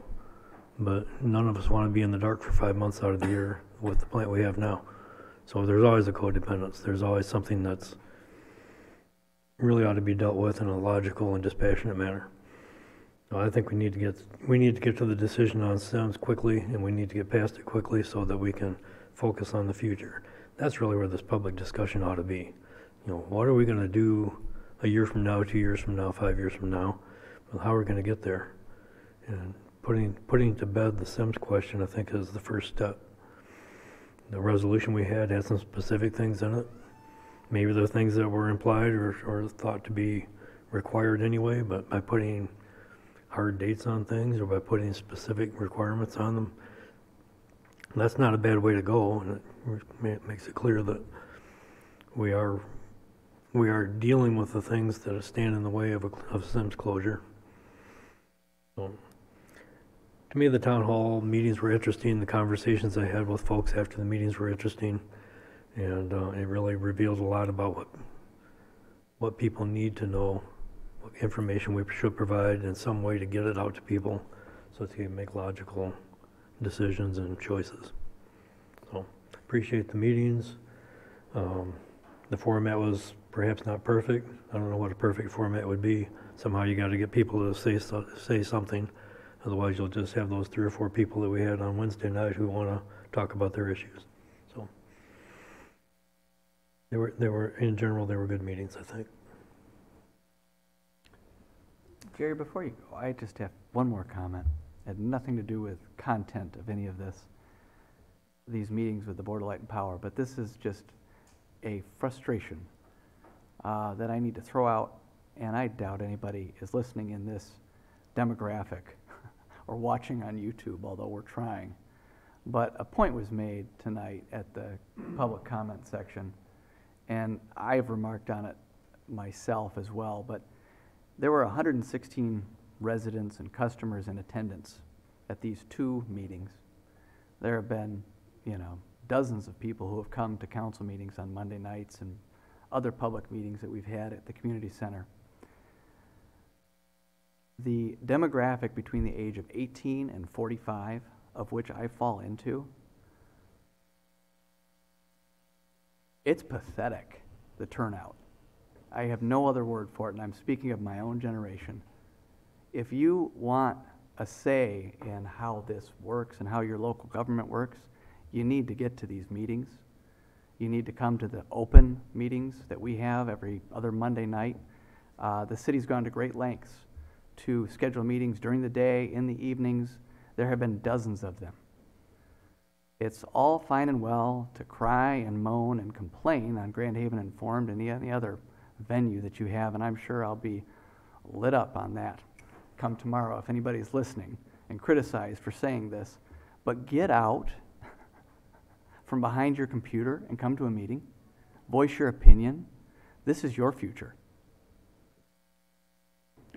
but none of us want to be in the dark for 5 months out of the year with the plant we have now. So there's always a codependence. There's always something that's really ought to be dealt with in a logical and dispassionate manner. So I think we need to get to the decision on Sims quickly, and we need to get past it quickly so that we can focus on the future. That's really where this public discussion ought to be. You know, what are we going to do a year from now, 2 years from now, 5 years from now? Well, how are we going to get there? And putting to bed the Sims question, I think, is the first step. The resolution we had some specific things in it. Maybe the things that were implied or thought to be required anyway, but by putting hard dates on things or by putting specific requirements on them, that's not a bad way to go, and it makes it clear that we are dealing with the things that stand in the way of Sims closure. So, to me, the town hall meetings were interesting. The conversations I had with folks after the meetings were interesting, and it really revealed a lot about what people need to know, what information we should provide in some way to get it out to people so that they can make logical decisions and choices. So, appreciate the meetings. The format was perhaps not perfect. I don't know what a perfect format would be. Somehow you got to get people to say something. Otherwise, you'll just have those 3 or 4 people that we had on Wednesday night who want to talk about their issues. So they were in general, they were good meetings, I think. Jerry, before you go, I just have one more comment. It had nothing to do with content of any of this, these meetings with the Board of Light and Power, but this is just a frustration that I need to throw out, and I doubt anybody is listening in this demographic or watching on YouTube, although we're trying. But a point was made tonight at the public comment section, and I've remarked on it myself as well, but there were 116 residents and customers in attendance at these 2 meetings. There have been, dozens of people who have come to council meetings on Monday nights and other public meetings that we've had at the community center. The demographic between the age of 18 and 45, of which I fall into, it's pathetic, the turnout. I have no other word for it, and I'm speaking of my own generation. If you want a say in how this works and how your local government works, you need to get to these meetings. You need to come to the open meetings that we have every other Monday night. The city's gone to great lengths to schedule meetings during the day, in the evenings. There have been dozens of them. It's all fine and well to cry and moan and complain on Grand Haven Informed and any other venue that you have, and I'm sure I'll be lit up on that come tomorrow if anybody's listening and criticized for saying this. But get out from behind your computer and come to a meeting. Voice your opinion. This is your future.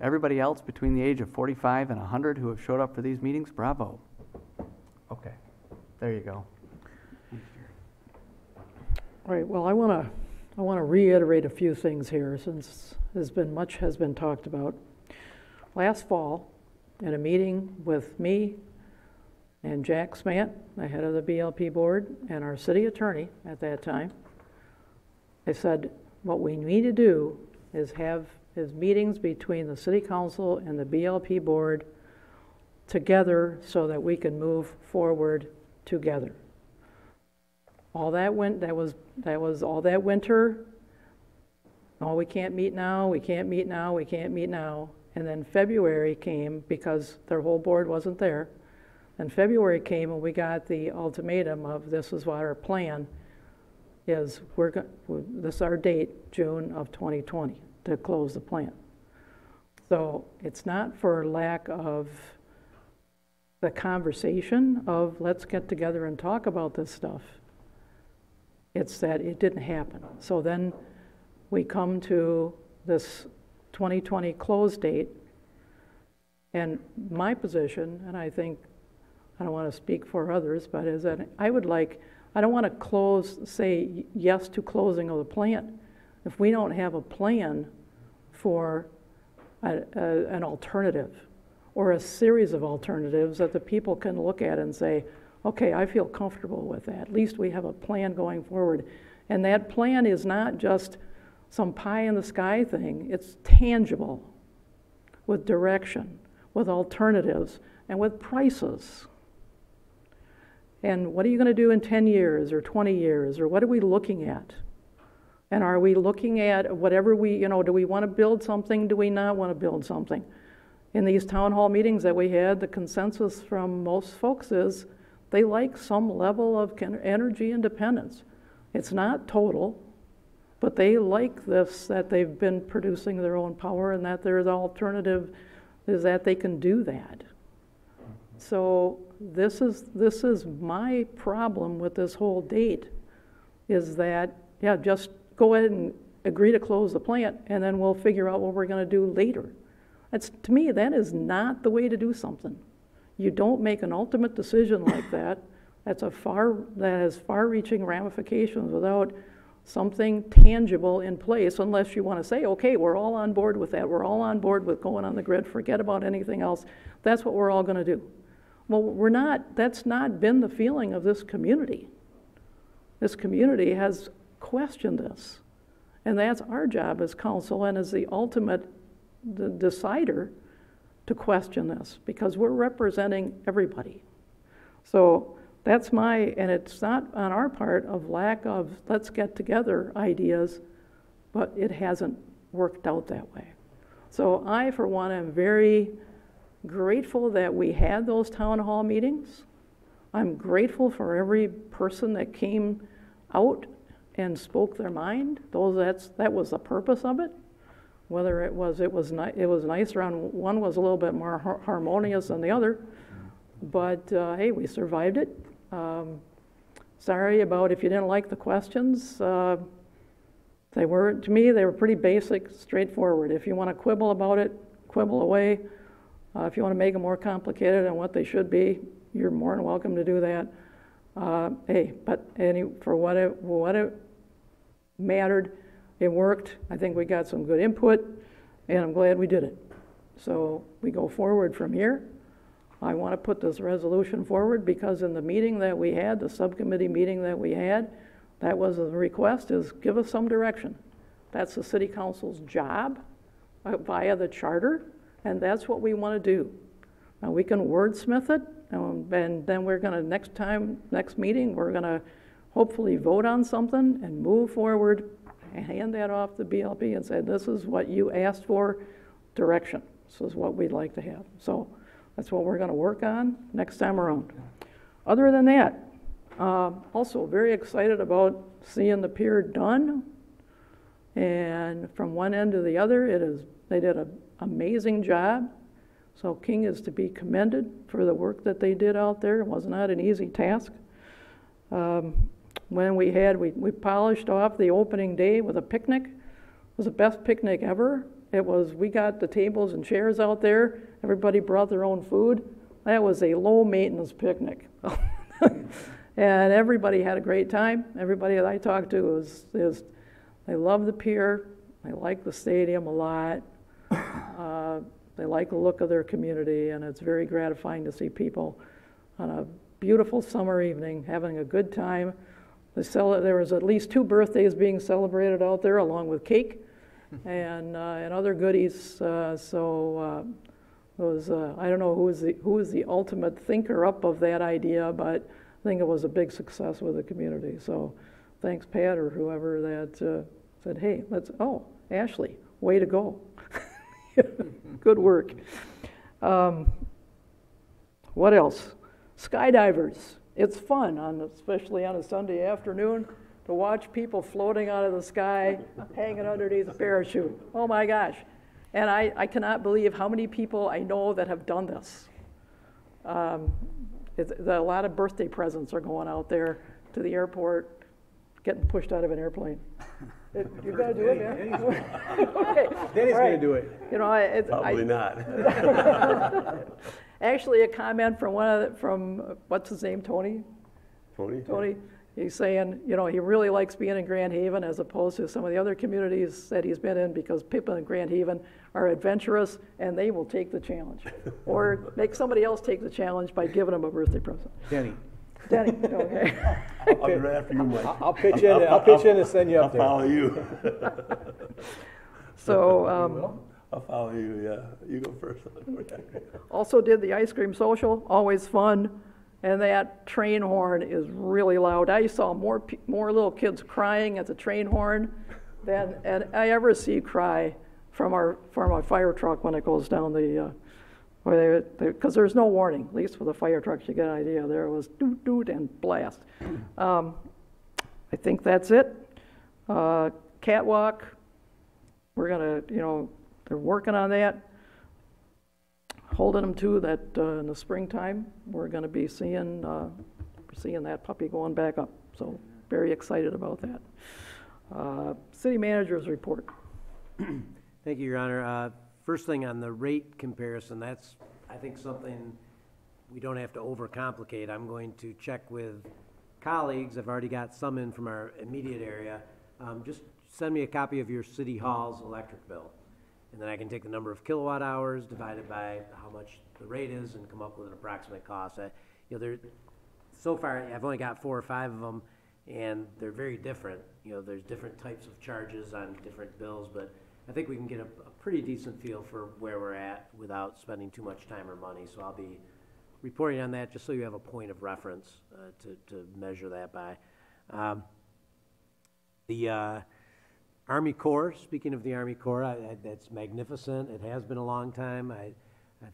Everybody else between the age of 45 and 100 who have showed up for these meetings, bravo. Okay, there you go. All right, well, I want to reiterate a few things here since much has been talked about. Last fall, in a meeting with me and Jack Smant, the head of the BLP board, and our city attorney at that time, I said, what we need to do is have meetings between the city council and the BLP board together so that we can move forward together. All that was all that winter. Oh, we can't meet now, we can't meet now, we can't meet now. And then February came because their whole board wasn't there. And February came and we got the ultimatum of this is what our plan is. This is our date, June of 2020, to close the plant. So it's not for lack of the conversation of let's get together and talk about this stuff. It's that it didn't happen. So then we come to this 2020 close date, and my position, and I think, I don't want to speak for others, but is that I don't want to say yes to closing of the plant if we don't have a plan for an alternative or a series of alternatives that the people can look at and say, okay, I feel comfortable with that. At least we have a plan going forward. And that plan is not just some pie in the sky thing. It's tangible with direction, with alternatives, and with prices. And what are you going to do in 10 years or 20 years, or what are we looking at? And are we looking at whatever do we want to build something? Do we not want to build something? In these town hall meetings that we had, the consensus from most folks is they like some level of energy independence. It's not total, but they like this, that they've been producing their own power and that there's an alternative is that they can do that. So this is my problem with this whole date, is that, yeah, just go ahead and agree to close the plant and then we'll figure out what we're going to do later. To me, that is not the way to do something. You don't make an ultimate decision like that. That has far-reaching ramifications without something tangible in place, unless you want to say, okay, we're all on board with that. We're all on board with going on the grid. Forget about anything else. That's what we're all going to do. Well, we're not. That's not been the feeling of this community. This community has questioned this. And that's our job as council and as the ultimate decider to question this, because we're representing everybody. So that's and it's not on our part of lack of let's get together ideas, but it hasn't worked out that way. So I, for one, am very grateful that we had those town hall meetings. I'm grateful for every person that came out and spoke their mind. That was the purpose of it. Whether it was nice around, one was a little bit more harmonious than the other, but hey, we survived it. Sorry about if you didn't like the questions. To me, they were pretty basic, straightforward. If you want to quibble about it, quibble away. If you want to make them more complicated than what they should be, you're more than welcome to do that. For what it mattered, it worked. I think we got some good input, and I'm glad we did it. So we go forward from here. I want to put this resolution forward because in the meeting that we had, the subcommittee meeting that we had, that was the request, is give us some direction. That's the city council's job via the charter, and that's what we want to do. Now, we can wordsmith it, and then we're going to, next meeting, we're going to hopefully vote on something and move forward and hand that off to BLP and say, this is what you asked for, direction. This is what we'd like to have. So that's what we're going to work on next time around. Other than that, also very excited about seeing the pier done. And from one end to the other, they did an amazing job. So King is to be commended for the work that they did out there. It was not an easy task. When we polished off the opening day with a picnic. It was the best picnic ever. We got the tables and chairs out there. Everybody brought their own food. That was a low maintenance picnic. And everybody had a great time. Everybody that I talked to they love the pier. They like the stadium a lot. They like the look of their community, and it's very gratifying to see people on a beautiful summer evening having a good time. There was at least 2 birthdays being celebrated out there, along with cake and other goodies. I don't know who was the ultimate thinker up of that idea, but I think it was a big success with the community. So thanks, Pat, or whoever that said, hey, Ashley, way to go. Good work. What else? Skydivers. It's fun, especially on a Sunday afternoon, to watch people floating out of the sky, hanging underneath a parachute. Oh my gosh. And I cannot believe how many people I know that have done this. A lot of birthday presents are going out there to the airport, getting pushed out of an airplane. You're going to do it, yeah? Okay. Danny's All right. going to do it. Probably not. Actually, a comment from what's his name, Tony? Tony. He's saying, he really likes being in Grand Haven as opposed to some of the other communities that he's been in, because people in Grand Haven are adventurous and they will take the challenge, or make somebody else take the challenge by giving them a birthday present. Danny, okay. I'll be right after you, Mike. I'll pitch in and send you up there. I'll follow you. So, I'll follow you, yeah. You go first. also did the ice cream social, always fun. And that train horn is really loud. I saw more little kids crying at the train horn than I ever see cry from our fire truck when it goes down because there's no warning. At least for the fire trucks, you get an idea. There was doot doot and blast. I think that's it. Catwalk. We're gonna, they're working on that. Holding them to that in the springtime, we're going to be seeing that puppy going back up. So very excited about that. City manager's report. Thank you, Your Honor. First thing on the rate comparison, that's, I think, something we don't have to overcomplicate. I'm going to check with colleagues. I've already got some in from our immediate area. Just send me a copy of your city hall's electric bill. And then I can take the number of kilowatt hours divided by how much the rate is and come up with an approximate cost. So far, I've only got 4 or 5 of them, and they're very different. There's different types of charges on different bills, but I think we can get a pretty decent feel for where we're at without spending too much time or money. So I'll be reporting on that just so you have a point of reference to measure that by. Army Corps, speaking of the Army Corps, that's magnificent. It has been a long time. I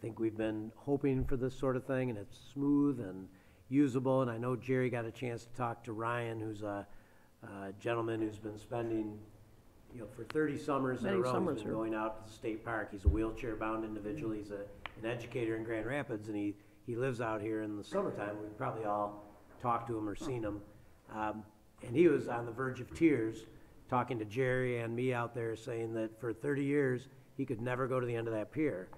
think we've been hoping for this sort of thing, and it's smooth and usable. And I know Jerry got a chance to talk to Ryan, who's a gentleman who's been spending, for 30 summers in a row, he's been going out to the state park. He's a wheelchair-bound individual. He's an educator in Grand Rapids, and he lives out here in the summertime. We've probably all talked to him or seen him. And he was on the verge of tears talking to Jerry and me out there, saying that for 30 years, he could never go to the end of that pier,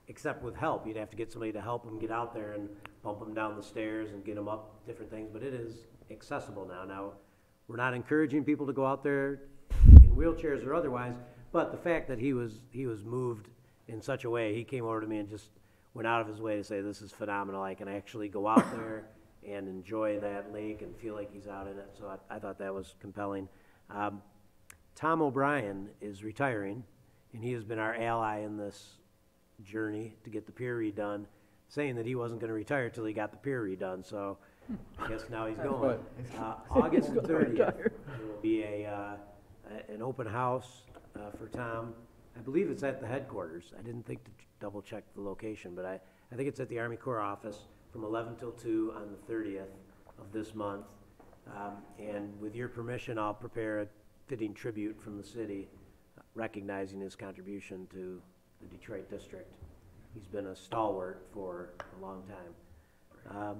except with help. You'd have to get somebody to help him get out there and bump him down the stairs and get him up different things, but it is accessible now. Now, we're not encouraging people to go out there in wheelchairs or otherwise, but the fact that he was moved in such a way, he came over to me and just went out of his way to say, this is phenomenal. I can actually go out there and enjoy that lake and feel like he's out in it. So I thought that was compelling. Tom O'Brien is retiring, and he has been our ally in this journey to get the pier redone, saying that he wasn't going to retire till he got the pier redone. So I guess now he's going. August 30th, there will be an open house for Tom. I believe it's at the headquarters. I didn't think to double check the location, but I think it's at the Army Corps office from 11 till 2 on the 30th of this month. And with your permission, I'll prepare a fitting tribute from the city, recognizing his contribution to the Detroit district. He's been a stalwart for a long time.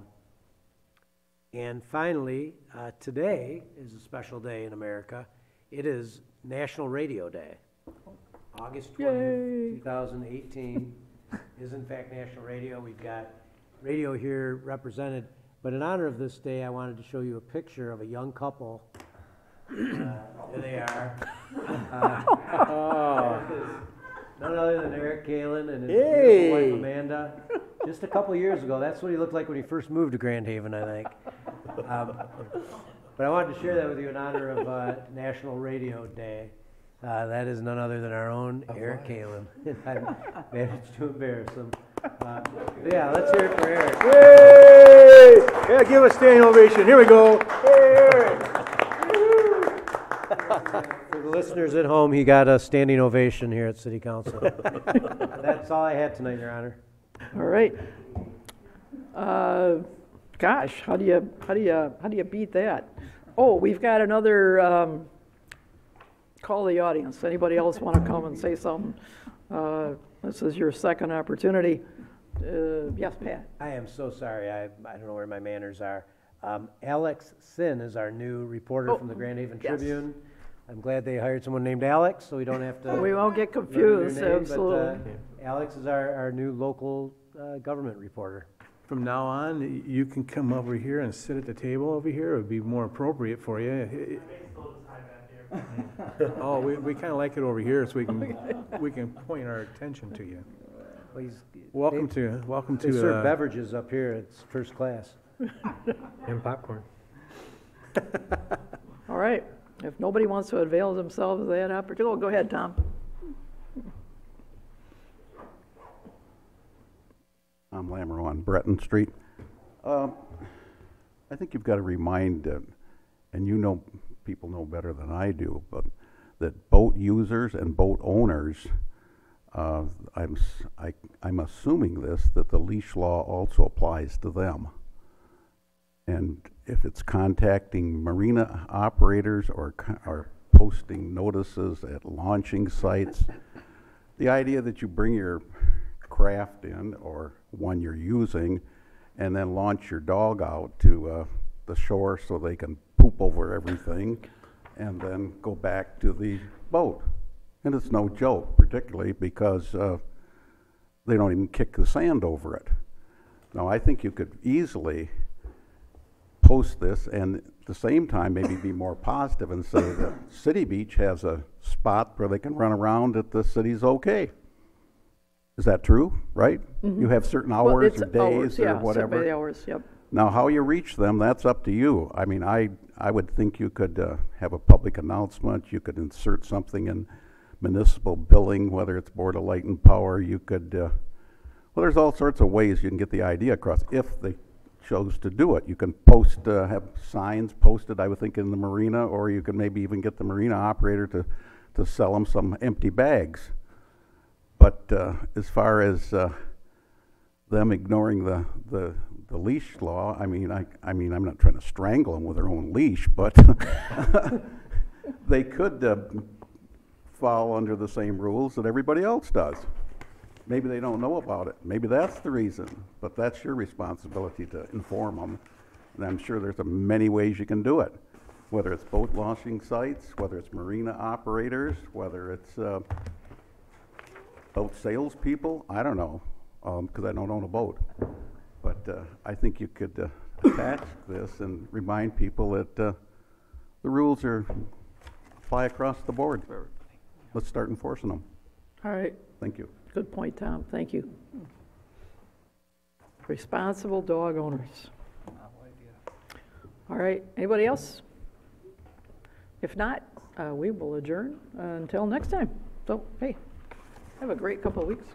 And finally, today is a special day in America. It is National Radio Day. August 20th, 2018 is in fact National Radio. We've got radio here represented. But in honor of this day, I wanted to show you a picture of a young couple. There they are. None other than Eric Kalin and his beautiful wife Amanda. Just a couple years ago, that's what he looked like when he first moved to Grand Haven, I think. But I wanted to share that with you in honor of National Radio Day. That is none other than our own Eric Kalin. I managed to embarrass him. Yeah, let's hear it for Eric. Yay! Yeah, give a standing ovation. Here we go. Hey, Eric. For the listeners at home, he got a standing ovation here at City Council. That's all I had tonight, Your Honor. All right. Gosh, how do you beat that? Oh, we've got another call the audience. Anybody else want to come and say something? This is your second opportunity. Yes, Pat. I am so sorry. I don't know where my manners are. Alex Sin is our new reporter from the Grand Haven Tribune. I'm glad they hired someone named Alex, so we don't have to. We won't get confused. Name, absolutely. But, Alex is our new local government reporter. From now on, you can come over here and sit at the table over here. It would be more appropriate for you. Oh, we kind of like it over here, so we can point our attention to you. Well, Welcome to. They serve beverages up here. It's first class. And popcorn. All right. If nobody wants to avail themselves of that opportunity, go ahead, Tom. I'm Lamoureux on Breton Street. I think you've got to remind, and people know better than I do, but that boat users and boat owners, I'm assuming that the leash law also applies to them. And if it's contacting marina operators or posting notices at launching sites, the idea that you bring your craft in or one you're using and then launch your dog out to the shore so they can poop over everything and then go back to the boat. And it's no joke, particularly because they don't even kick the sand over it. Now, I think you could easily post this and at the same time maybe be more positive and say that City Beach has a spot where they can run around that the city's okay. Is that true, right? Mm-hmm. You have certain hours or days or whatever. Set by the hours, yep. Now, how you reach them, that's up to you. I mean, I would think you could have a public announcement. You could insert something in municipal billing, whether it's Board of Light and Power. You could, well, there's all sorts of ways you can get the idea across if they chose to do it. You can post, have signs posted, I would think, in the marina, or you could maybe even get the marina operator to to sell them some empty bags. But as far as them ignoring the leash law, I mean, I'm not trying to strangle them with their own leash, but they could fall under the same rules that everybody else does. Maybe they don't know about it. Maybe that's the reason, but that's your responsibility to inform them. And I'm sure there's many ways you can do it, whether it's boat launching sites, whether it's marina operators, whether it's boat salespeople. I don't know, because I don't own a boat. But I think you could attach this and remind people that the rules apply across the board. Let's start enforcing them. All right, Thank you. good point, Tom, thank you. Responsible dog owners. All right, anybody else? If not, we will adjourn until next time. So, hey, have a great couple of weeks.